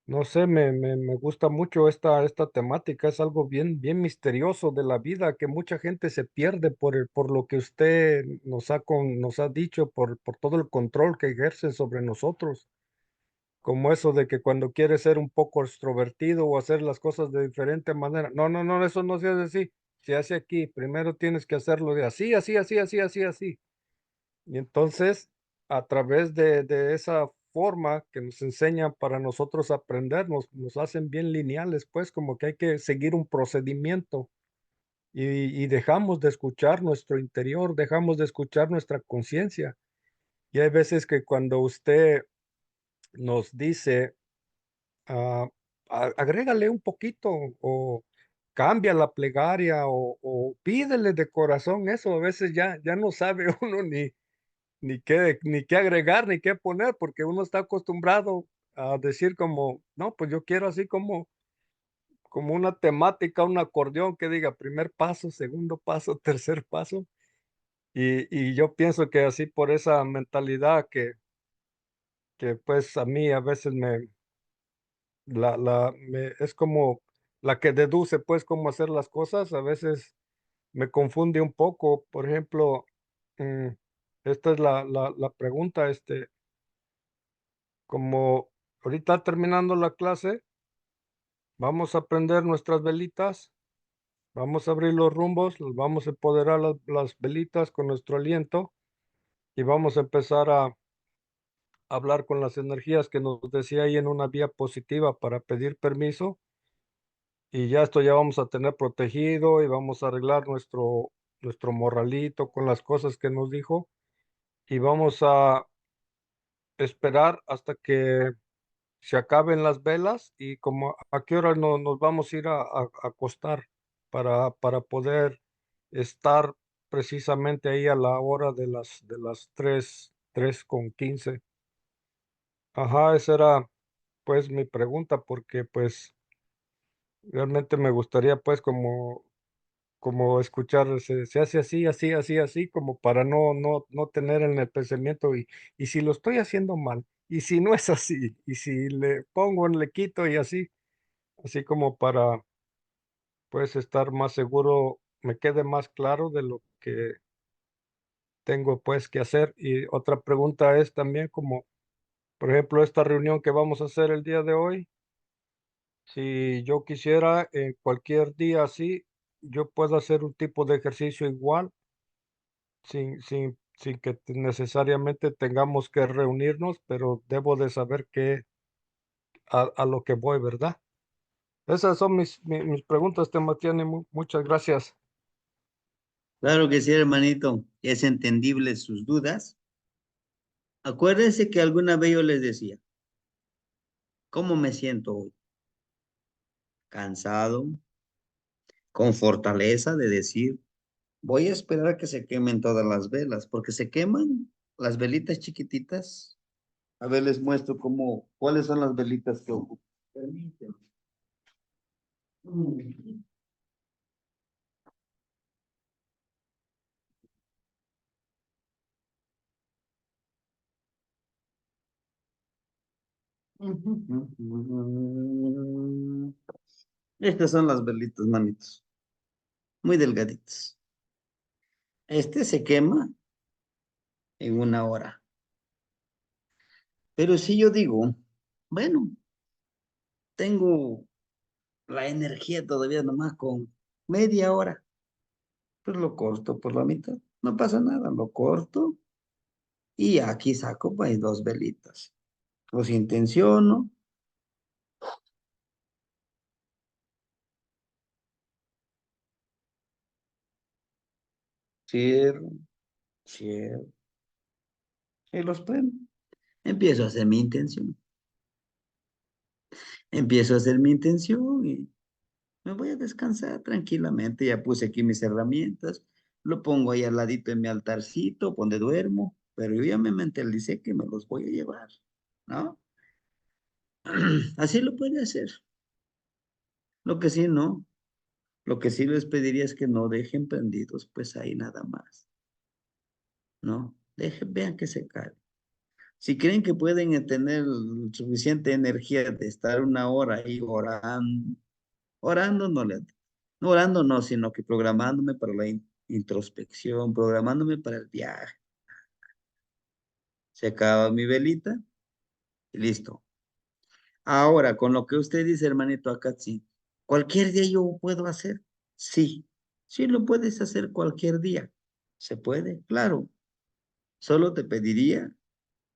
no sé, me gusta mucho esta temática, es algo bien misterioso de la vida que mucha gente se pierde por lo que usted nos ha dicho, por todo el control que ejerce sobre nosotros, como eso de que cuando quieres ser un poco extrovertido o hacer las cosas de diferente manera, no, eso no se hace así, se hace aquí, primero tienes que hacerlo de así, así, así, así, así, así. Y entonces, a través de esa forma que nos enseñan para nosotros aprender, nos hacen bien lineales, pues como que hay que seguir un procedimiento y dejamos de escuchar nuestro interior, dejamos de escuchar nuestra conciencia. Y hay veces que cuando usted nos dice, ah, agrégale un poquito o cambia la plegaria o pídele de corazón eso, a veces ya no sabe uno ni qué agregar, ni qué poner, porque uno está acostumbrado a decir como, no, pues yo quiero así como una temática, un acordeón que diga primer paso, segundo paso, tercer paso. Y yo pienso que así por esa mentalidad que pues a mí a veces es como la que deduce pues cómo hacer las cosas, a veces me confunde un poco. Por ejemplo, mm, esta es la pregunta, como ahorita terminando la clase, vamos a prender nuestras velitas, vamos a abrir los rumbos, los vamos a empoderar las velitas con nuestro aliento y vamos a empezar a hablar con las energías que nos decía ahí en una vía positiva para pedir permiso y ya esto ya vamos a tener protegido y vamos a arreglar nuestro morralito con las cosas que nos dijo y vamos a esperar hasta que se acaben las velas y como a qué hora nos vamos a ir a acostar para poder estar precisamente ahí a la hora de las 3:15. Ajá, esa era pues mi pregunta porque pues realmente me gustaría pues como escuchar, se hace así, así, así, así, como para no tener en el pensamiento y si lo estoy haciendo mal, y si no es así, y si le pongo, le quito y así. Así como para, pues, estar más seguro, me quede más claro de lo que tengo, pues, que hacer. Y otra pregunta es también como, por ejemplo, esta reunión que vamos a hacer el día de hoy, Si yo quisiera, cualquier día así, yo puedo hacer un tipo de ejercicio igual, sin que necesariamente tengamos que reunirnos, pero debo de saber a lo que voy, ¿verdad? Esas son mis preguntas, te Matiane. Muchas gracias. Claro que sí, hermanito. Es entendible sus dudas. Acuérdense que alguna vez yo les decía, ¿cómo me siento hoy? Cansado, con fortaleza de decir, voy a esperar a que se quemen todas las velas, porque se queman las velitas chiquititas. A ver, les muestro cuáles son las velitas que ocupo. Permítanme. Estas son las velitas, manitos, muy delgaditas. Este se quema en 1 hora. Pero si yo digo, bueno, tengo la energía todavía nomás con media hora, pues lo corto por la mitad. No pasa nada, lo corto y aquí saco pues 2 velitas. Los intenciono. Cierro, cierro y los prendo. Empiezo a hacer mi intención. Empiezo a hacer mi intención y me voy a descansar tranquilamente. Ya puse aquí mis herramientas. Lo pongo ahí al ladito de mi altarcito donde duermo. Pero yo ya me mentalicé que me los voy a llevar, ¿no? Así lo puede hacer. Lo que sí no, lo que sí les pediría es que no dejen prendidos, pues ahí nada más, ¿no? Vean que se cae. Si creen que pueden tener suficiente energía de estar 1 hora ahí orando, orando no orando no, sino que programándome para la introspección, programándome para el viaje. Se acaba mi velita y listo. Ahora, con lo que usted dice, hermanito Akatsi, ¿cualquier día yo puedo hacer? Sí, sí lo puedes hacer cualquier día. ¿Se puede? Claro. Solo te pediría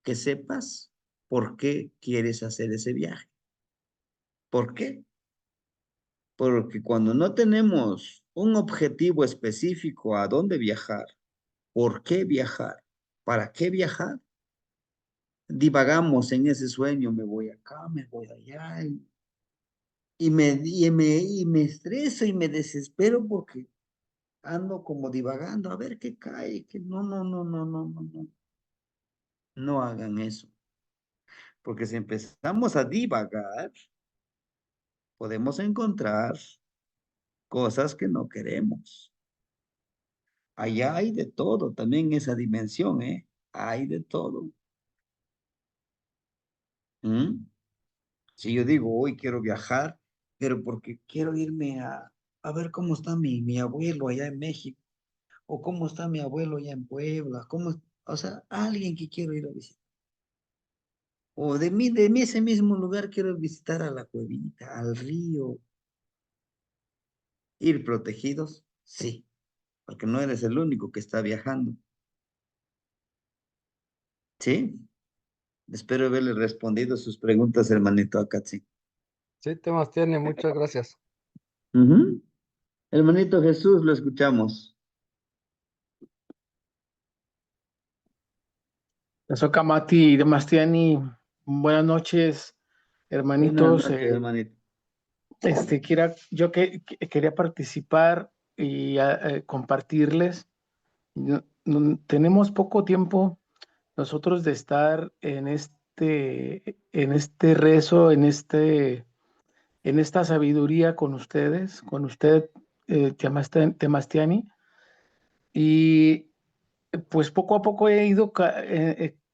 que sepas por qué quieres hacer ese viaje. ¿Por qué? Porque cuando no tenemos un objetivo específico a dónde viajar, por qué viajar, para qué viajar, divagamos en ese sueño, me voy acá, me voy allá, y me estreso y me desespero porque ando como divagando a ver qué cae, que no, no, no, no, no, no, no. No hagan eso, porque si empezamos a divagar, podemos encontrar cosas que no queremos. Allá hay de todo, también en esa dimensión, ¿eh? Hay de todo. ¿Mm? Si yo digo, hoy quiero viajar, pero porque quiero irme a ver cómo está mi abuelo allá en México, o cómo está mi abuelo allá en Puebla, o sea, alguien que quiero ir a visitar. O de mí ese mismo lugar quiero visitar a la cuevita, al río. Ir protegidos, sí, porque no eres el único que está viajando. ¿Sí? Espero haberle respondido sus preguntas, hermanito Akatsi. Sí, temas tiene, muchas gracias. Ujú. Hermanito Jesús, lo escuchamos. Sokamati y Demastiani, buenas noches, Buenas hermanitos. noches, hermanito. Quería participar y compartirles. Tenemos poco tiempo nosotros de estar en este rezo, en esta sabiduría con ustedes, con usted, Temastiani, y pues poco a poco he ido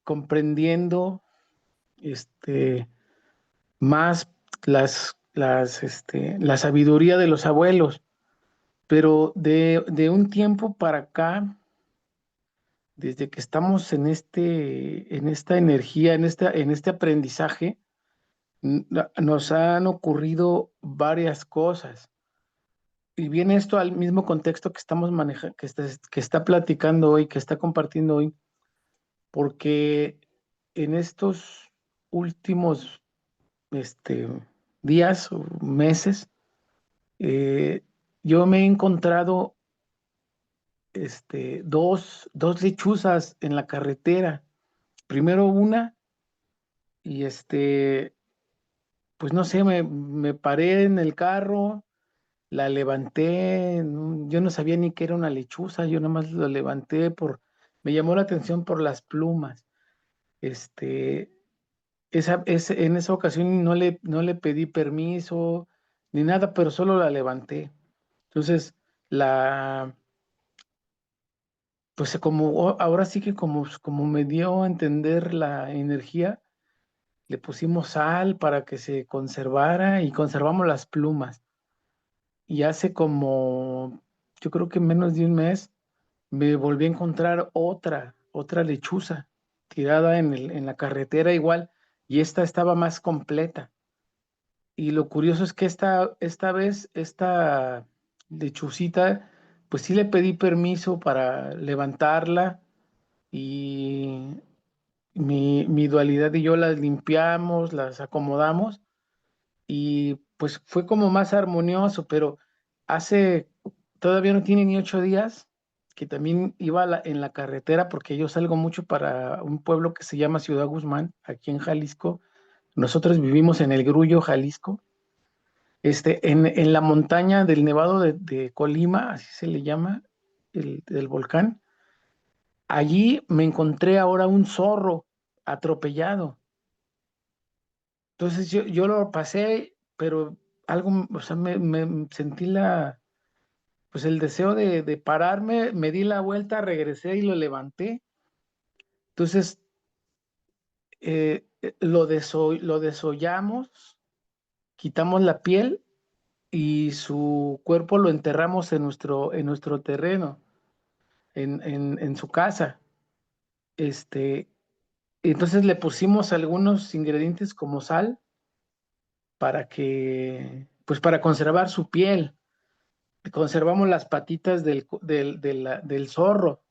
comprendiendo más la sabiduría de los abuelos, pero de un tiempo para acá, desde que estamos en esta energía, en este aprendizaje, nos han ocurrido varias cosas. Y viene esto al mismo contexto que estamos manejando, que está platicando hoy, que está compartiendo hoy, porque en estos últimos días o meses, yo me he encontrado dos lechuzas en la carretera. Primero una, y pues no sé, me paré en el carro, la levanté, yo no sabía ni que era una lechuza, yo nada más lo levanté me llamó la atención por las plumas. En esa ocasión no le pedí permiso ni nada, pero solo la levanté. Entonces, pues ahora sí que como me dio a entender la energía, le pusimos sal para que se conservara y conservamos las plumas. Y hace como, yo creo que menos de un mes, me volví a encontrar otra lechuza tirada en la carretera igual, y esta estaba más completa. Y lo curioso es que esta vez, esta lechucita, pues sí le pedí permiso para levantarla, y mi dualidad y yo las limpiamos, las acomodamos, y pues fue como más armonioso, pero todavía no tiene ni 8 días, que también iba en la carretera, porque yo salgo mucho para un pueblo que se llama Ciudad Guzmán, aquí en Jalisco. Nosotros vivimos en el Grullo, Jalisco, en la montaña del Nevado de Colima, así se le llama, del volcán. Allí me encontré ahora un zorro atropellado. Entonces yo lo pasé, pero algo, o sea, me sentí pues el deseo de pararme, me di la vuelta, regresé y lo levanté. Entonces lo desollamos, quitamos la piel y su cuerpo lo enterramos en nuestro terreno, en su casa. Este, entonces le pusimos algunos ingredientes como sal pues para conservar su piel. Conservamos las patitas del zorro.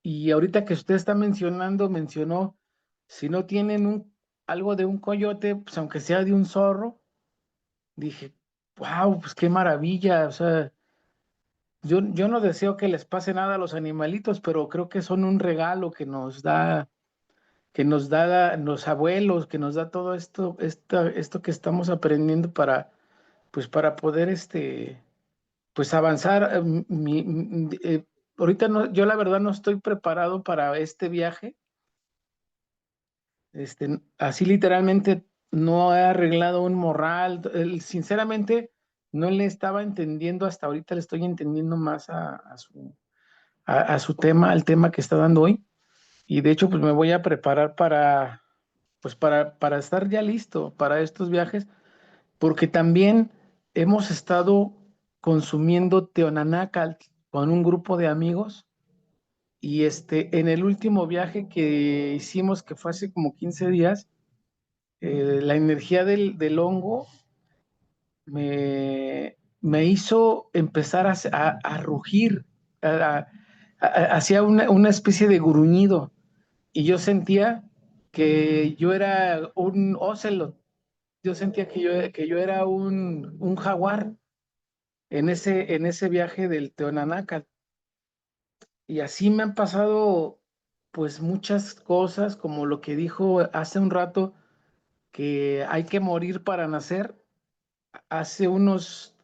Y ahorita que usted está mencionó, si no tienen algo de un coyote, pues aunque sea de un zorro, dije, wow, pues qué maravilla. O sea, yo no deseo que les pase nada a los animalitos, pero creo que son un regalo que nos da los abuelos, que nos da todo esto que estamos aprendiendo pues para poder pues avanzar. Ahorita yo la verdad no estoy preparado para este viaje. Así literalmente no he arreglado un morral. Sinceramente, no le estaba entendiendo hasta ahorita, le estoy entendiendo más a su tema, al tema que está dando hoy. Y de hecho, pues me voy a preparar para estar ya listo para estos viajes, porque también hemos estado consumiendo Teonanácal con un grupo de amigos. Y en el último viaje que hicimos, que fue hace como 15 días, la energía del hongo me hizo empezar a rugir, hacía una especie de gruñido, y yo sentía que yo era un ocelot, yo sentía que yo era un jaguar en ese viaje del Teonanácal. Y así me han pasado pues muchas cosas, como lo que dijo hace un rato, que hay que morir para nacer. Hace hemos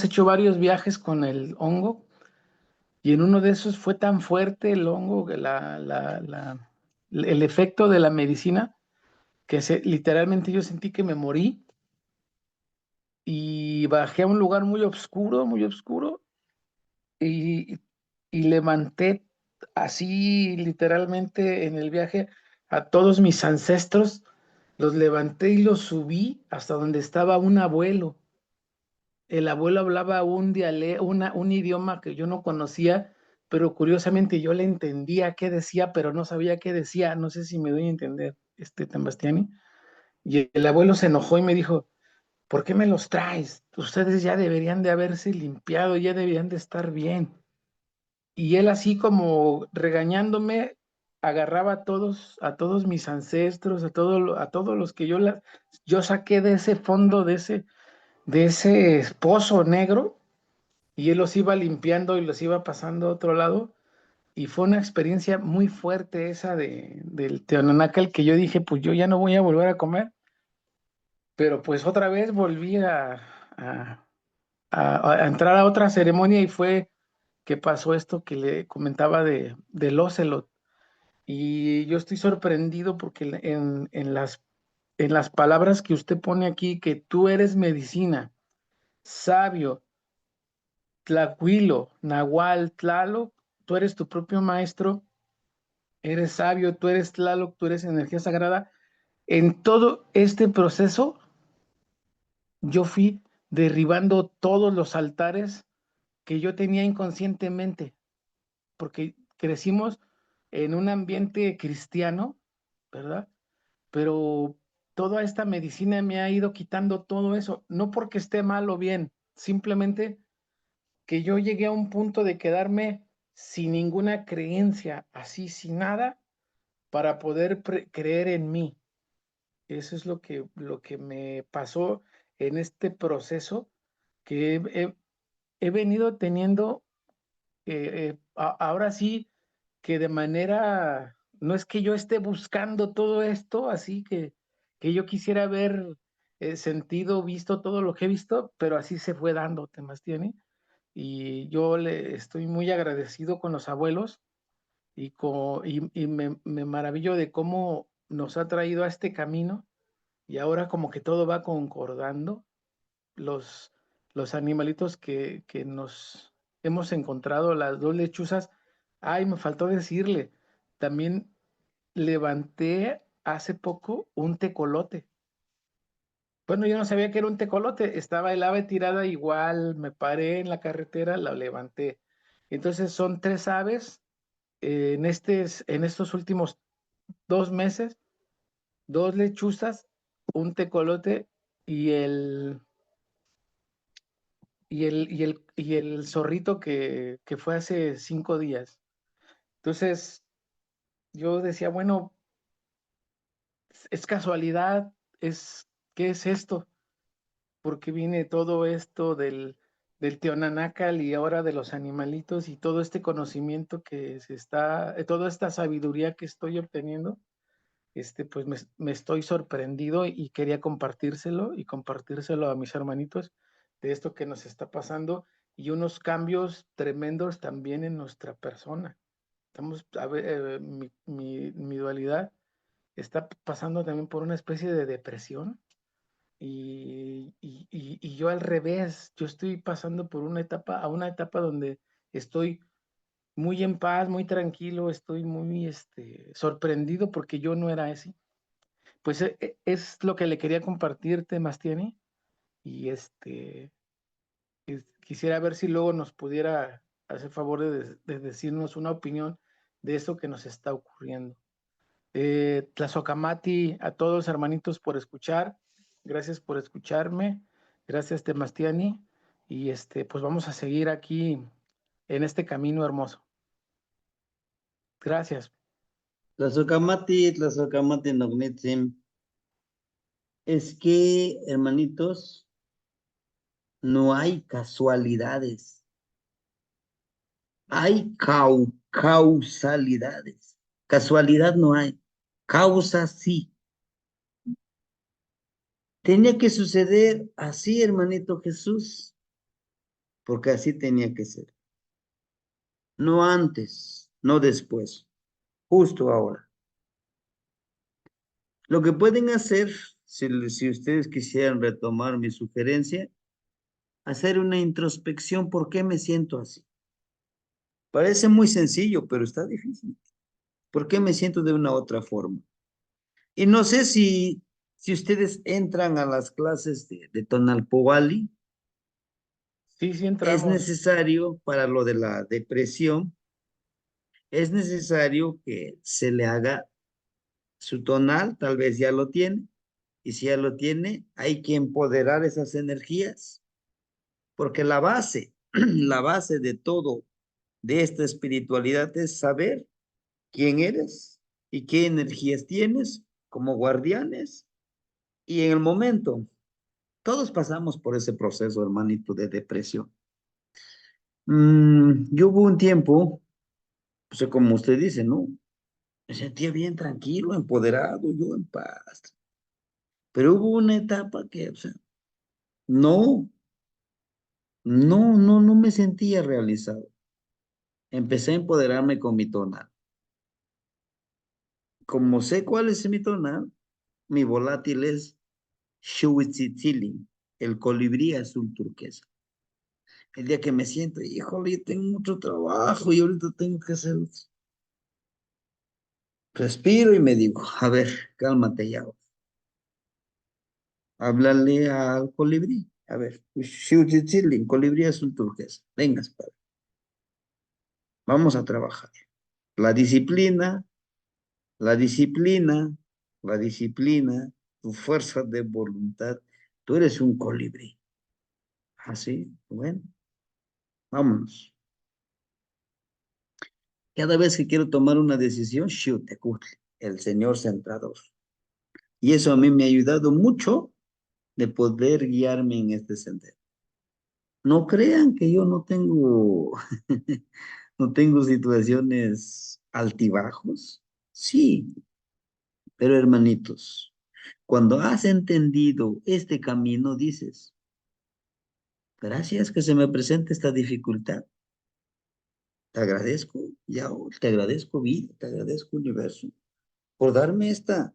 hecho varios viajes con el hongo, y en uno de esos fue tan fuerte el hongo, que el efecto de la medicina, que literalmente yo sentí que me morí, y bajé a un lugar muy oscuro, y, y levanté así literalmente en el viaje a todos mis ancestros, los levanté y los subí hasta donde estaba un abuelo. El abuelo hablaba un idioma que yo no conocía, pero curiosamente yo le entendía qué decía, pero no sabía qué decía. No sé si me doy a entender, Tambastiani. Y el abuelo se enojó y me dijo, ¿por qué me los traes? Ustedes ya deberían de haberse limpiado, ya deberían de estar bien. Y él así como regañándome, agarraba a todos mis ancestros, a todos los que yo saqué de ese fondo, de ese pozo negro, y él los iba limpiando y los iba pasando a otro lado. Y fue una experiencia muy fuerte esa del Teonanácal, que yo dije, pues yo ya no voy a volver a comer, pero pues otra vez volví a entrar a otra ceremonia y fue que pasó esto que le comentaba del Ocelot. Y yo estoy sorprendido porque en las palabras que usted pone aquí, que tú eres medicina, sabio, tlacuilo, nahual, tlaloc, tú eres tu propio maestro, eres sabio, tú eres tlaloc, tú eres energía sagrada. En todo este proceso, yo fui derribando todos los altares que yo tenía inconscientemente, porque crecimos en un ambiente cristiano, ¿verdad? Pero toda esta medicina me ha ido quitando todo eso, no porque esté mal o bien, simplemente que yo llegué a un punto de quedarme sin ninguna creencia, así, sin nada, para poder creer en mí. Eso es lo que me pasó en este proceso que he venido teniendo, ahora sí, que de manera, no es que yo esté buscando todo esto, así que yo quisiera haber sentido, visto todo lo que he visto, pero así se fue dando, Temastiani. Y yo le estoy muy agradecido con los abuelos y me maravillo de cómo nos ha traído a este camino y ahora como que todo va concordando. Los, los animalitos que nos hemos encontrado, las dos lechuzas. Ay, me faltó decirle, también levanté hace poco un tecolote. Bueno, yo no sabía que era un tecolote, estaba el ave tirada igual, me paré en la carretera, la levanté. Entonces son tres aves en estos últimos 2 meses, dos lechuzas, un tecolote y el zorrito que fue hace 5 días. Entonces, yo decía, bueno, es casualidad, ¿qué es esto? ¿Por qué viene todo esto del Teonanácal y ahora de los animalitos y todo este conocimiento toda esta sabiduría que estoy obteniendo? Pues me estoy sorprendido y quería compartírselo y compartírselo a mis hermanitos de esto que nos está pasando y unos cambios tremendos también en nuestra persona. Mi dualidad está pasando también por una especie de depresión y yo al revés, yo estoy pasando por a una etapa donde estoy muy en paz, muy tranquilo, estoy muy sorprendido porque yo no era así. Pues es lo que le quería compartirte, Mastiani, y quisiera ver si luego nos pudiera hacer favor de decirnos una opinión de eso que nos está ocurriendo. Tlazocamati, a todos hermanitos por escuchar, gracias por escucharme, gracias Temastiani, y pues vamos a seguir aquí en este camino hermoso. Gracias. Tlazocamati Nognitzin. Es que, hermanitos, no hay casualidades. Hay causalidades. Casualidad no hay. Causa sí. Tenía que suceder así, hermanito Jesús, porque así tenía que ser. No antes, no después, justo ahora. Lo que pueden hacer, si ustedes quisieran retomar mi sugerencia, hacer una introspección, ¿por qué me siento así? Parece muy sencillo, pero está difícil. ¿Por qué me siento de una u otra forma? Y no sé si ustedes entran a las clases de Tonalpoali, Sí, es entramos. necesario para lo de la depresión, es necesario que se le haga su tonal, tal vez ya lo tiene, Y si ya lo tiene, hay que empoderar esas energías, porque la base, la base de todo, de esta espiritualidad es saber quién eres y qué energías tienes como guardianes. Y en el momento, todos pasamos por ese proceso, hermanito, de depresión. Yo hubo un tiempo, pues como usted dice, ¿no? Me sentía bien tranquilo, empoderado, yo en paz. Pero hubo una etapa que, o sea, no, no me sentía realizado. Empecé a empoderarme con mi tonal. Como sé cuál es mi tonal, mi volátil es Shuitzilin, el colibrí azul turquesa. El día que me siento, híjole, yo tengo mucho trabajo y ahorita tengo que hacer. Respiro y me digo, a ver, cálmate ya. Háblale al colibrí. A ver, Shuitzilin, colibrí azul turquesa. Vengas, padre. Vamos a trabajar. La disciplina, la disciplina, la disciplina, tu fuerza de voluntad. Tú eres un colibrí. Así, bueno, vámonos. Cada vez que quiero tomar una decisión, shoot, el Señor centrador. Y eso a mí me ha ayudado mucho de poder guiarme en este sendero. No crean que yo no tengo, no tengo situaciones altibajos. Sí, pero hermanitos, cuando has entendido este camino, dices, gracias que se me presente esta dificultad. Te agradezco, ya, te agradezco vida, te agradezco universo, por darme esta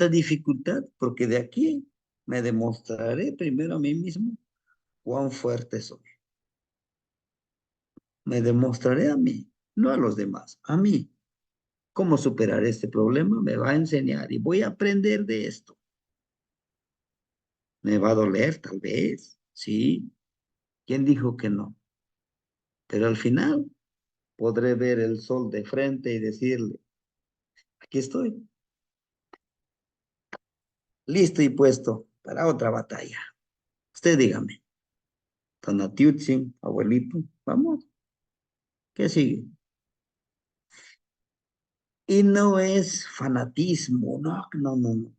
dificultad, porque de aquí me demostraré primero a mí mismo cuán fuerte soy. Me demostraré a mí, no a los demás, a mí. Cómo superar este problema me va a enseñar y voy a aprender de esto. Me va a doler, tal vez, sí. ¿Quién dijo que no? Pero al final podré ver el sol de frente y decirle, aquí estoy, listo y puesto para otra batalla. Usted dígame, Tonatiutzin, abuelito, vamos, ¿qué sigue? Y no es fanatismo, no.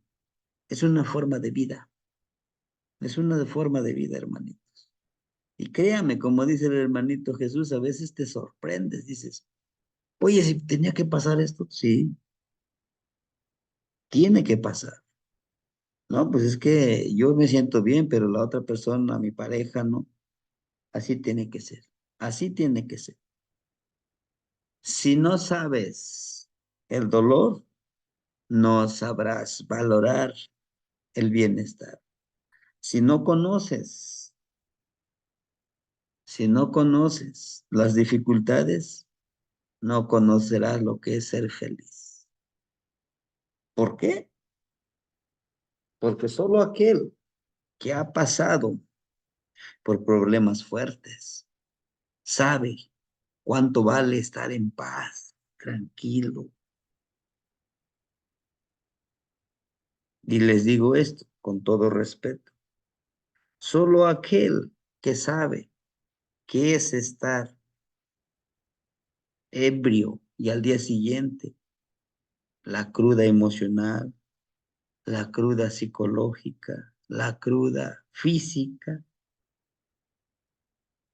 Es una forma de vida. Es una forma de vida, hermanitos. Y créame, como dice el hermanito Jesús, a veces te sorprendes, dices, oye, si tenía que pasar esto, sí, tiene que pasar. No, pues es que yo me siento bien, pero la otra persona, mi pareja, no. Así tiene que ser. Así tiene que ser. Si no sabes el dolor, no sabrás valorar el bienestar. Si no conoces, si no conoces las dificultades, no conocerás lo que es ser feliz. ¿Por qué? Porque solo aquel que ha pasado por problemas fuertes sabe cuánto vale estar en paz, tranquilo. Y les digo esto con todo respeto. Solo aquel que sabe qué es estar ebrio y al día siguiente la cruda emocional, la cruda psicológica, la cruda física,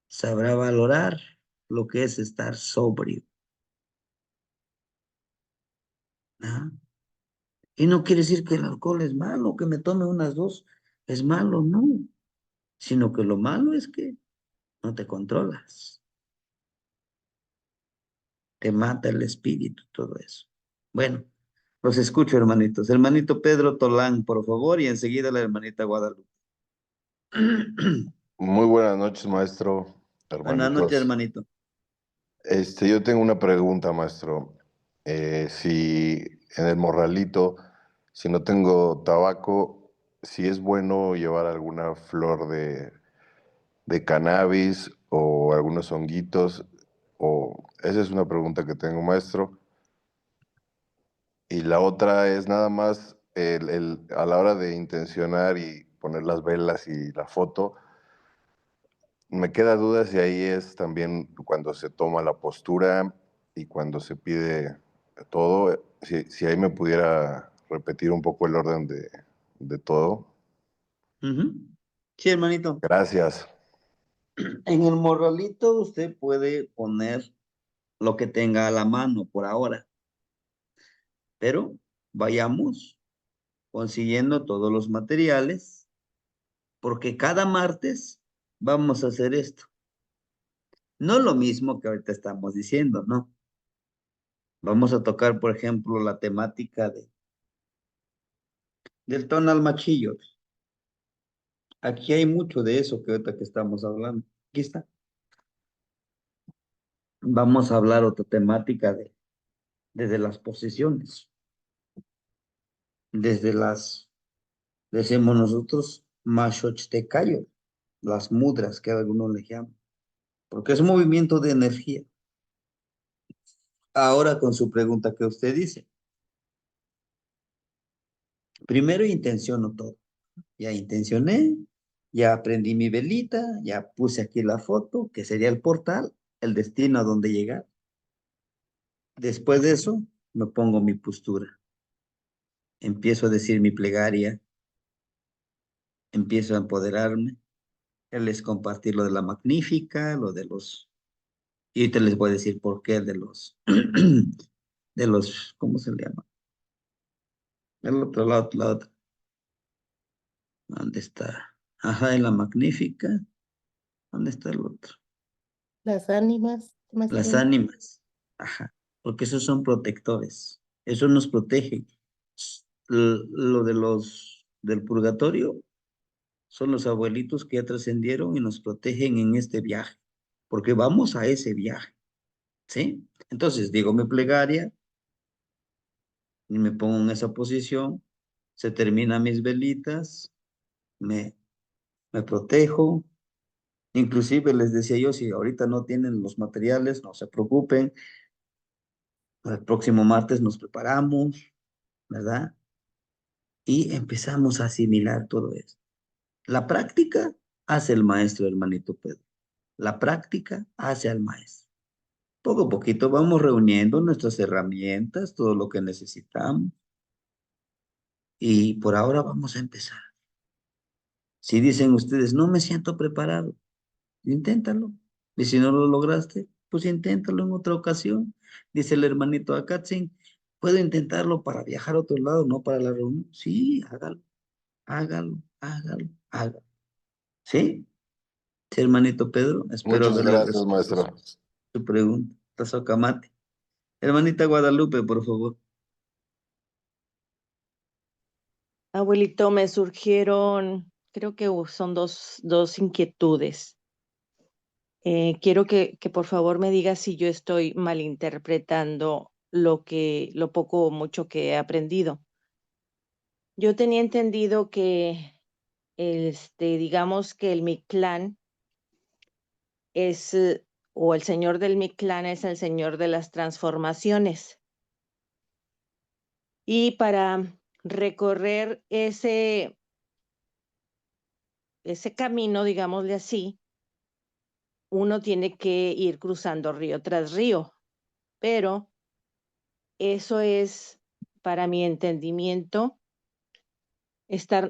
sabrá valorar lo que es estar sobrio. ¿Ah? Y no quiere decir que el alcohol es malo, que me tome unas dos es malo, no. Sino que lo malo es que no te controlas. Te mata el espíritu, todo eso. Bueno, los escucho, hermanitos. Hermanito Pedro Tolán, por favor, y enseguida la hermanita Guadalupe. Muy buenas noches, maestro, Buenas noches, hermanitos. hermanito. Yo tengo una pregunta, maestro. Si en el morralito, si no tengo tabaco, si es bueno llevar alguna flor de cannabis o algunos honguitos, o esa es una pregunta que tengo, maestro. Y la otra es nada más a la hora de intencionar y poner las velas y la foto, me queda duda si ahí es también cuando se toma la postura y cuando se pide todo, si ahí me pudiera repetir un poco el orden de todo. Ujú. Sí, hermanito. Gracias. En el morralito usted puede poner lo que tenga a la mano por ahora, pero vayamos consiguiendo todos los materiales, porque cada martes vamos a hacer esto. No lo mismo que ahorita estamos diciendo, ¿no? Vamos a tocar, por ejemplo, la temática del tonal machillo. Aquí hay mucho de eso que ahorita que estamos hablando. Aquí está. Vamos a hablar otra temática desde las posiciones, desde las, decimos nosotros, machochtecayo, las mudras que algunos le llaman, porque es movimiento de energía. Ahora con su pregunta que usted dice, primero intenciono todo. Ya intencioné, ya prendí mi velita, ya puse aquí la foto, que sería el portal, el destino a donde llegar. Después de eso, me pongo mi postura. Empiezo a decir mi plegaria, empiezo a empoderarme. Él es compartir lo de la magnífica, lo de los... Y ahorita les voy a decir por qué de los... de los... ¿Cómo se le llama? El otro lado, la otra. ¿Dónde está? Ajá, en la magnífica. ¿Dónde está el otro? Las ánimas, Las ánimas. Ajá. Porque esos son protectores. Eso nos protege. Lo de los del purgatorio son los abuelitos que ya trascendieron y nos protegen en este viaje. Porque vamos a ese viaje. ¿Sí? Entonces digo mi plegaria y me pongo en esa posición. Se terminan mis velitas. Me protejo. Inclusive les decía yo, si ahorita no tienen los materiales, no se preocupen. El próximo martes nos preparamos, ¿verdad? Y empezamos a asimilar todo eso. La práctica hace el maestro, hermanito Pedro. La práctica hace al maestro. Poco a poquito vamos reuniendo nuestras herramientas, todo lo que necesitamos. Y por ahora vamos a empezar. Si dicen ustedes, no me siento preparado, inténtalo. Y si no lo lograste, pues inténtalo en otra ocasión. Dice el hermanito Akatzin, ¿puedo intentarlo para viajar a otro lado, no para la reunión? Sí, hágalo, hágalo, hágalo, hágalo. ¿Sí? Sí, hermanito Pedro, espero Muchas haberle gracias, resuelto maestro. su pregunta. Tazocamate. Hermanita Guadalupe, por favor. Abuelito, me surgieron, creo que son dos inquietudes. Quiero que por favor me diga si yo estoy malinterpretando lo poco o mucho que he aprendido. Yo tenía entendido que, digamos que el Mictlán es, o el señor del Mictlán es el señor de las transformaciones. Y para recorrer ese camino, digámosle así, uno tiene que ir cruzando río tras río, pero eso es, para mi entendimiento,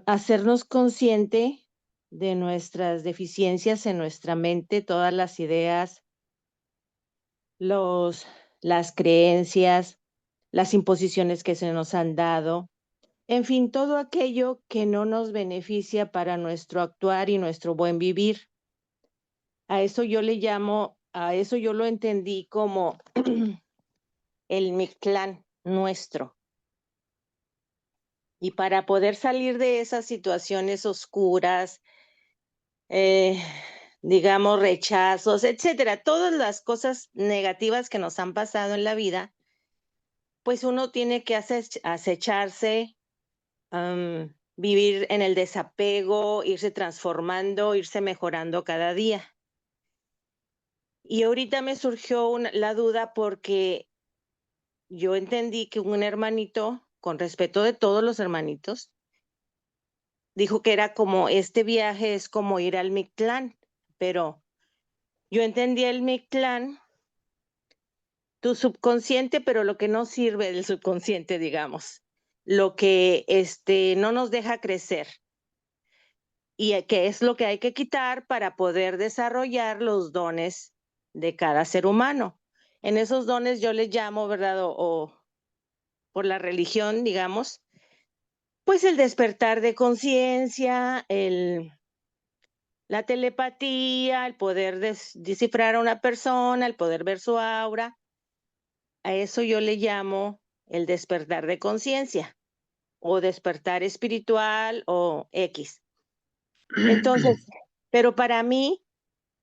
hacernos consciente de nuestras deficiencias en nuestra mente, todas las ideas, las creencias, las imposiciones que se nos han dado, en fin, todo aquello que no nos beneficia para nuestro actuar y nuestro buen vivir. A eso yo lo entendí como el Mictlán nuestro. Y para poder salir de esas situaciones oscuras, digamos, rechazos, etcétera, todas las cosas negativas que nos han pasado en la vida, pues uno tiene que acecharse, vivir en el desapego, irse transformando, irse mejorando cada día. Y ahorita me surgió la duda porque yo entendí que un hermanito con respeto de todos los hermanitos, dijo que era como, este viaje es como ir al Mictlán, pero yo entendí el Mictlán, tu subconsciente, pero lo que no sirve del subconsciente, digamos, lo que no nos deja crecer y que es lo que hay que quitar para poder desarrollar los dones de cada ser humano. En esos dones yo les llamo, ¿verdad? O por la religión, digamos, pues el despertar de conciencia, la telepatía, el poder descifrar a una persona, el poder ver su aura. A eso yo le llamo el despertar de conciencia o despertar espiritual o X. Entonces, pero para mí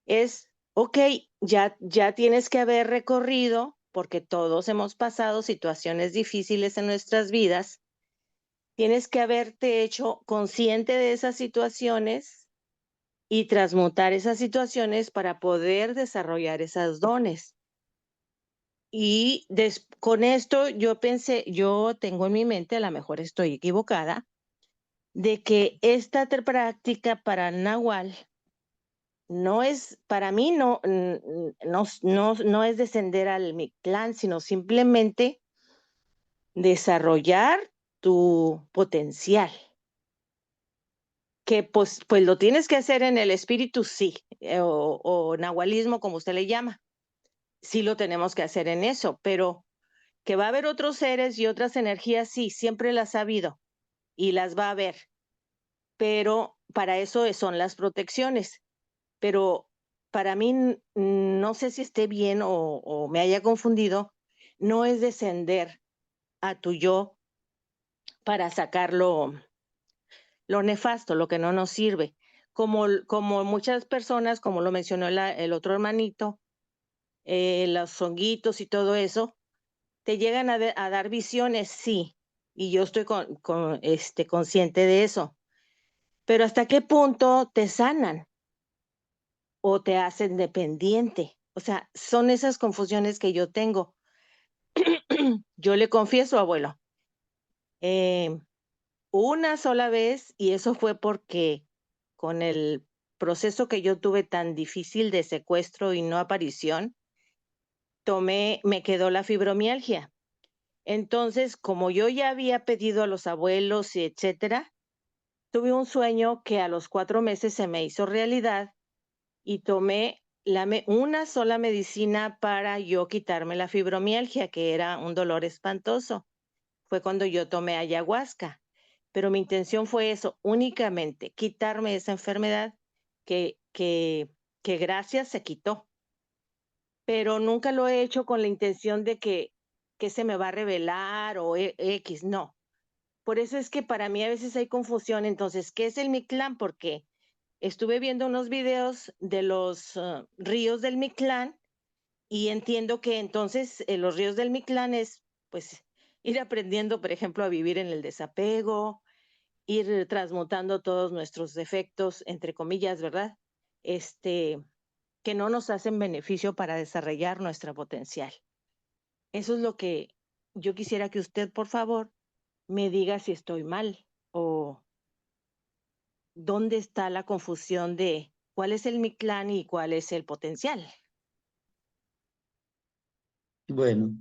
es, ok, ya tienes que haber recorrido, porque todos hemos pasado situaciones difíciles en nuestras vidas, tienes que haberte hecho consciente de esas situaciones y transmutar esas situaciones para poder desarrollar esos dones. Y con esto yo pensé, yo tengo en mi mente, a lo mejor estoy equivocada, de que esta práctica para el Nahual no es, para mí no es descender al Mictlán, sino simplemente desarrollar tu potencial. Que pues lo tienes que hacer en el espíritu, sí, o nahualismo, como usted le llama. Sí lo tenemos que hacer en eso, pero que va a haber otros seres y otras energías, sí, siempre las ha habido y las va a haber. Pero para eso son las protecciones. Pero para mí, no sé si esté bien o me haya confundido, no es descender a tu yo para sacarlo lo nefasto, lo que no nos sirve. Como muchas personas, como lo mencionó el otro hermanito, los honguitos y todo eso, te llegan a dar visiones, sí, y yo estoy consciente de eso. Pero ¿hasta qué punto te sanan o te hacen dependiente? O sea, son esas confusiones que yo tengo. Yo le confieso, abuelo, una sola vez, y eso fue porque con el proceso que yo tuve tan difícil de secuestro y no aparición, me quedó la fibromialgia. Entonces, como yo ya había pedido a los abuelos y etcétera, tuve un sueño que a los 4 meses se me hizo realidad y tomé una sola medicina para yo quitarme la fibromialgia, que era un dolor espantoso. Fue cuando yo tomé ayahuasca. Pero mi intención fue eso, únicamente quitarme esa enfermedad que gracias se quitó. Pero nunca lo he hecho con la intención de que se me va a revelar o X, no. Por eso es que para mí a veces hay confusión. Entonces, ¿qué es el Mictlán? Porque estuve viendo unos videos de los ríos del Mictlán y entiendo que entonces los ríos del Mictlán es, pues, ir aprendiendo, por ejemplo, a vivir en el desapego, ir transmutando todos nuestros defectos, entre comillas, ¿verdad? Que no nos hacen beneficio para desarrollar nuestra potencial. Eso es lo que yo quisiera que usted, por favor, me diga si estoy mal o dónde está la confusión de cuál es el Mictlán y cuál es el potencial. Bueno,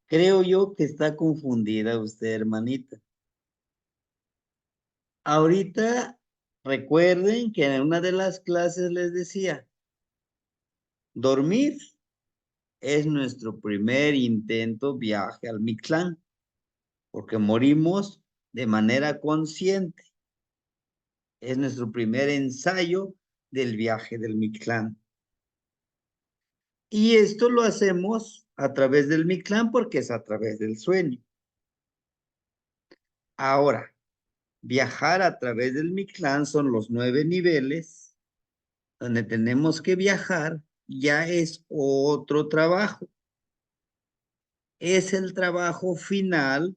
creo yo que está confundida usted, hermanita. Ahorita recuerden que en una de las clases les decía, dormir es nuestro primer intento viaje al Mictlán, porque morimos de manera consciente. Es nuestro primer ensayo del viaje del Mictlán. Y esto lo hacemos a través del Mictlán porque es a través del sueño. Ahora, viajar a través del Mictlán son los 9 niveles donde tenemos que viajar, ya es otro trabajo. Es el trabajo final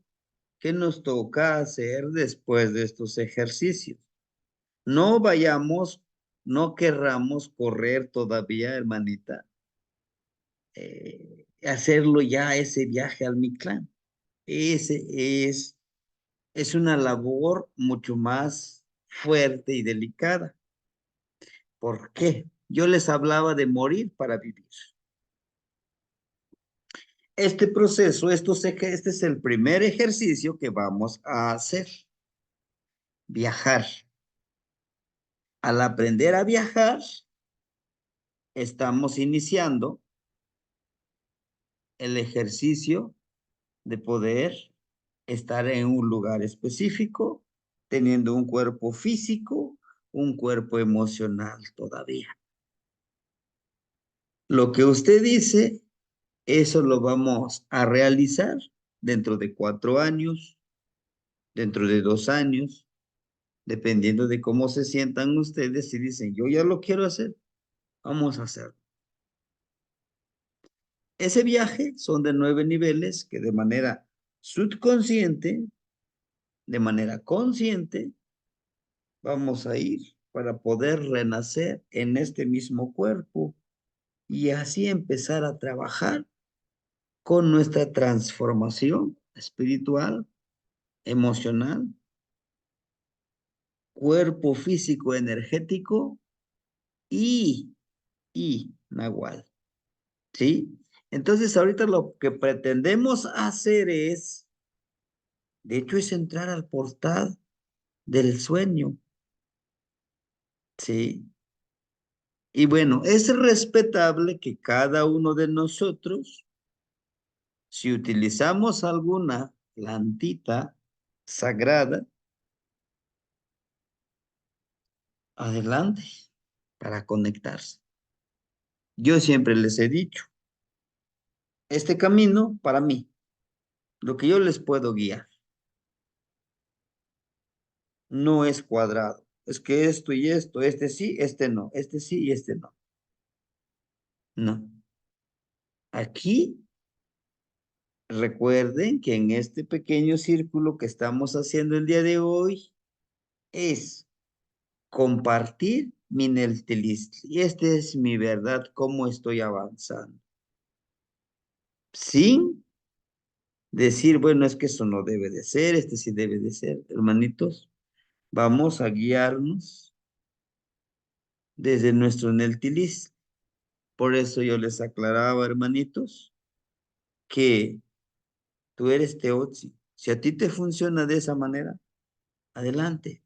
que nos toca hacer después de estos ejercicios. No vayamos, no querramos correr todavía, hermanita, hacerlo ya ese viaje al Mictlán. Ese es una labor mucho más fuerte y delicada. ¿Por qué? Yo les hablaba de morir para vivir. Este proceso, este es el primer ejercicio que vamos a hacer. Viajar. Al aprender a viajar, estamos iniciando el ejercicio de poder estar en un lugar específico, teniendo un cuerpo físico, un cuerpo emocional todavía. Lo que usted dice, eso lo vamos a realizar dentro de 4 años, dentro de 2 años, dependiendo de cómo se sientan ustedes. Si dicen, yo ya lo quiero hacer, vamos a hacerlo. Ese viaje son de 9 niveles que de manera subconsciente, de manera consciente, vamos a ir para poder renacer en este mismo cuerpo y así empezar a trabajar con nuestra transformación espiritual, emocional, cuerpo físico energético y nahual. ¿Sí? Entonces ahorita lo que pretendemos hacer es, de hecho es entrar al portal del sueño. ¿Sí? Y bueno, es respetable que cada uno de nosotros, si utilizamos alguna plantita sagrada, adelante para conectarse. Yo siempre les he dicho, este camino para mí, lo que yo les puedo guiar, no es cuadrado. Es que esto y esto, este sí, este no, este sí y este no. No. Aquí, recuerden que en este pequeño círculo que estamos haciendo el día de hoy es compartir mi Neltelis. Y esta es mi verdad, cómo estoy avanzando. Sin decir, bueno, es que eso no debe de ser, este sí debe de ser. Hermanitos, vamos a guiarnos desde nuestro Neltilis. Por eso yo les aclaraba, hermanitos, que tú eres Teotzi. Si a ti te funciona de esa manera, adelante.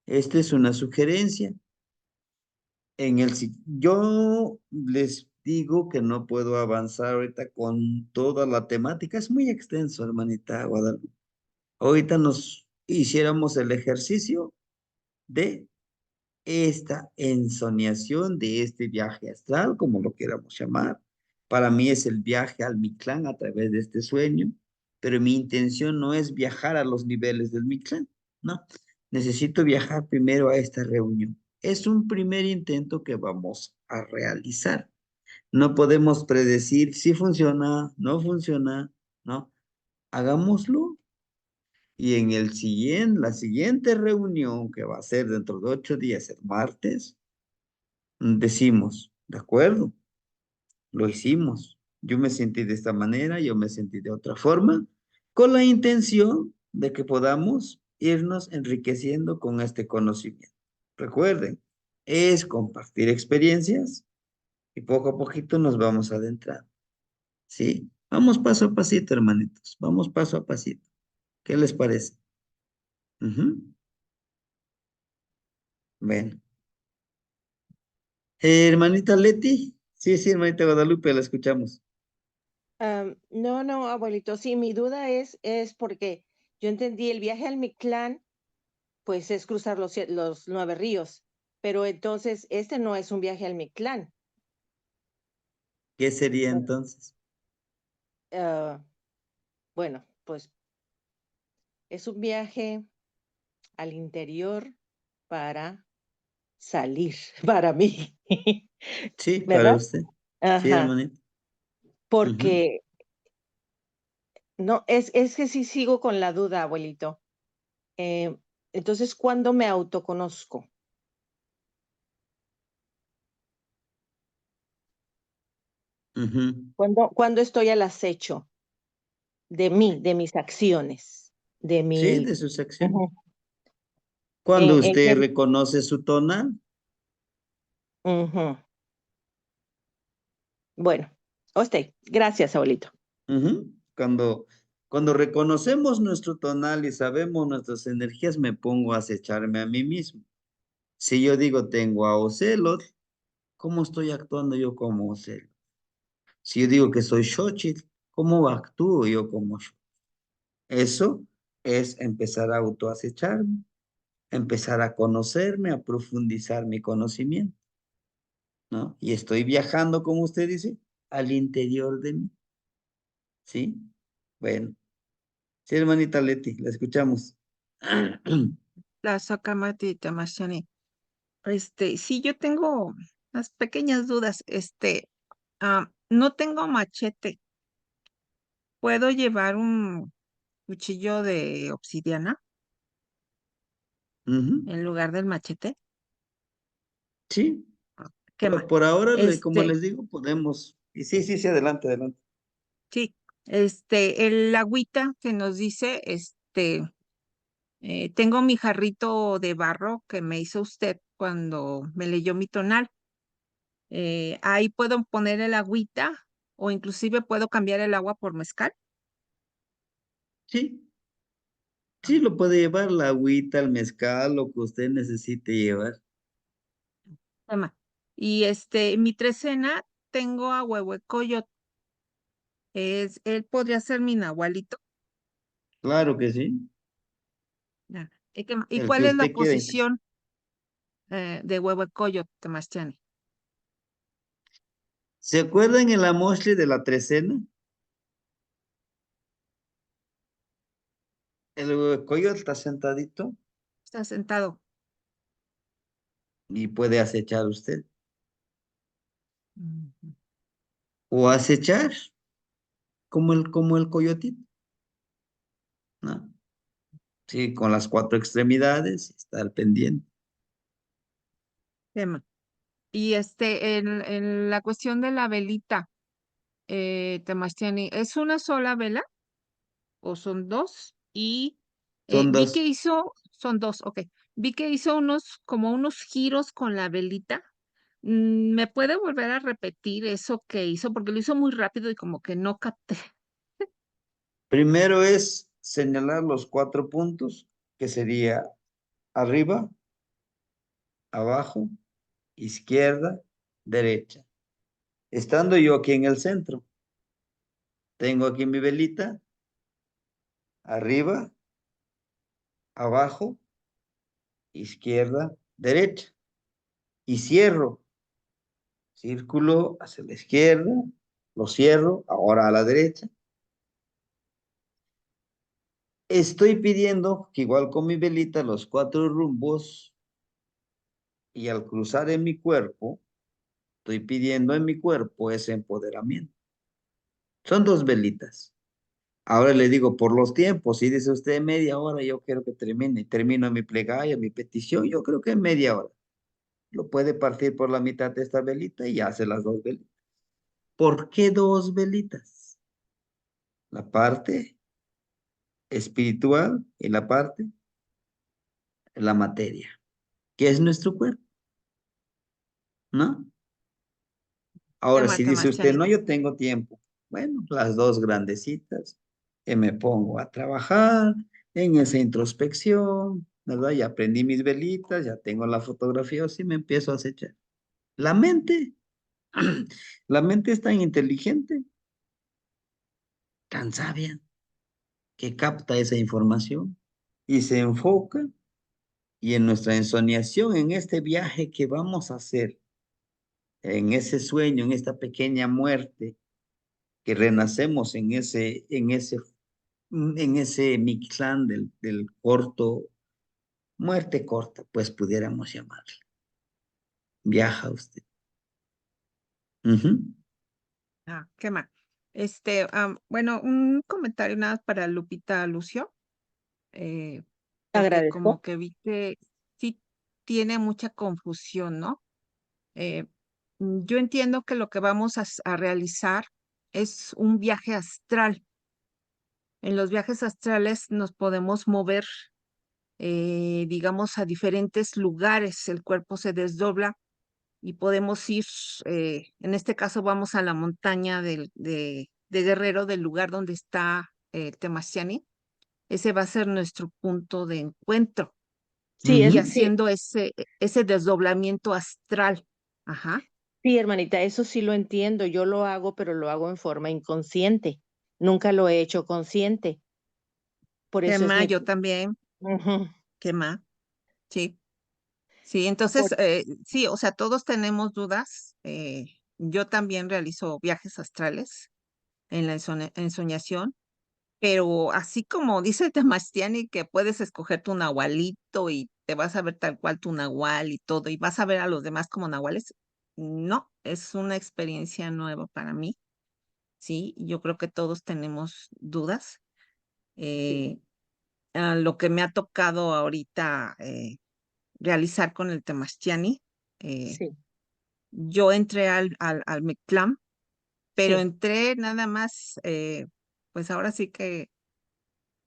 Esta es una sugerencia. Yo les digo que no puedo avanzar ahorita con toda la temática. Es muy extenso, hermanita Guadalupe. Ahorita nos hiciéramos el ejercicio de esta ensoñación, de este viaje astral, como lo queramos llamar. Para mí es el viaje al Mictlán a través de este sueño, pero mi intención no es viajar a los niveles del Mictlán, no. Necesito viajar primero a esta reunión. Es un primer intento que vamos a realizar. No podemos predecir si funciona, no funciona, ¿no? Hagámoslo y en la siguiente reunión, que va a ser dentro de 8 días, el martes, decimos, de acuerdo, lo hicimos. Yo me sentí de esta manera, yo me sentí de otra forma, con la intención de que podamos irnos enriqueciendo con este conocimiento. Recuerden, es compartir experiencias y poco a poquito nos vamos adentrando. ¿Sí? Vamos paso a pasito, hermanitos. Vamos paso a pasito. ¿Qué les parece? Bueno. Hermanita Leti. Sí, sí, hermanita Guadalupe, la escuchamos. No, abuelito, sí, mi duda es porque yo entendí el viaje al Mictlán, pues es cruzar los 9 ríos, pero entonces este no es un viaje al Mictlán. ¿Qué sería entonces? Bueno, pues es un viaje al interior para salir, para mí, Sí, para ¿verdad? usted. Sí, Ajá, hermanita. porque no, es que sí sigo con la duda, abuelito. Eh, entonces, ¿cuándo me autoconozco? Ujú. ¿Cuándo estoy al acecho? de mí, de mis acciones, de Sí, mi... de sus acciones. Ujú. Cuando En usted qué- reconoce su tonal, Ujú. Bueno, usted, gracias, abuelito. ujú, cuando reconocemos nuestro tonal y sabemos nuestras energías, me pongo a acecharme a mí mismo. Si yo digo tengo a Ocelot, ¿cómo estoy actuando yo como Ocelot? Si yo digo que soy Xochitl, ¿cómo actúo yo como Xochitl? Eso es empezar a autoacecharme, empezar a conocerme, a profundizar mi conocimiento, ¿no? Y estoy viajando, como usted dice, al interior de mí, ¿sí? Bueno, sí, hermanita Leti, la escuchamos. La Socamati Tamashani. Sí, yo tengo unas pequeñas dudas. No tengo machete. ¿Puedo llevar un cuchillo de obsidiana Ujú, en lugar del machete? sí, ¿Qué más? por ahora, como Este, les digo, podemos. Y sí, sí, sí, adelante, adelante. sí, el agüita que nos dice, tengo mi jarrito de barro que me hizo usted cuando me leyó mi tonal. Ahí puedo poner el agüita o inclusive puedo cambiar el agua por mezcal. Sí, sí, lo puede llevar la agüita, el mezcal, lo que usted necesite llevar. Toma. Y mi trecena tengo a Huehuecoyot. Él podría ser mi nahualito. Claro que sí, Ya. ¿Y el que cuál es la usted quiera. posición de Huehuecoyot, Temastiani? ¿Se acuerdan el amostle de la trecena? El coyote está sentadito Está sentado. y puede acechar usted. Ujú. O acechar como el coyotito, ¿no? Sí, con las cuatro extremidades, está al pendiente. Tema. Y en la cuestión de la velita, Temastiani, ¿es una sola vela o son dos? Y Son vi que dos. son dos, ok. Vi que hizo como unos giros con la velita. ¿Me puede volver a repetir eso que hizo? Porque lo hizo muy rápido y como que no capté. Primero es señalar los 4 puntos, que sería arriba, abajo, izquierda, derecha. Estando yo aquí en el centro, tengo aquí mi velita, arriba, abajo, izquierda, derecha. Y cierro, círculo hacia la izquierda, lo cierro, ahora a la derecha. Estoy pidiendo que igual con mi velita los 4 rumbos y al cruzar en mi cuerpo, estoy pidiendo en mi cuerpo ese empoderamiento. Son 2 velitas. Ahora le digo por los tiempos, si dice usted media hora, yo quiero que termine. Termino mi plegaria, mi petición, yo creo que en media hora. Lo puede partir por la mitad de esta velita y hace las 2 velitas. ¿Por qué 2 velitas? La parte espiritual y la parte, la materia, que es nuestro cuerpo, ¿no? Ahora, Tema, si dice usted, Temastiani. no, yo tengo tiempo. Bueno, las 2 grandecitas, que me pongo a trabajar en esa introspección, ¿verdad? Ya aprendí mis velitas, ya tengo la fotografía, así me empiezo a acechar. La mente, la mente es tan inteligente, tan sabia, que capta esa información y se enfoca y en nuestra ensoñación, en este viaje que vamos a hacer, en ese sueño, en esta pequeña muerte, que renacemos en ese Mictlán del corto, muerte corta, pues pudiéramos llamarle. Viaja usted. Ujú. ¿Qué más? Bueno, un comentario nada más para Lupita Lucio, porque como Agradezco. que vi que sí tiene mucha confusión, ¿no? Yo entiendo que lo que vamos a realizar es un viaje astral. En los viajes astrales nos podemos mover, digamos, a diferentes lugares. El cuerpo se desdobla y podemos ir, en este caso vamos a la montaña de Guerrero, del lugar donde está Temastiani. Ese va a ser nuestro punto de encuentro Sí, y sí, haciendo ese desdoblamiento astral. Ajá. sí, hermanita, eso sí lo entiendo. Yo lo hago, pero lo hago en forma inconsciente. Nunca lo he hecho consciente. Por ¿Qué eso es más? mi... Yo también. Ujú. ¿Qué más? Sí. Sí, entonces, Por- sí, o sea, todos tenemos dudas. Yo también realizo viajes astrales en la ensoñación, pero así como dice Tamastiani que puedes escoger tu nahualito y te vas a ver tal cual tu nahual y todo, y vas a ver a los demás como nahuales, no, es una experiencia nueva para mí, sí, yo creo que todos tenemos dudas. Sí, Eh, lo que me ha tocado ahorita realizar con el Tamastiani, eh, sí, yo entré al Mictlán, pero sí. entré nada más, pues ahora sí que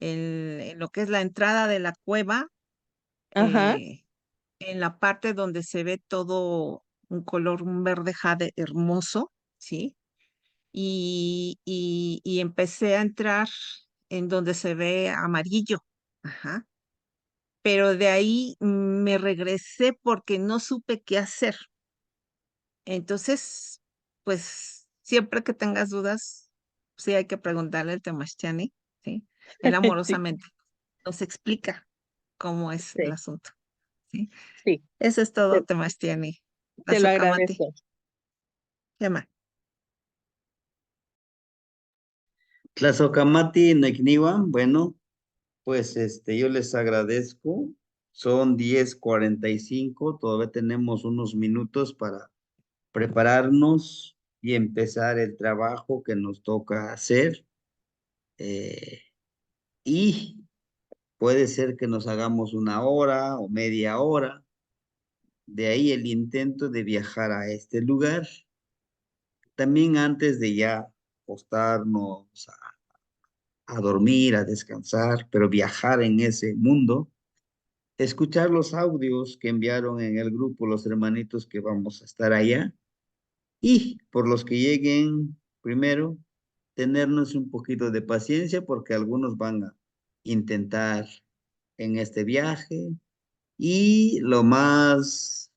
en lo que es la entrada de la cueva, Ajá. eh, en la parte donde se ve todo un color, un verde jade hermoso, ¿sí? Y empecé a entrar en donde se ve amarillo, ajá. Pero de ahí me regresé porque no supe qué hacer. Entonces, pues siempre que tengas dudas, sí hay que preguntarle al Temastiani, ¿sí? Él Sí, amorosamente nos explica cómo es el sí, asunto, ¿sí? sí. Eso es todo, Te, Temastiani. te lo Azokamati. agradezco. ¿Qué más? Tlazocamati Necniwan, bueno, pues yo les agradezco. Son 10:45, todavía tenemos unos minutos para prepararnos y empezar el trabajo que nos toca hacer. eh, y puede ser que nos hagamos 1 hora o media hora. De ahí el intento de viajar a este lugar. También antes de ya acostarnos a dormir, a descansar, pero viajar en ese mundo, escuchar los audios que enviaron en el grupo los hermanitos que vamos a estar allá y por los que lleguen primero, tenernos un poquito de paciencia porque algunos van a intentar en este viaje y lo más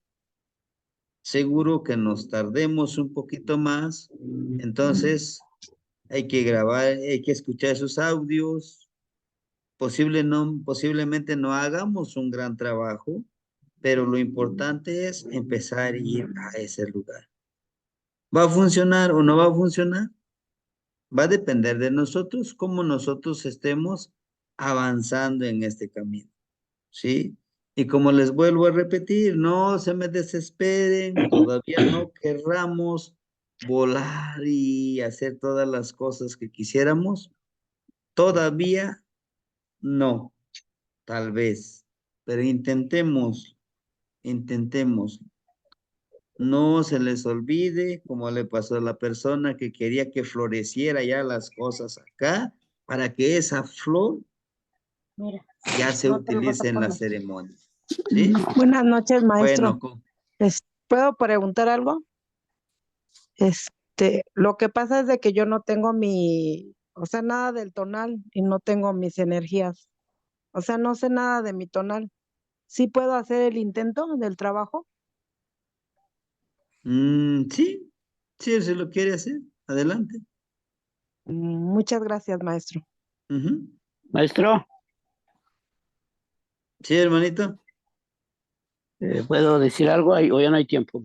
seguro que nos tardemos un poquito más. Entonces, hay que grabar, hay que escuchar esos audios. Posiblemente no hagamos un gran trabajo, pero lo importante es empezar a ir a ese lugar. ¿Va a funcionar o no va a funcionar? Va a depender de nosotros, cómo nosotros estemos avanzando en este camino, ¿sí? Y como les vuelvo a repetir, no se me desesperen, todavía no querramos volar y hacer todas las cosas que quisiéramos, todavía no, tal vez, pero intentemos. No se les olvide, como le pasó a la persona que quería que floreciera ya las cosas acá, para que esa flor Mira, ya se no te lo vas a utilice en la poner. ceremonia, ¿sí? Buenas noches, maestro. Bueno, ¿Puedo preguntar algo? Lo que pasa es de que yo no tengo o sea, nada del tonal y no tengo mis energías. O sea, no sé nada de mi tonal. ¿Sí puedo hacer el intento del trabajo? sí, sí, si lo quiere hacer, adelante. Muchas gracias, maestro. Ujú. Maestro, Sí, hermanito. ¿puedo decir algo? O ya no hay tiempo.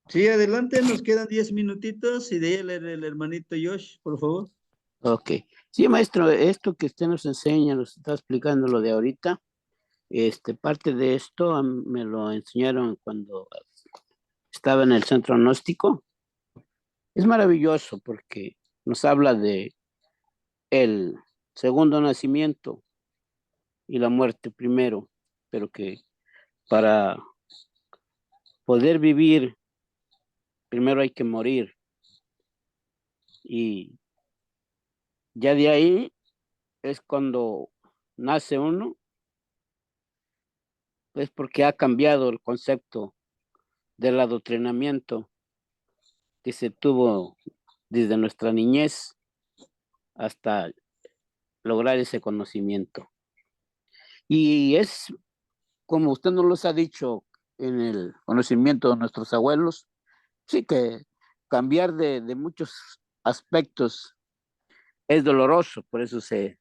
Sí, adelante, nos quedan 10 minutitos y de ahí el hermanito Josh, por favor. Ok. Sí, maestro, esto que usted nos enseña, nos está explicando lo de ahorita, parte de esto me lo enseñaron cuando estaba en el centro gnóstico. Es maravilloso porque nos habla de el segundo nacimiento y la muerte primero, pero que para poder vivir, primero hay que morir. Y Ya de ahí es cuando nace uno, es porque ha cambiado el concepto del adoctrinamiento que se tuvo desde nuestra niñez hasta lograr ese conocimiento. Y es, como usted nos los ha dicho en el conocimiento de nuestros abuelos, sí que cambiar de muchos aspectos es doloroso, por eso se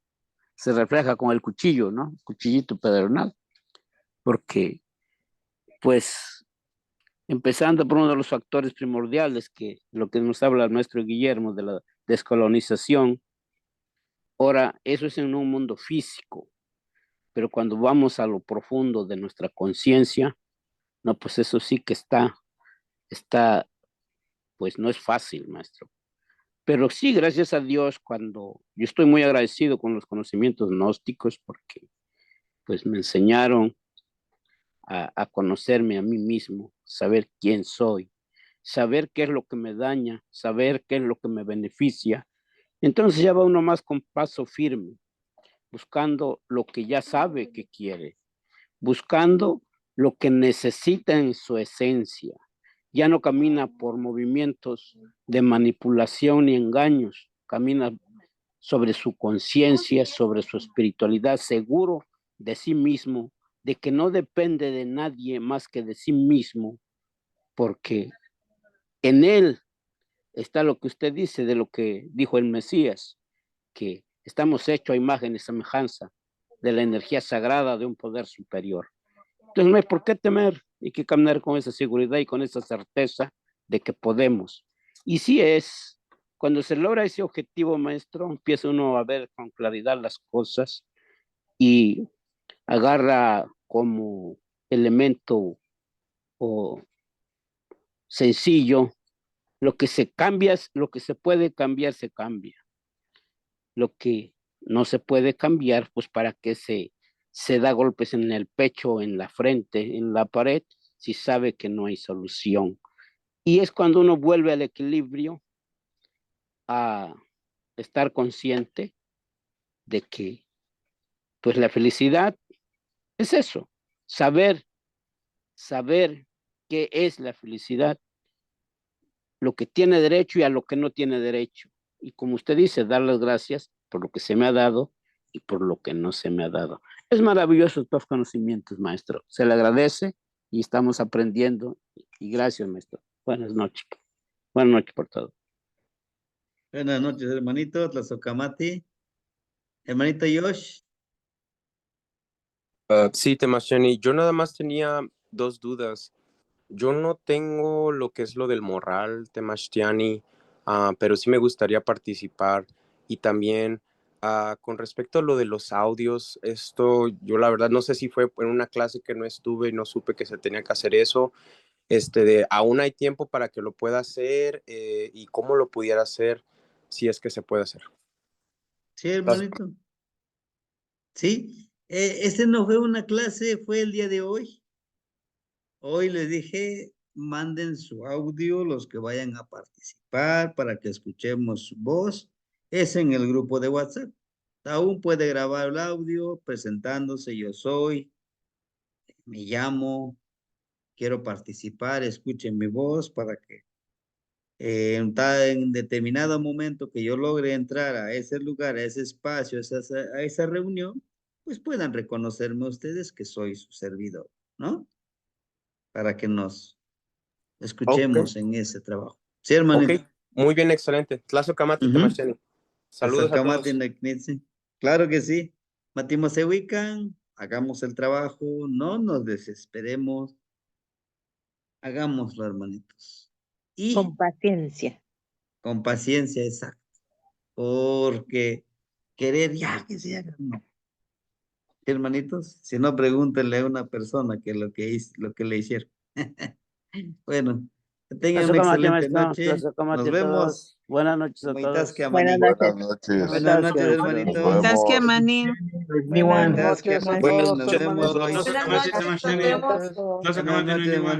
refleja con el cuchillo, ¿no? Cuchillito pedernal, porque pues empezando por uno de los factores primordiales, que lo que nos habla el maestro Guillermo de la descolonización. Ahora, eso es en un mundo físico, pero cuando vamos a lo profundo de nuestra conciencia, no, pues eso sí que está, pues no es fácil, maestro. Pero sí, gracias a Dios, cuando yo estoy muy agradecido con los conocimientos gnósticos, porque pues me enseñaron a conocerme a mí mismo, saber quién soy, saber qué es lo que me daña, saber qué es lo que me beneficia. Entonces ya va uno más con paso firme, buscando lo que ya sabe que quiere, buscando lo que necesita en su esencia. Ya no camina por movimientos de manipulación ni engaños, camina sobre su conciencia, sobre su espiritualidad, seguro de sí mismo, de que no depende de nadie más que de sí mismo, porque en él está lo que usted dice de lo que dijo el Mesías, que estamos hechos a imagen y semejanza de la energía sagrada de un poder superior. Entonces no hay por qué temer, hay que caminar con esa seguridad y con esa certeza de que podemos. Y sí es, cuando se logra ese objetivo, maestro, empieza uno a ver con claridad las cosas y agarra como elemento o sencillo, lo que se cambia, lo que se puede cambiar, se cambia. Lo que no se puede cambiar, pues para qué se da golpes en el pecho, en la frente, en la pared, si sabe que no hay solución. Y es cuando uno vuelve al equilibrio, a estar consciente de que pues la felicidad es eso, saber qué es la felicidad, lo que tiene derecho y a lo que no tiene derecho. Y como usted dice, dar las gracias por lo que se me ha dado y por lo que no se me ha dado. Es maravilloso estos conocimientos, maestro. Se le agradece y estamos aprendiendo. Y gracias, maestro. Buenas noches. Buenas noches por todo. Buenas noches, hermanito Tlazocamati. Hermanito Josh. Sí, Temashani, yo nada más tenía 2 dudas. Yo no tengo lo que es lo del morral, Temashtiani, pero sí me gustaría participar. Y también con respecto a lo de los audios, esto yo la verdad no sé si fue en una clase que no estuve y no supe que se tenía que hacer eso. Aún hay tiempo para que lo pueda hacer y cómo lo pudiera hacer si es que se puede hacer. Sí, hermanito. Sí, este no fue una clase, fue el día de hoy. Hoy les dije, manden su audio los que vayan a participar para que escuchemos su voz. Es en el grupo de WhatsApp. Aún puede grabar el audio presentándose, yo soy, me llamo, quiero participar, escuchen mi voz para que en determinado momento que yo logre entrar a ese lugar, a ese espacio, a esa reunión, pues puedan reconocerme ustedes que soy su servidor, ¿no? Para que nos escuchemos en ese trabajo. Sí, hermanito. Ok, muy bien, excelente. Tlazocamati, Temashtiani. Saludos a todos. Claro que sí. Matimosehuican, hagamos el trabajo, no nos desesperemos. Hagámoslo, hermanitos. Y con paciencia. Con paciencia, exacto. Porque querer ya que se haga, no. Hermanitos, si no, pregúntenle a una persona que lo que le hicieron. Bueno, que tengan una excelente noche. Nos vemos. Buenas noches a todos. Buenas noches. Buenas noches, hermanitos. Nos vemos. Buenas noches a todos, Nos vemos hoy. Buenas noches, nos vemos. Buenas noches, hermanitos.